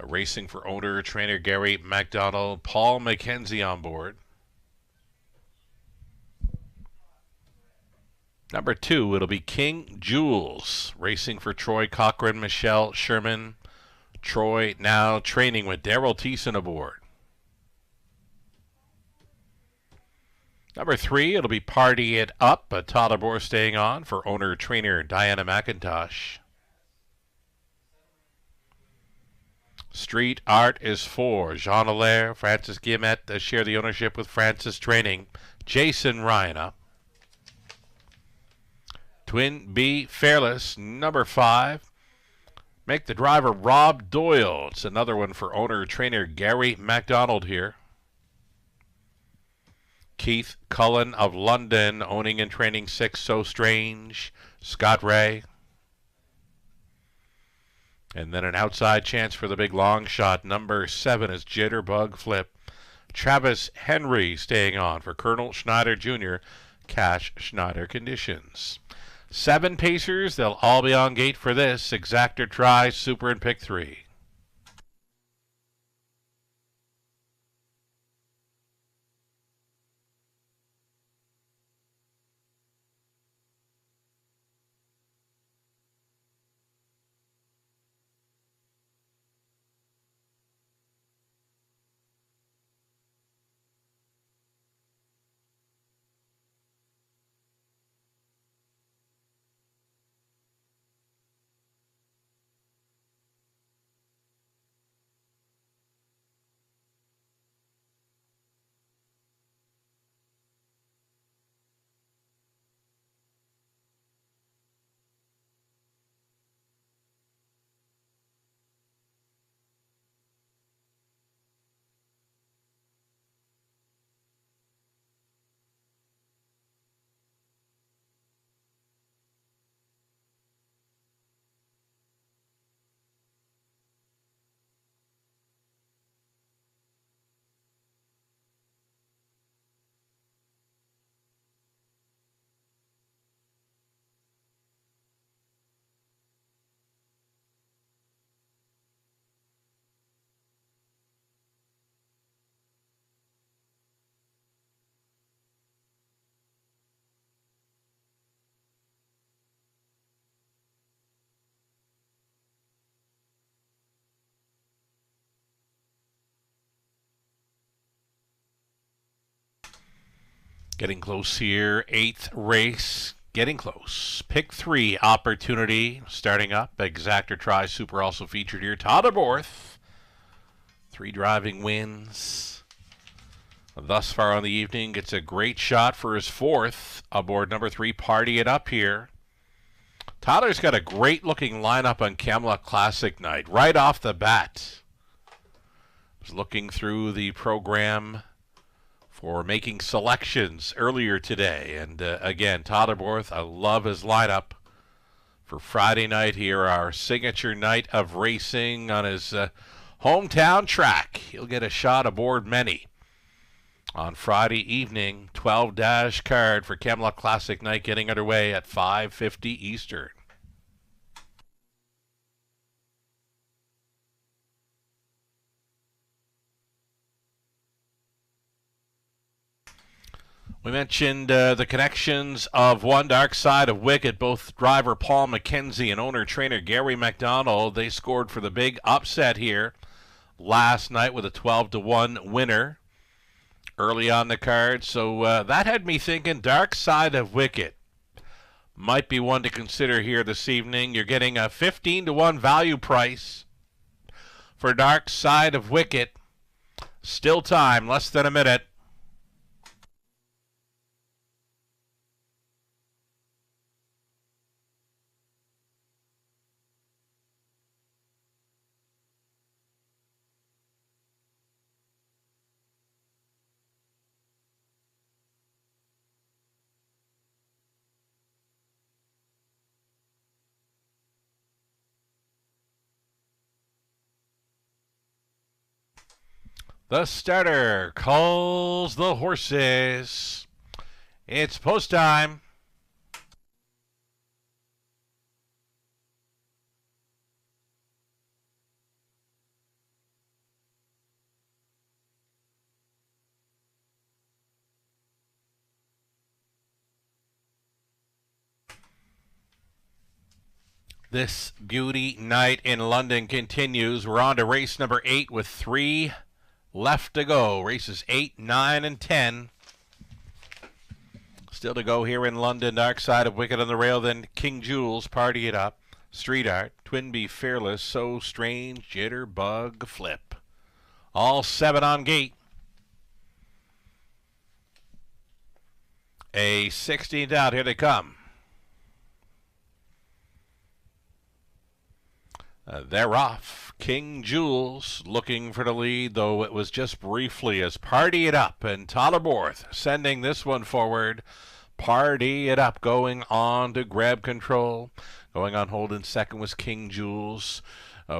Racing for owner, trainer Gary MacDonald, Paul McKenzie on board. Number 2, it'll be King Jules, racing for Troy Cochran, Michelle Sherman. Troy now training with Daryl Thiessen aboard. Number 3, it'll be Party It Up, a toddler staying on for owner-trainer Diana McIntosh. Street Art is 4, Jean Allaire, Francis Guillemette share the ownership with Francis Training, Jason Ryana. Twin B Fearless, number 5. Make the driver Rob Doyle. It's another one for owner-trainer Gary MacDonald here. Keith Cullen of London, owning and training 6, So Strange, Scott Ray. And then an outside chance for the big long shot. Number 7 is Jitterbug Flip. Travis Henry staying on for Colonel Schneider Jr., Cash Schneider conditions. 7 pacers, they'll all be on gate for this. Exactor Try, Super and Pick 3. Getting close here, 8th race, getting close. Pick 3 opportunity starting up. Exactor Try Super also featured here. Todderborth, 3 driving wins. Thus far on the evening, gets a great shot for his 4th aboard number 3, Party It Up here. Tyler's got a great looking lineup on Camelot Classic night right off the bat. Was looking through the program for making selections earlier today. And again, Todderborth, I love his lineup for Friday night here, our signature night of racing on his hometown track. He'll get a shot aboard many on Friday evening. 12 card for Camelot Classic night getting underway at 5:50 Eastern. We mentioned the connections of one dark side of Wicket. Both driver Paul McKenzie and owner-trainer Gary MacDonald, they scored for the big upset here last night with a 12-1 winner early on the card. So that had me thinking dark side of Wicket might be one to consider here this evening. You're getting a 15-1 value price for dark side of Wicket. Still time, less than a minute. The starter calls the horses. It's post time. This beauty night in London continues. We're on to race number 8 with 3 left to go. Races 8, 9, and 10. Still to go here in London. Dark Side of Wicked on the rail. Then King Jules, Party It Up. Street Art, Twinbee Fearless, So Strange, Jitterbug, Flip. All 7 on gate. A 16th out. Here they come. They're off. King Jules looking for the lead, though it was just briefly as Party It Up and Tollerborth sending this one forward. Party It Up going on to grab control. Going on hold in second was King Jules.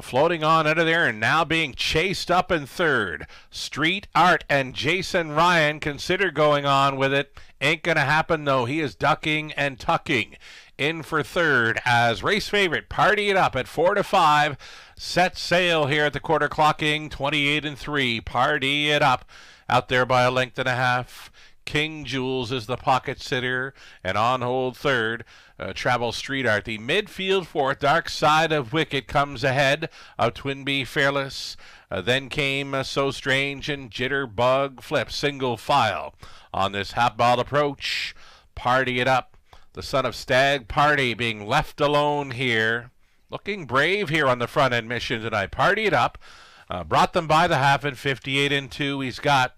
Floating on out of there and now being chased up in third. Street Art and Jason Ryan consider going on with it. Ain't going to happen, though. He is ducking and tucking in for third as race favorite Party It Up at 4-5. Set sail here at the quarter clocking 28-3. Party It Up out there by a length and a half. King Jules is the pocket sitter and on hold third. Travel Street Art. The midfield fourth, Dark Side of Wicked comes ahead of Twinbee Fearless. Then came So Strange and Jitterbug Flip. Single file on this half-ball approach. Party It Up. The son of Stag Party being left alone here. Looking brave here on the front end mission tonight. Party It Up. Brought them by the half in 58-2. He's got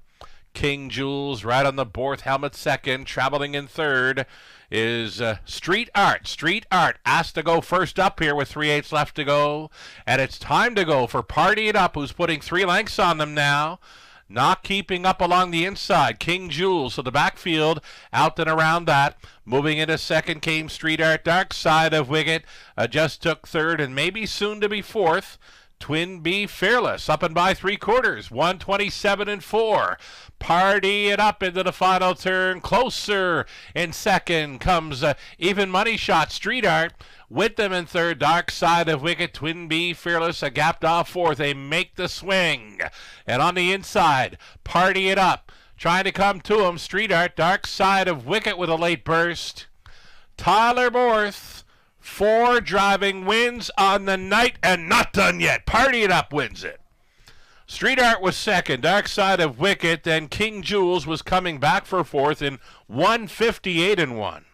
King Jules right on the Borth helmet second. Traveling in third is Street Art. Street Art asked to go first up here with 3/8 left to go. And it's time to go for Party It Up, who's putting 3 lengths on them now. Not keeping up along the inside. King Jules, so the backfield out and around that. Moving into second came Street Art. Dark Side of Wicked just took third and maybe soon to be fourth. Twinbee Fearless up and by 3/4. 127-4. Party It Up into the final turn. Closer in second comes Even Money Shot. Street Art with them in third. Dark Side of Wicked. Twinbee Fearless gapped off fourth. They make the swing. And on the inside, Party It Up trying to come to him. Street Art. Dark Side of Wicked with a late burst. Tollerborth. 4 driving wins on the night and not done yet. Party It Up wins it. Street Art was second. Dark Side of Wicked. Then King Jules was coming back for fourth in 158-1.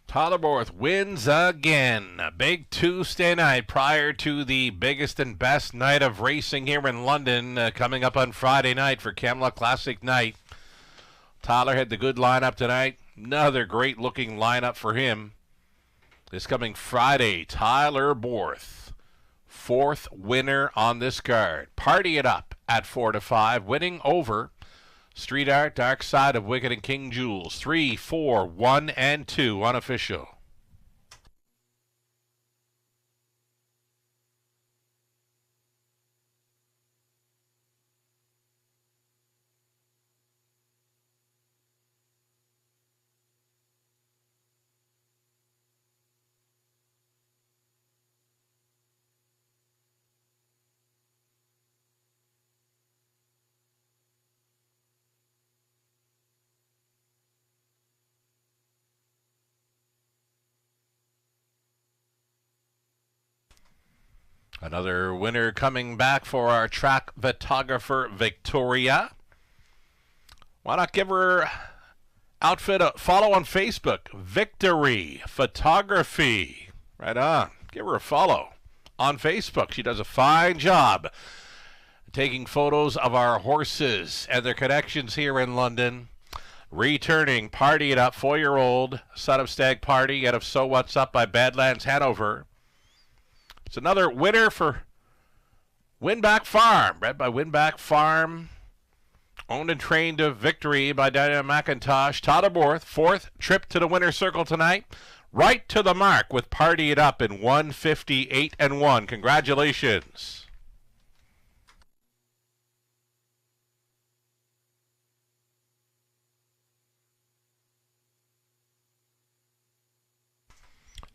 Tollerborth wins again. A big Tuesday night prior to the biggest and best night of racing here in London coming up on Friday night for Camelot Classic night. Tyler had the good lineup tonight. Another great looking lineup for him. This coming Friday, Tollerborth, 4th winner on this card. Party It Up at 4-5, winning over Street Art, Dark Side of Wicked, and King Jules. 3, 4, 1, and 2 unofficial. Another winner coming back for our track photographer, Victoria. Why not give her outfit a follow on Facebook? Victory Photography. Right on. Give her a follow on Facebook. She does a fine job taking photos of our horses and their connections here in London. Returning, Party It Up, 4-year-old, son of Stag Party, out of So What's Up by Badlands, Hanover. It's another winner for Winback Farm, bred by Winback Farm. Owned and trained to victory by Daniel McIntosh. Todderborth, fourth trip to the winner's circle tonight. Right to the mark with Party It Up in 158-1. Congratulations.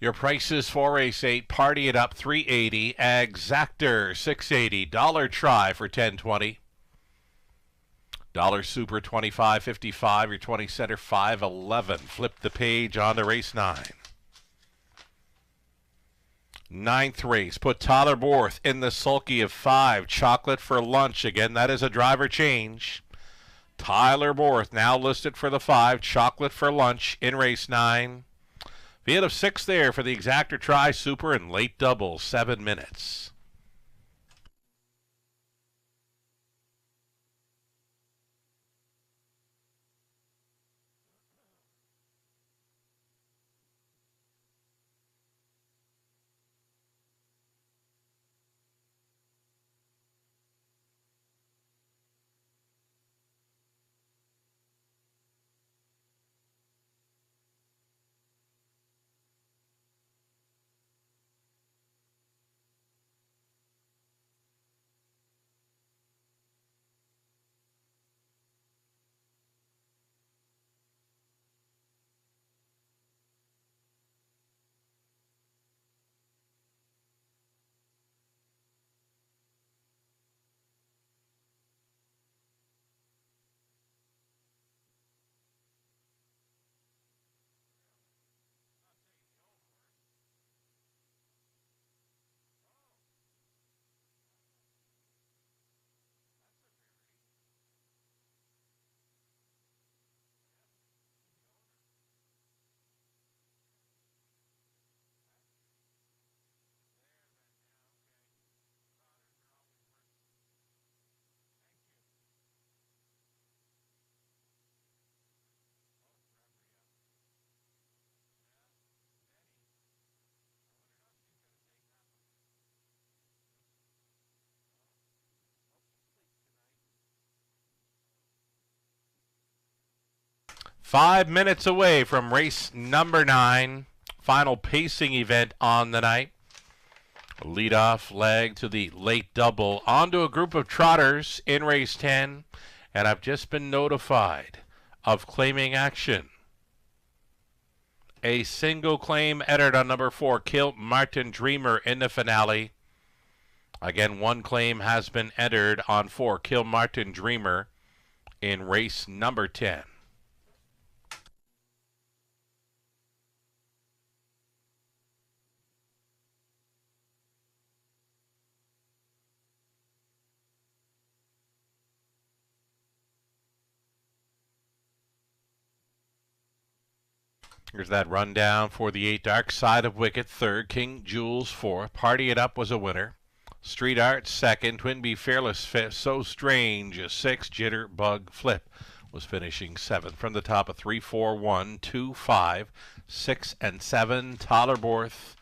Your prices for race 8, Party It Up, $380. Exactor, $680. Dollar Try for $10.20. Dollar Super, $25.55. Your 20 center, $5.11. Flip the page on to race 9. Ninth race, put Tyler Borth in the sulky of 5. Chocolate for Lunch. Again, that is a driver change. Tyler Borth now listed for the 5. Chocolate for Lunch in race 9. Field of 6 there for the Exactor Try Super and late double, 7 minutes. Five minutes away from race number 9, final pacing event on the night. Lead-off leg to the late double. Onto a group of trotters in race 10, and I've just been notified of claiming action. A single claim entered on number 4, Kill Martin Dreamer in the finale. Again, one claim has been entered on 4, Kill Martin Dreamer in race number 10. Here's that rundown for the 8. Dark Side of Wicked, 3rd. King Jules, 4th. Party It Up was a winner. Street Art, 2nd. Twinbee Fearless, 5th. So Strange, 6th. Jitterbug Flip was finishing 7th. From the top of 3, 4, 1, 2, 5, 6, and 7. Tollerborth,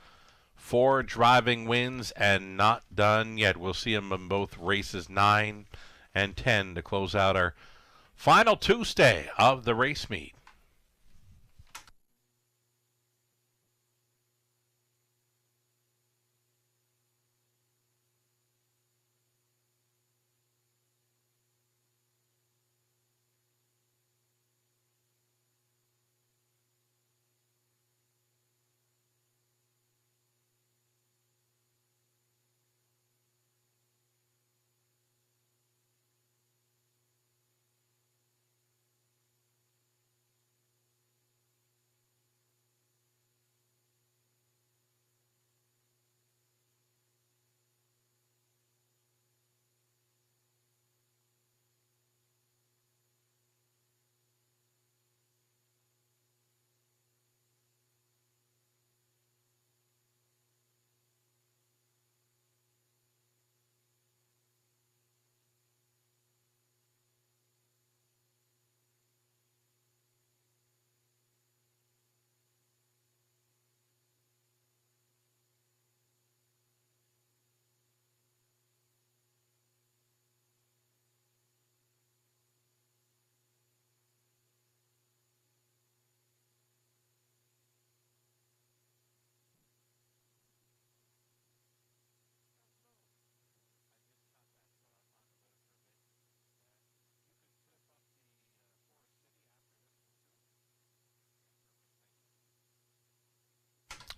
4 driving wins and not done yet. We'll see him in both races 9 and 10 to close out our final Tuesday of the race meet.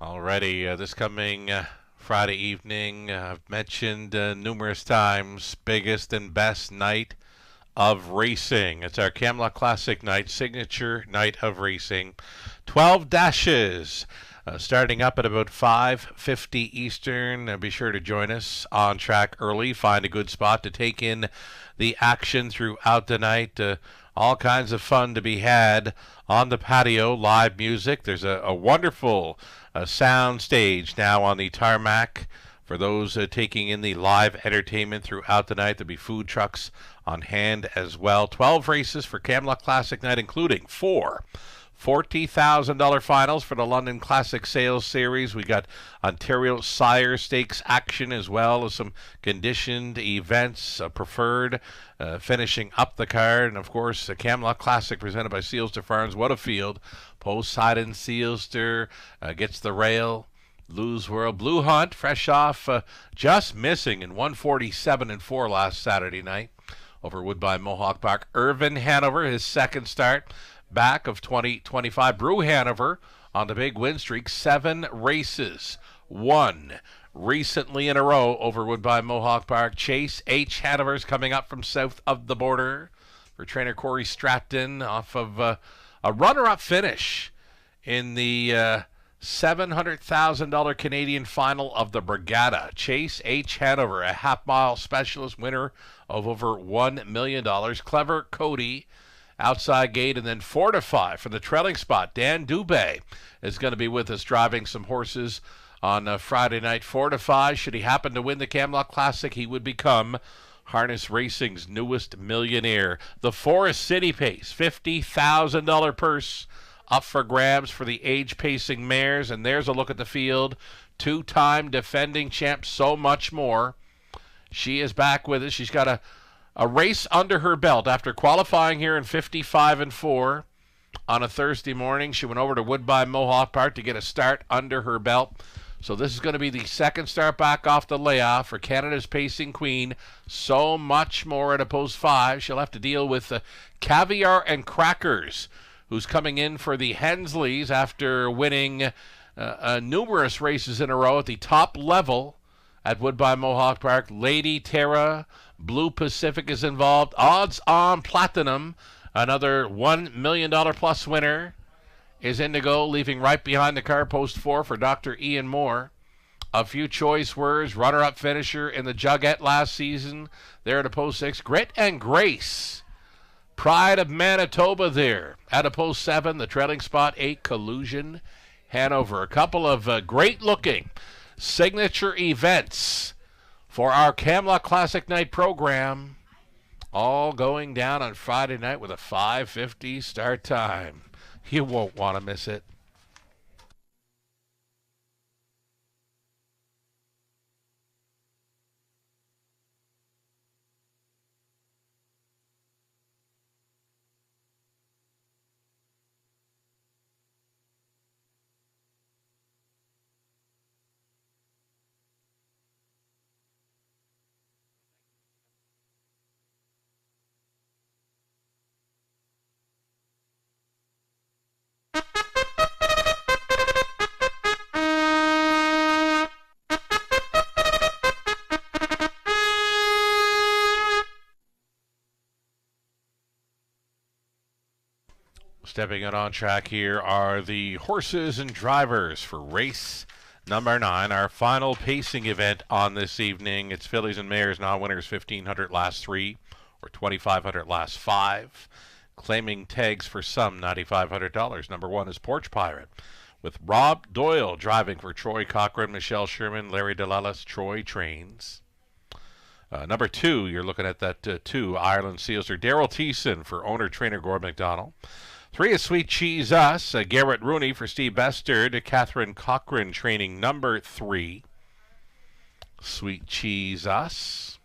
Already this coming Friday evening, I've mentioned numerous times, biggest and best night of racing. It's our Camelot Classic night, signature night of racing. 12 dashes. Starting up at about 5:50 Eastern. Be sure to join us on track early. Find a good spot to take in the action throughout the night. All kinds of fun to be had on the patio. Live music. There's a wonderful sound stage now on the tarmac for those taking in the live entertainment throughout the night. There'll be food trucks on hand as well. 12 races for Camelot Classic night, including 4 $40,000 finals for the London Classic Sales Series. We got Ontario Sire Stakes action as well as some conditioned events, preferred, finishing up the card. And, of course, the Camelot Classic presented by Sealster Farms. What a field. Poseidon Sealster gets the rail. Lose World. Blue Hunt, fresh off, just missing in 147-4 last Saturday night over Woodbine Mohawk Park. Irvin Hanover, his second start back of 2025. Brew Hanover on the big win streak, 7 races, won recently in a row over Woodbine Mohawk Park. Chase H. Hanover's coming up from south of the border for trainer Corey Stratton off of a runner-up finish in the $700,000 Canadian final of the Brigada. Chase H. Hanover, a half-mile specialist, winner of over $1 million. Clever Cody, outside gate, and then Fortify for the trailing spot. Dan Dubé is going to be with us driving some horses on Friday night. Fortify, should he happen to win the Camelot Classic, he would become harness racing's newest millionaire. The Forest City Pace, $50,000 purse up for grabs for the age-pacing mares. And there's a look at the field. 2-time defending champ, so much more. She is back with us. She's got a race under her belt after qualifying here in 55-4 on a Thursday morning. She went over to Woodbine Mohawk Park to get a start under her belt. So this is going to be the second start back off the layoff for Canada's pacing queen. So much more at a post 5. She'll have to deal with Caviar and Crackers, who's coming in for the Hensleys after winning numerous races in a row at the top level at Woodbine Mohawk Park. Lady Terra, Blue Pacific is involved. Odds on Platinum, another $1 million plus winner, is in to go, leaving right behind the car post 4 for Dr. Ian Moore. A few choice words, runner-up finisher in the Jugette last season. There at a post 6. Grit and Grace, Pride of Manitoba there at a post 7. The trailing spot 8, Collusion Hanover. A couple of great-looking signature events for our Camelot Classic night program, all going down on Friday night with a 5:50 start time. You won't want to miss it. Stepping out on track here are the horses and drivers for race number 9, our final pacing event on this evening. It's fillies and mares, non-winners, 1,500 last 3 or 2,500 last 5. Claiming tags for some, $9,500. Number 1 is Porch Pirate, with Rob Doyle driving for Troy Cochran, Michelle Sherman, Larry DeLellis, Troy Trains. Number 2, you're looking at that 2, Ireland Sealster, Daryl Thiessen for owner-trainer Gord McDonald. 3 is Sweet Cheese Us, Garrett Rooney for Steve Bestard, Catherine Cochran training number 3. Sweet Cheese Us.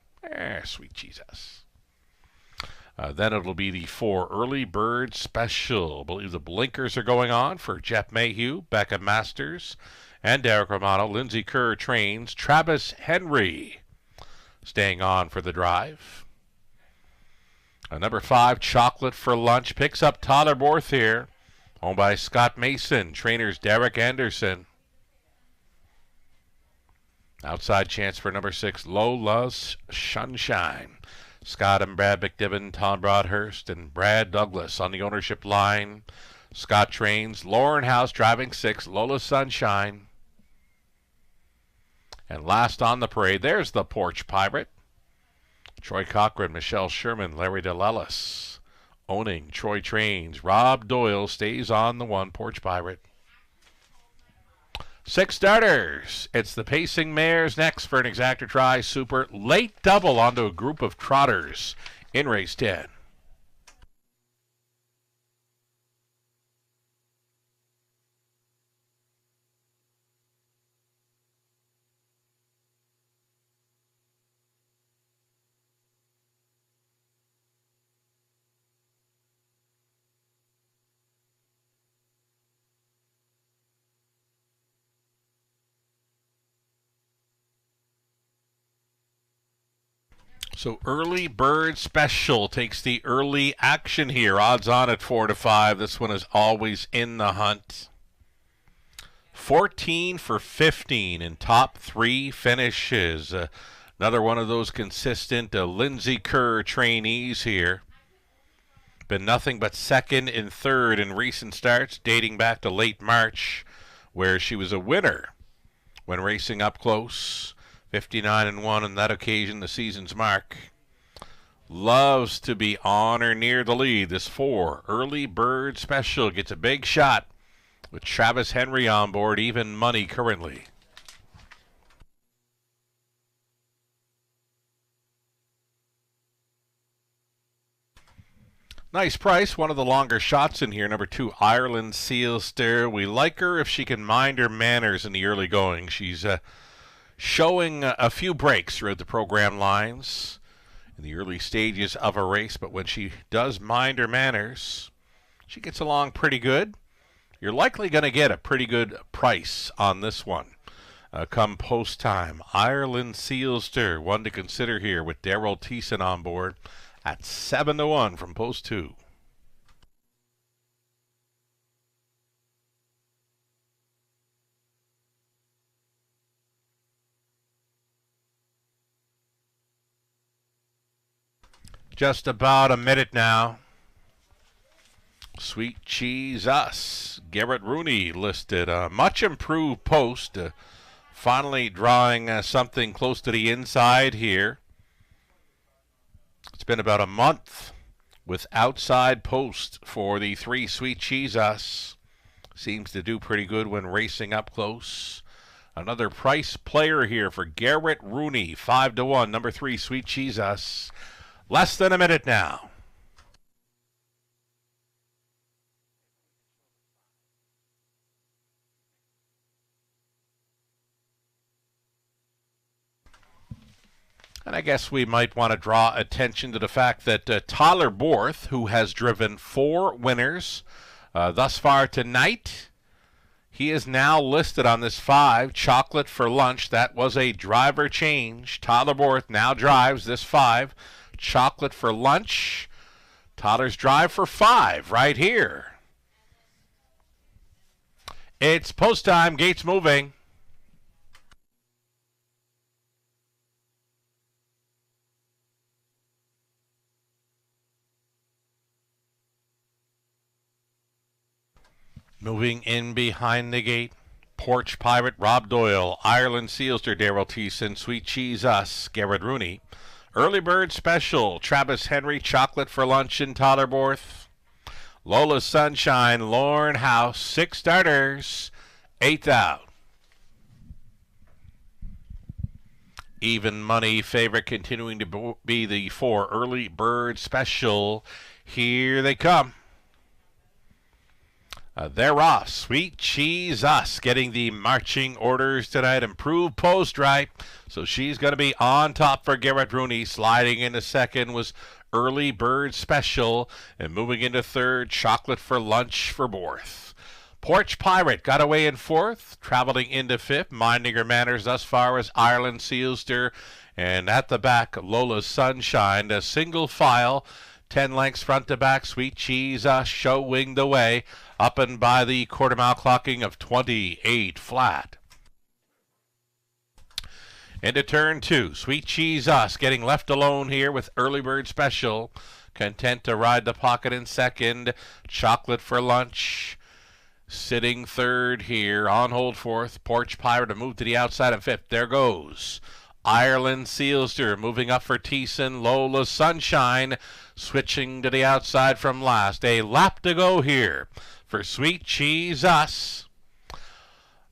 Sweet Cheese Us. Then it'll be the 4 Early Bird Special. I believe the blinkers are going on for Jeff Mayhew, Becca Masters, and Derek Romano. Lindsay Kerr trains. Travis Henry staying on for the drive. Number 5, Chocolate for Lunch, picks up Tyler Borthier, owned by Scott Mason. Trainers Derek Anderson. Outside chance for number 6, Lola's Sunshine. Scott and Brad McDibbin, Tom Broadhurst, and Brad Douglas on the ownership line. Scott trains. Lauren House driving 6, Lola's Sunshine. And last on the parade, there's the Porch Pirate. Troy Cochran, Michelle Sherman, Larry DeLellis. Owning Troy trains. Rob Doyle stays on the 1, Porch Pirate. 6 starters. It's the pacing mares next for an exactor try. Super late double onto a group of trotters in race 10. So Early Bird Special takes the early action here. Odds on at 4 to 5. This one is always in the hunt. 14 for 15 in top 3 finishes. Another one of those consistent Lindsay Kerr trainees here. Been nothing but second and third in recent starts, dating back to late March, where she was a winner when racing up close. 59-1 on that occasion, the season's mark. Loves to be on or near the lead. This 4, Early Bird Special, gets a big shot with Travis Henry on board, even money currently. Nice price, one of the longer shots in here. Number 2, Ireland Sealster. We like her if she can mind her manners in the early going. She's showing a few breaks throughout the program lines in the early stages of a race, but when she does mind her manners, she gets along pretty good. You're likely going to get a pretty good price on this one come post time. Ireland Sealster, one to consider here with Daryl Thiessen on board at 7 to 1 from post 2. Just about a minute now. Sweet Cheese Us. Garrett Rooney listed. A much improved post. Finally drawing something close to the inside here. It's been about a month with outside post for the 3 Sweet Cheese Us. Seems to do pretty good when racing up close. Another price player here for Garrett Rooney. 5 to 1. Number 3 Sweet Cheese Us. Less than a minute now. And I guess we might want to draw attention to the fact that Tyler Borth, who has driven 4 winners thus far tonight, he is now listed on this 5, Chocolate for Lunch. That was a driver change. Tyler Borth now drives this 5. Chocolate for Lunch. Tyler's drive for 5 right here. It's post time. Gates moving. Moving in behind the gate. Porch Pirate, Rob Doyle. Ireland Sealster, Daryl Thiessen. Sweet Cheese Us, Garrett Rooney. Early Bird Special, Travis Henry, Chocolate for Lunch, and Tyler Borth. Lola's Sunshine, Lauren House, 6 starters, 8th out. Even money favorite continuing to be the 4 Early Bird Special. Here they come. They're off. Sweet Cheese Us getting the marching orders tonight. Improved post right. So she's going to be on top for Garrett Rooney. Sliding into second was Early Bird Special. And moving into third, Chocolate for Lunch for Borth. Porch Pirate got away in 4th. Traveling into 5th. Minding her manners thus far as Ireland Sealster. And at the back, Lola's Sunshine. A single file. 10 lengths front to back. Sweet Cheese Us showing the way. Up and by the quarter mile clocking of 28 flat. Into turn 2. Sweet Cheese Us getting left alone here with Early Bird Special. Content to ride the pocket in second. Chocolate for Lunch sitting third here. On hold fourth. Porch Pirate to move to the outside in fifth. There goes Ireland Sealster moving up for Thiessen. Lola Sunshine switching to the outside from last. A lap to go here for Sweet Cheese Us.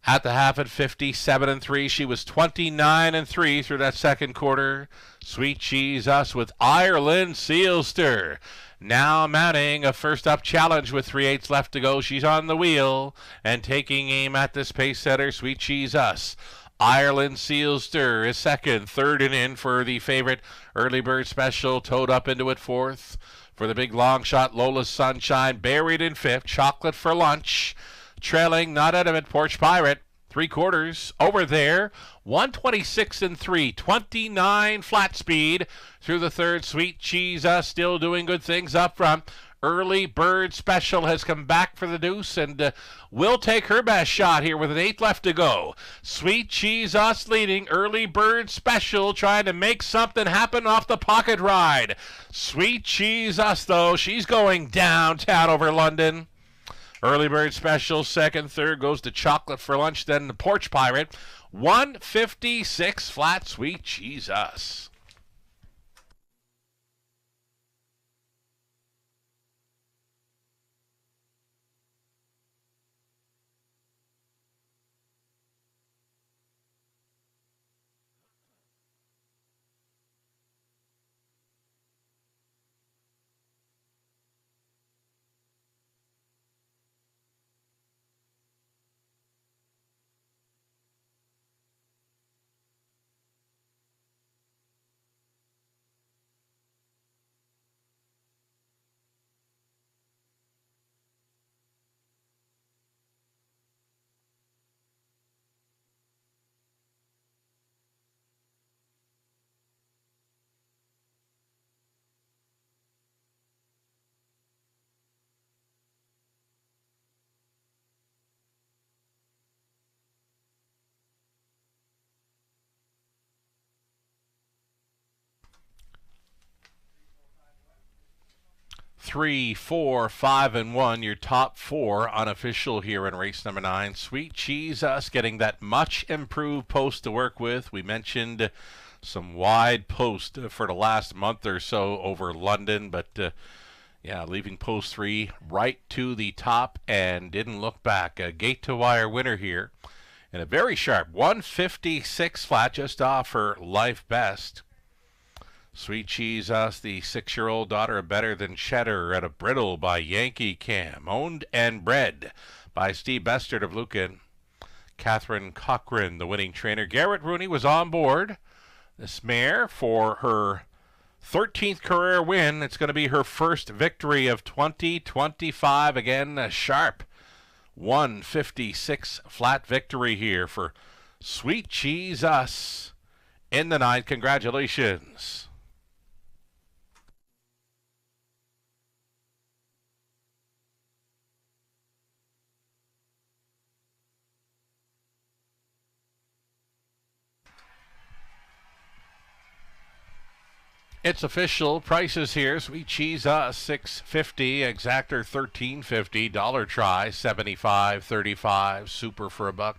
At the half at 57-3, she was 29-3 through that second quarter. Sweet Cheese Us with Ireland Sealster. Now mounting a first-up challenge with 3/8 left to go. She's on the wheel and taking aim at this pace setter, Sweet Cheese Us. Ireland Sealster is second. Third and in for the favorite Early Bird Special. Towed up into it fourth. For the big long shot, Lola Sunshine buried in fifth. Chocolate for Lunch. Trailing, not out of it, Porch Pirate. 3/4 over there. 126-3, 29 flat speed through the third. Sweet Cheese still doing good things up front. Early Bird Special has come back for the deuce and will take her best shot here with an 8 left to go. Sweet Cheese Us leading. Early Bird Special trying to make something happen off the pocket ride. Sweet Cheese Us, though, she's going downtown over London. Early Bird Special, second, third goes to Chocolate for Lunch, then the Porch Pirate. 156 flat, Sweet Cheese Us. Three, four, 5, and 1. Your top four unofficial here in race number 9. Sweet Cheese Us getting that much improved post to work with. We mentioned some wide post for the last month or so over London, but yeah, leaving post 3 right to the top and didn't look back. A gate to wire winner here, and a very sharp 156 flat, just off her life best. Sweet Cheese Us, the 6-year-old daughter of Better Than Cheddar, at a bridle by Yankee Cam. Owned and bred by Steve Bestard of Lucan. Catherine Cochran, the winning trainer. Garrett Rooney was on board this mare for her 13th career win. It's going to be her first victory of 2025. Again, a sharp 156 flat victory here for Sweet Cheese Us in the 9th. Congratulations. It's official. Prices here. Sweet Cheese Us $6.50. Exactor $13.50. Dollar Try $75.35. Super for $1.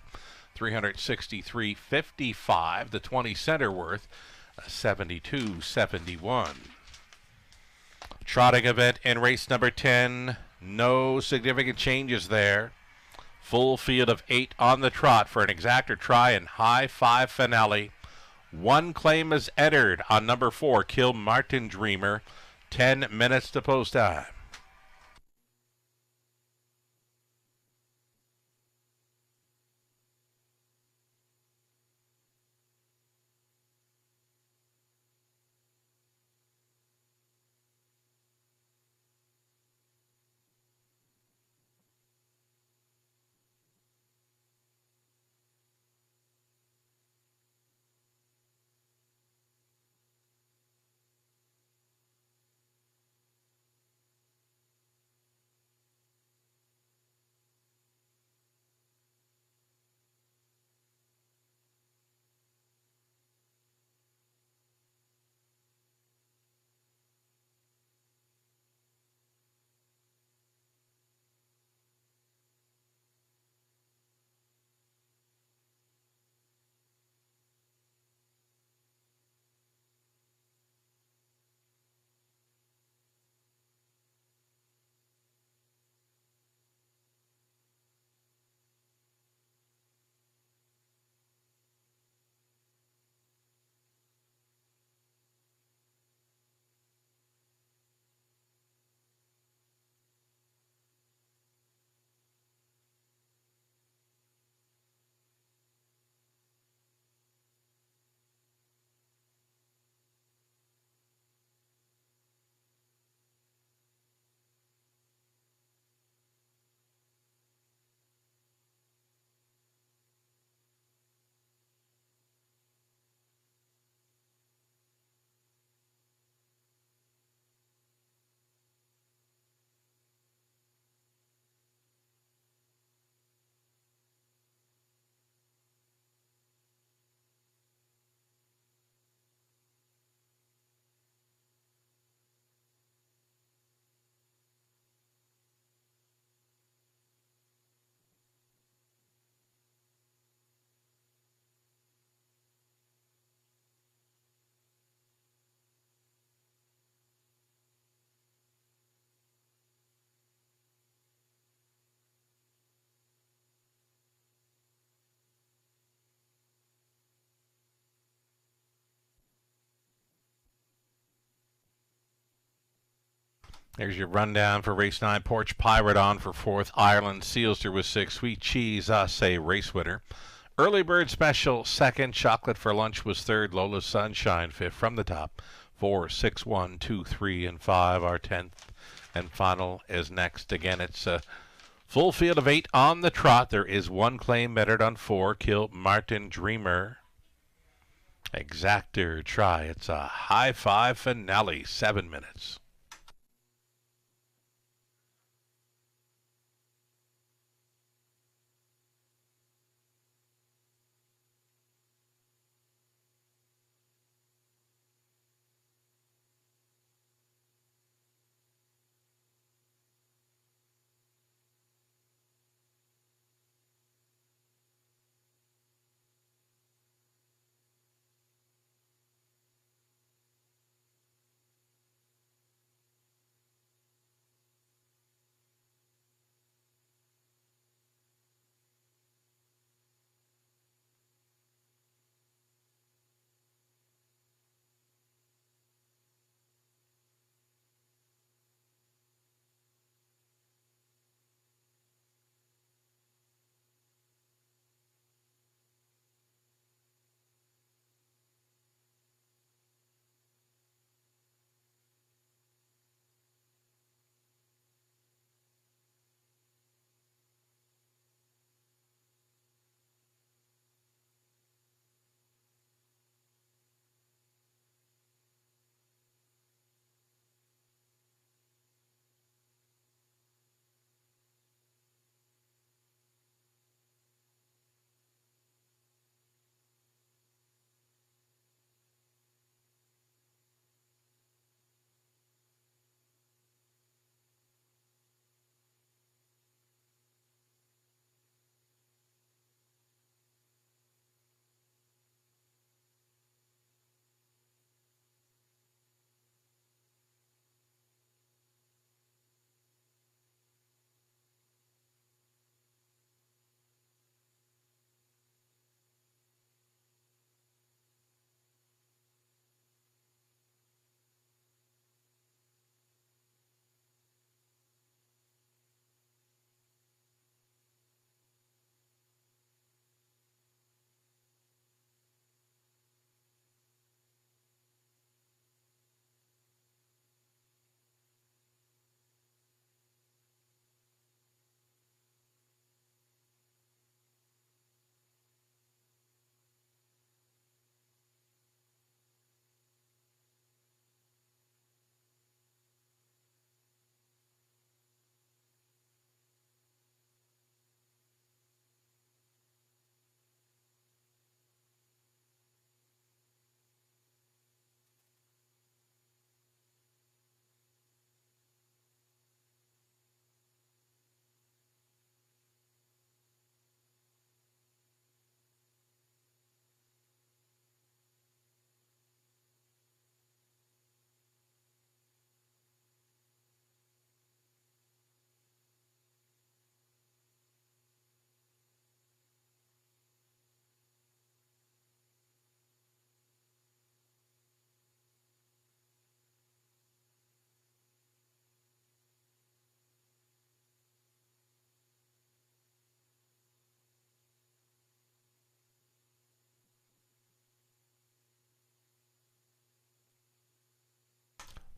$363.55. The 20 center worth $72.71. Trotting event in race number 10. No significant changes there. Full field of 8 on the trot for an exactor try and high 5 finale. One claim is entered on number 4, Kill Martin Dreamer. 10 minutes to post time. There's your rundown for race 9. Porch Pirate on for 4th. Ireland Sealster was 6th. Sweet Cheese, say race winner. Early Bird Special 2nd. Chocolate for Lunch was 3rd. Lola's Sunshine 5th. From the top, 4, 6, 1, 2, 3, and 5. Our 10th and final is next. Again, it's a full field of 8 on the trot. There is one claim bettered on 4. Kill Martin Dreamer. Exactor try. It's a high 5 finale. 7 minutes.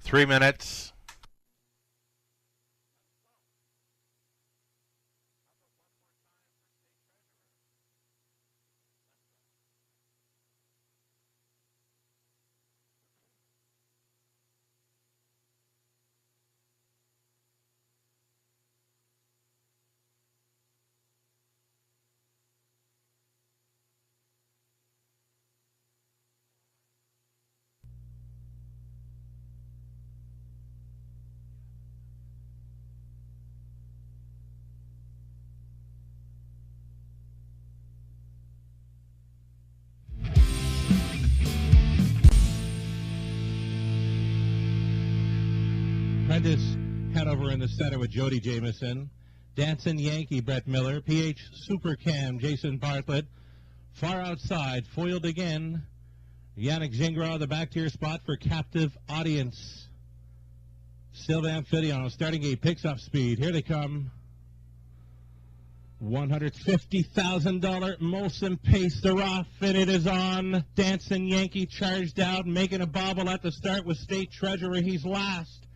Three minutes. Prentice Hanover in the center with Jody Jamieson. Dancing Yankee, Brett Miller. PH Super Cam, Jason Bartlett. Far outside, foiled again. Yannick Gingras, the back tier spot for Captive Audience. Sylvan Fidiano, starting gate, picks up speed. Here they come. $150,000 Molson Pace. They're off, and it is on. Dancing Yankee charged out, making a bobble at the start with State Treasurer. He's last.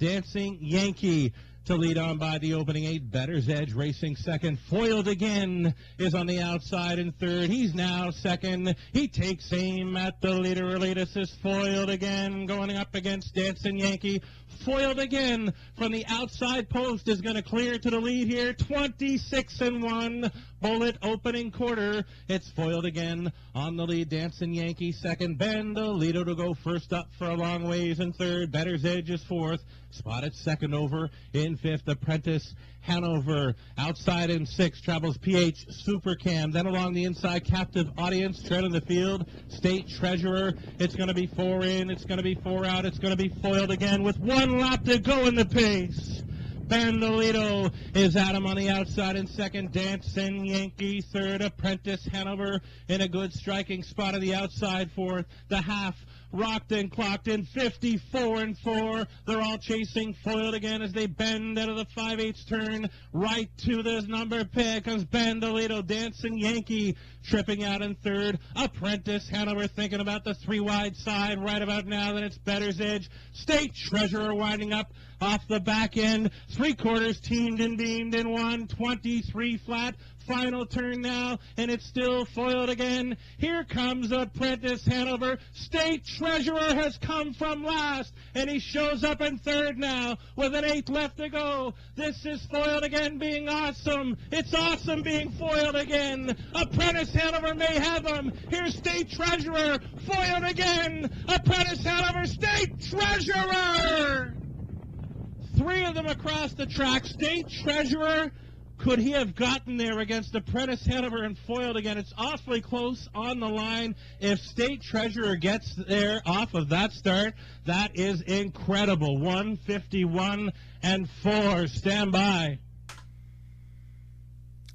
Dancing Yankee to lead on by the opening 8. Better's Edge racing second. Foiled again is on the outside in third. He's now second. He takes aim at the leader. Latest is foiled again, going up against Dancing Yankee. Foiled again from the outside post is going to clear to the lead here. 26-1. Bullet opening quarter. It's foiled again on the lead. Dancing Yankee second. Bandolito to go first up for a long ways in third. Better's Edge is fourth. Spotted second over in fifth. Apprentice Hanover outside in sixth. Travels PH Supercam. Then along the inside, Captive Audience trailing the field. State Treasurer. It's going to be 4 in. It's going to be 4 out. It's going to be foiled again with 1 lap to go in the pace. Bandolito is at him on the outside in second. Dancing Yankee third. Apprentice Hanover in a good striking spot on the outside fourth. The half rocked and clocked in 54-4. They're all chasing, foiled again as they bend out of the 5/8 turn right to this number pick. Comes Bandolito. Dancing Yankee tripping out in third. Apprentice Hanover thinking about the 3 wide side right about now. Then it's Better's Edge. State Treasurer winding up off the back end. 3/4 teamed and beamed in 123 flat. Final turn now, and it's still foiled again. Here comes Apprentice Hanover. State Treasurer has come from last, and he shows up in third now with an 8 left to go. This is foiled again, being awesome. It's awesome being foiled again. Apprentice Hanover may have him. Here's State Treasurer, foiled again. Apprentice Hanover, State Treasurer. 3 of them across the track. State Treasurer. Could he have gotten there against Apprentice Hanover and foiled again? It's awfully close on the line. If State Treasurer gets there off of that start, that is incredible. 151-4. Stand by.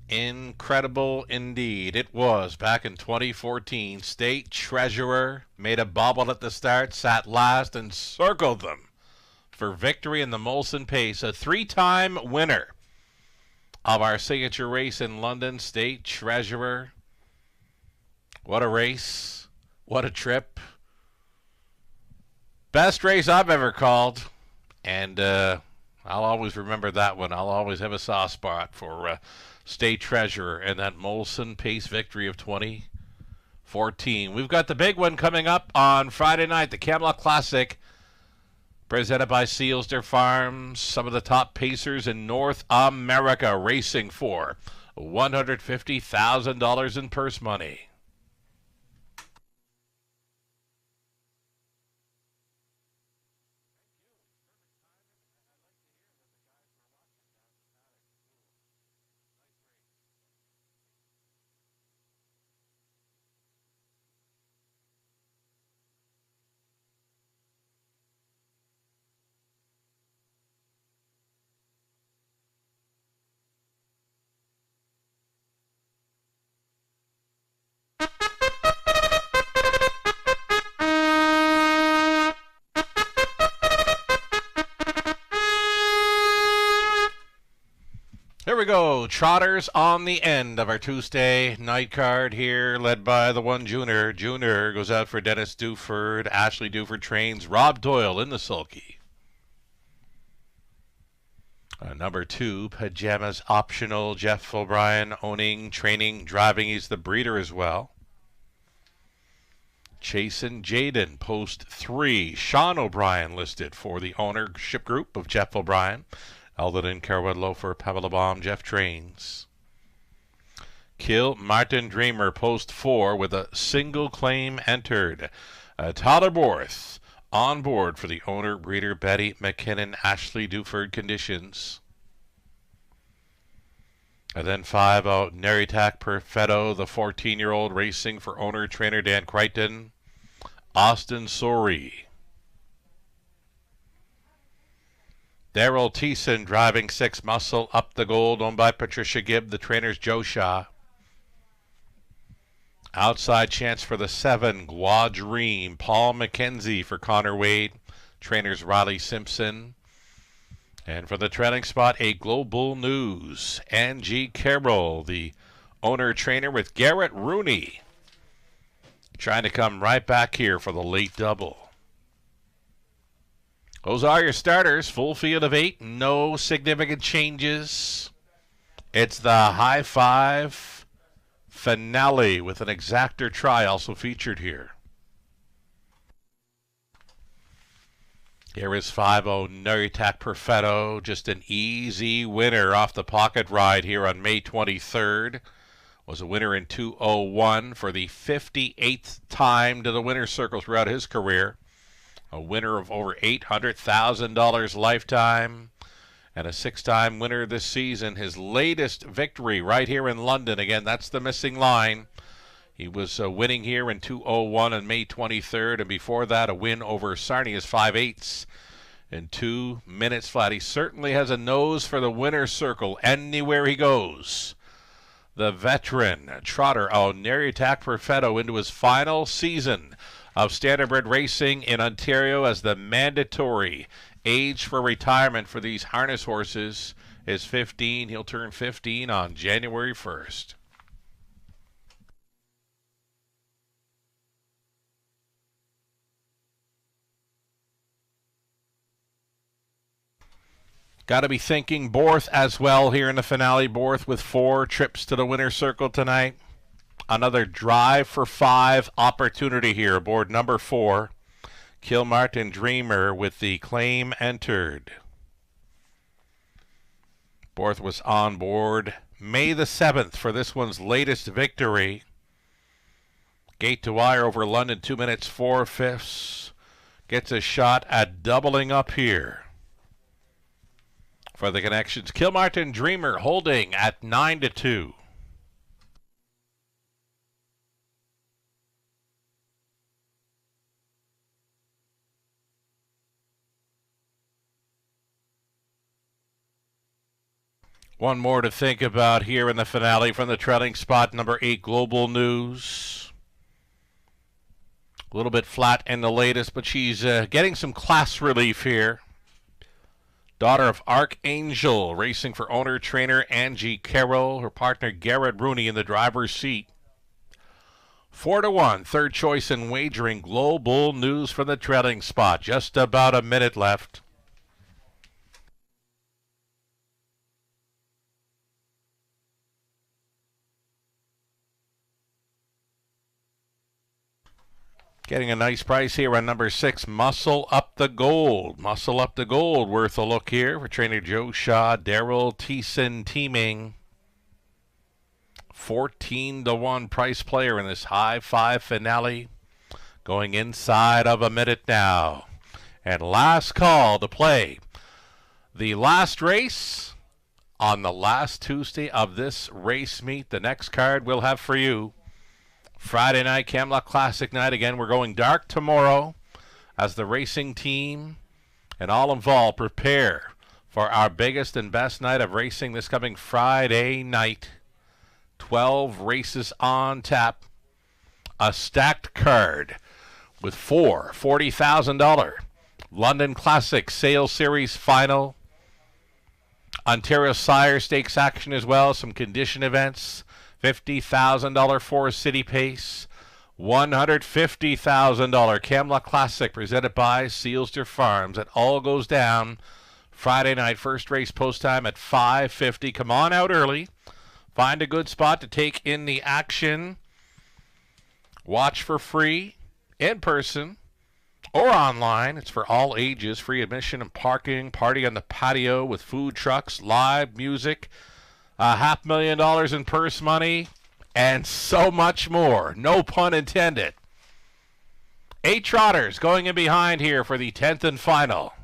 Incredible indeed. It was back in 2014. State Treasurer made a bobble at the start, sat last, and circled them for victory in the Molson Pace. A 3-time winner of our signature race in London. State Treasurer. What a race. What a trip. Best race I've ever called. And I'll always remember that one. I'll always have a soft spot for State Treasurer and that Molson Pace victory of 2014. We've got the big one coming up on Friday night, the Camelot Classic, presented by Sealster Farms. Some of the top pacers in North America racing for $150,000 in purse money. Here we go. Trotters on the end of our Tuesday night card here, led by the one Junior. Junior goes out for Dennis Duford. Ashley Duford trains Rob Doyle in the sulky. Number 2, Pajamas Optional. Jeff O'Brien owning, training, driving. He's the breeder as well. Chasen Jaden, post 3. Sean O'Brien listed for the ownership group of Jeff O'Brien. Eldon Carwedlow for Pamela Baum. Jeff trains. Kill Martin Dreamer, post 4 with a single claim entered. Tyler Borth on board for the owner, breeder Betty McKinnon. Ashley Duford conditions. And then 5 out Neritak Perfetto, the 14-year-old racing for owner, trainer Dan Crichton. Austin Sori. Daryl Thiessen driving 6 Muscle Up the Gold, owned by Patricia Gibb. The trainer's Joe Shaw. Outside chance for the 7 Gua Dream. Paul McKenzie for Connor Wade. Trainers Riley Simpson. And from the trailing spot, a Global News. Angie Carroll, the owner-trainer with Garrett Rooney, trying to come right back here for the late double. Those are your starters. Full field of 8. No significant changes. It's the high five finale with an exactor try also featured here. Here is 5-0 Nuritak Perfetto, just an easy winner off the pocket ride here on May 23rd. Was a winner in 2:01 for the 58th time to the winner's circle throughout his career. A winner of over $800,000 lifetime and a 6-time winner this season. His latest victory right here in London. Again, that's the missing line. He was winning here in 2:01 on May 23rd, and before that a win over Sarnia's 5/8 in 2 minutes flat. He certainly has a nose for the winner's circle anywhere he goes. The veteran trotter Nuritak Perfetto into his final season of standardbred racing in Ontario, as the mandatory age for retirement for these harness horses is 15. He'll turn 15 on January 1st. Got to be thinking Borth as well here in the finale. Borth with 4 trips to the winner's circle tonight. Another drive for 5 opportunity here aboard number 4. Kilmartin Dreamer with the claim entered. Borth was on board May the 7th for this one's latest victory. Gate to wire over London, 2 minutes 4/5. Gets a shot at doubling up here. For the connections, Kilmartin Dreamer holding at 9-2. One more to think about here in the finale from the trailing spot, number 8, Global News. A little bit flat in the latest, but she's getting some class relief here. Daughter of Archangel, racing for owner-trainer Angie Carroll. Her partner Garrett Rooney in the driver's seat. 4-1, third choice in wagering. Global News from the trailing spot. Just about a minute left. Getting a nice price here on number 6, Muscle Up the Gold. Muscle Up the Gold, worth a look here for trainer Joe Shaw, Daryl Thiessen teaming. 14-1 price player in this high 5 finale. Going inside of a minute now. And last call to play the last race on the last Tuesday of this race meet. The next card we'll have for you Friday night, Camelot Classic night. Again, we're going dark tomorrow as the racing team and all involved prepare for our biggest and best night of racing this coming Friday night. 12 races on tap. A stacked card with 4 $40,000 London Classic Sales Series final. Ontario Sire Stakes action as well. Some condition events. $50,000 Forest City Pace, $150,000 Camelot Classic presented by Sealster Farms. It all goes down Friday night. First race post time at 5:50. Come on out early. Find a good spot to take in the action. Watch for free, in person, or online. It's for all ages. Free admission and parking. Party on the patio with food trucks, live music. $500,000 in purse money, and so much more. No pun intended. 8 trotters going in behind here for the 10th and final.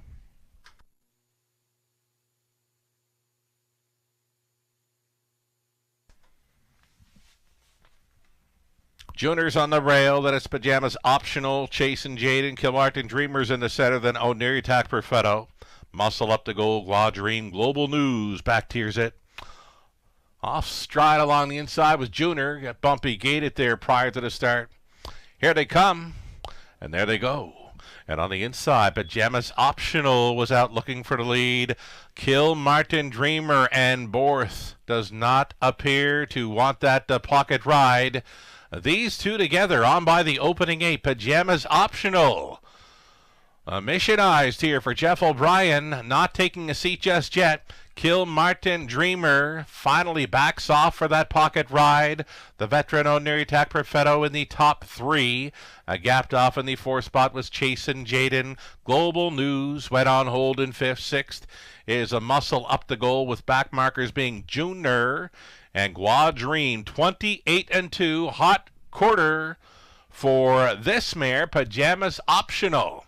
Juniors on the rail, then it's Pajamas Optional, Chase and Jaden, Kilmartin Dreamers in the center, then Nuritak Perfetto. Muscle Up the Gold, Gla Dream, Global News, back tiers it. Off stride along the inside was Junior. Got bumpy gated there prior to the start. Here they come, and there they go. And on the inside, Pajamas Optional was out looking for the lead. Kill Martin Dreamer, and Borth does not appear to want that pocket ride. These two together on by the opening 8. Pajamas Optional missionized here for Jeff O'Brien, not taking a seat just yet. Kill Martin Dreamer finally backs off for that pocket ride. The veteran Oniritak Perfetto in the top 3. Gapped off in the 4th spot was Chasin' Jaden. Global News went on hold in 5th. 6th is a Muscle Up the Goal, with back markers being Junior and Guadream. 28-2, hot quarter for this mare, Pajamas Optional.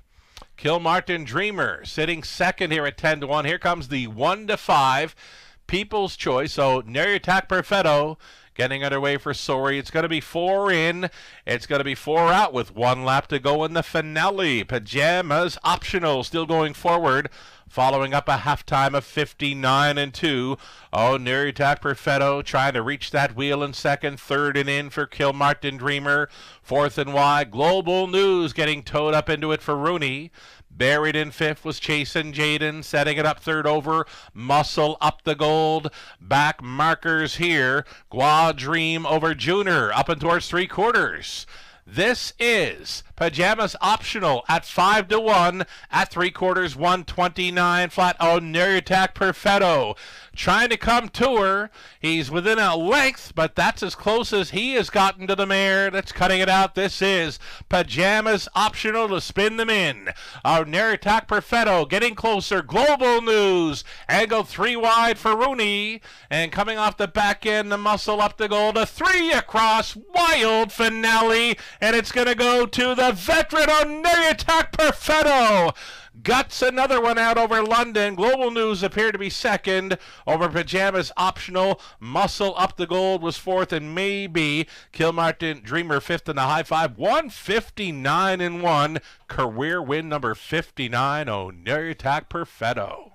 Kill Martin Dreamer sitting second here at 10-1. Here comes the 1-5 People's Choice. So Oniritak Perfetto getting underway for Sori. It's going to be 4 in. It's going to be 4 out with 1 lap to go in the finale. Pajamas Optional still going forward, following up a halftime of 59-2. Oniritak Perfetto trying to reach that wheel in second. 3rd and in for Kill Martin Dreamer. 4th and wide. Global News getting towed up into it for Rooney. Buried in 5th was Chasin' Jaden, setting it up 3rd over. Muscle Up the Gold. Back markers here. Guadream over Junior, up and towards 3/4. This is Pajamas Optional at 5-1 at 3/4, 129 flat. Oniritak Perfetto trying to come to her. He's within a length, but that's as close as he has gotten to the mare that's cutting it out. This is Pajamas Optional to spin them in. Oniritak Perfetto getting closer. Global News angle 3 wide for Rooney, and coming off the back end, the Muscle Up the Goal. A 3 across, wild finale, and it's going to go to the veteran Oniritak Perfetto. Guts another one out over London. Global News appeared to be second over Pajamas Optional. Muscle Up the Gold was 4th, and maybe Kill Martin Dreamer 5th in the high 5. 159-1. Career win number 59, Oniritak Perfetto.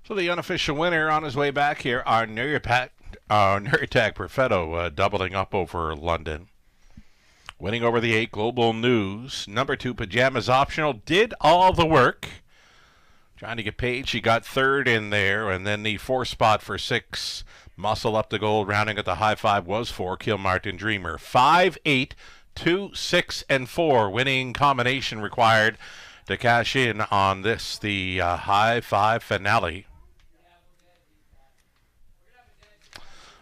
So the unofficial winner on his way back here, Oniritak Perfetto, doubling up over London. Winning over the 8, Global News. Number 2, Pajamas Optional, did all the work. Trying to get paid. She got 3rd in there. And then the 4th spot for 6, Muscle Up the Gold, rounding at the high 5 was 4, Kill Martin Dreamer. 5, 8, 2, 6, and 4. Winning combination required to cash in on this, the high 5 finale.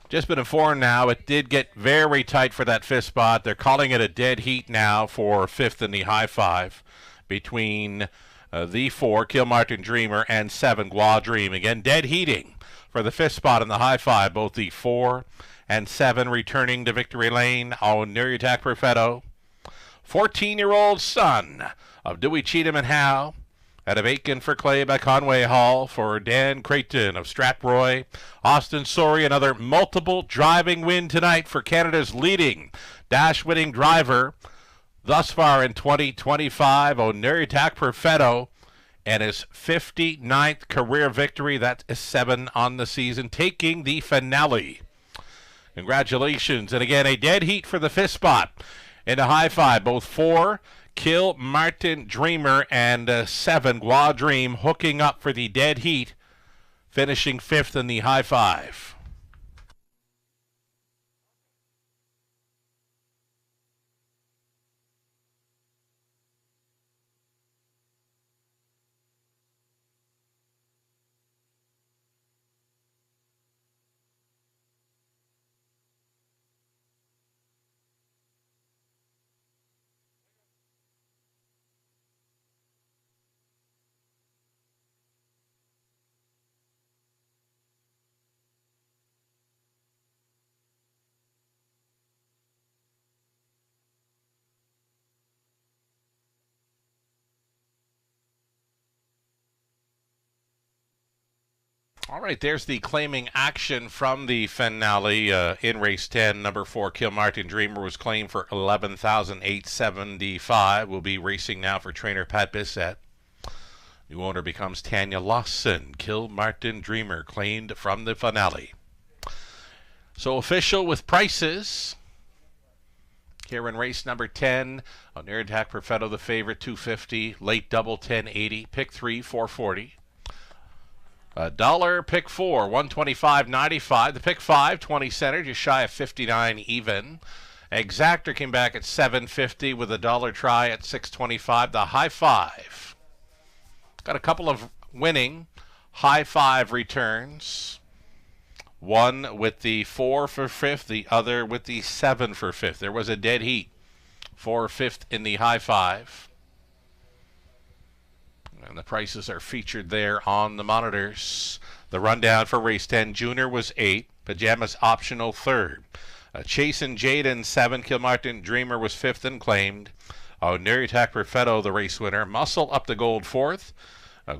Just been informed now, it did get very tight for that 5th spot. They're calling it a dead heat now for 5th in the high 5 between the 4, Kill Martin Dreamer, and 7, Guadream. Again, dead heating for the 5th spot in the high 5. Both the 4 and 7 returning to victory lane. Oniritak Perfetto, 14-year-old son of Dewey Cheatham and Howe, out of Aitken for Clay by Conway Hall for Dan Creighton of Strathroy. Austin Sori, another multiple driving win tonight for Canada's leading dash-winning driver thus far in 2025, Oniritak Perfetto, and his 59th career victory. That is 7 on the season, taking the finale. Congratulations. And again, a dead heat for the 5th spot in the high 5. Both 4, Kill Martin Dreamer, and 7, Guadream, hooking up for the dead heat, finishing 5th in the high 5. All right, there's the claiming action from the finale in race 10. Number 4, Kilmartin Dreamer, was claimed for $11,875. Will be racing now for trainer Pat Bissett. New owner becomes Tanya Lawson. Kilmartin Dreamer claimed from the finale. So official with prices. Here in race number 10, on Air Attack Perfetto, the favorite, $250. Late double, $10.80. Pick 3, $4.40. $1, pick 4, $125.95. The pick 5, 20 center, just shy of 59 even. Exactor came back at $7.50 with a $1 try at $6.25. The high 5. Got a couple of winning high 5 returns. One with the 4 for 5th, the other with the 7 for 5th. There was a dead heat for 5th in the high 5. And the prices are featured there on the monitors. The rundown for race 10, Junior was 8. Pajamas optional 3rd. Chasin' Jaden 7. Kilmartin Dreamer was 5th and claimed. Neri Attack Perfetto, the race winner. Muscle up the gold 4th.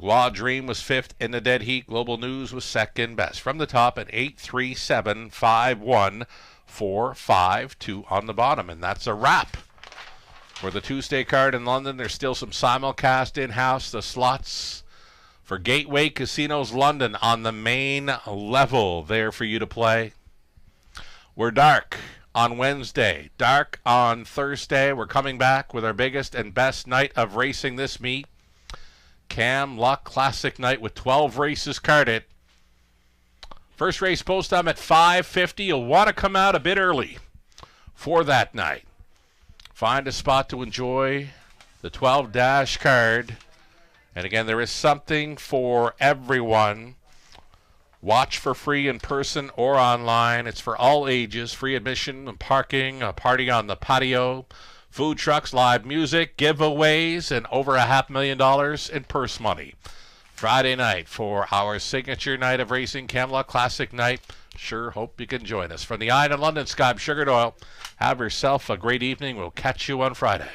Law Dream was 5th in the dead heat. Global News was 2nd best. From the top at 8, 3, 7, 5, 1, 4, 5, 2 on the bottom. And that's a wrap. For the Tuesday card in London, there's still some simulcast in-house. The slots for Gateway Casinos London on the main level there for you to play. We're dark on Wednesday, dark on Thursday. We're coming back with our biggest and best night of racing this meet. Camelot Classic night with 12 races carded. First race post time at 5:50. You'll want to come out a bit early for that night. Find a spot to enjoy the 12-dash card. And again, there is something for everyone. Watch for free in person or online. It's for all ages. Free admission and parking, a party on the patio, food trucks, live music, giveaways, and over $500,000 in purse money. Friday night for our signature night of racing, Camelot Classic night. Sure hope you can join us. From the Eye in London, Sky Sugar Oil. Have yourself a great evening. We'll catch you on Friday.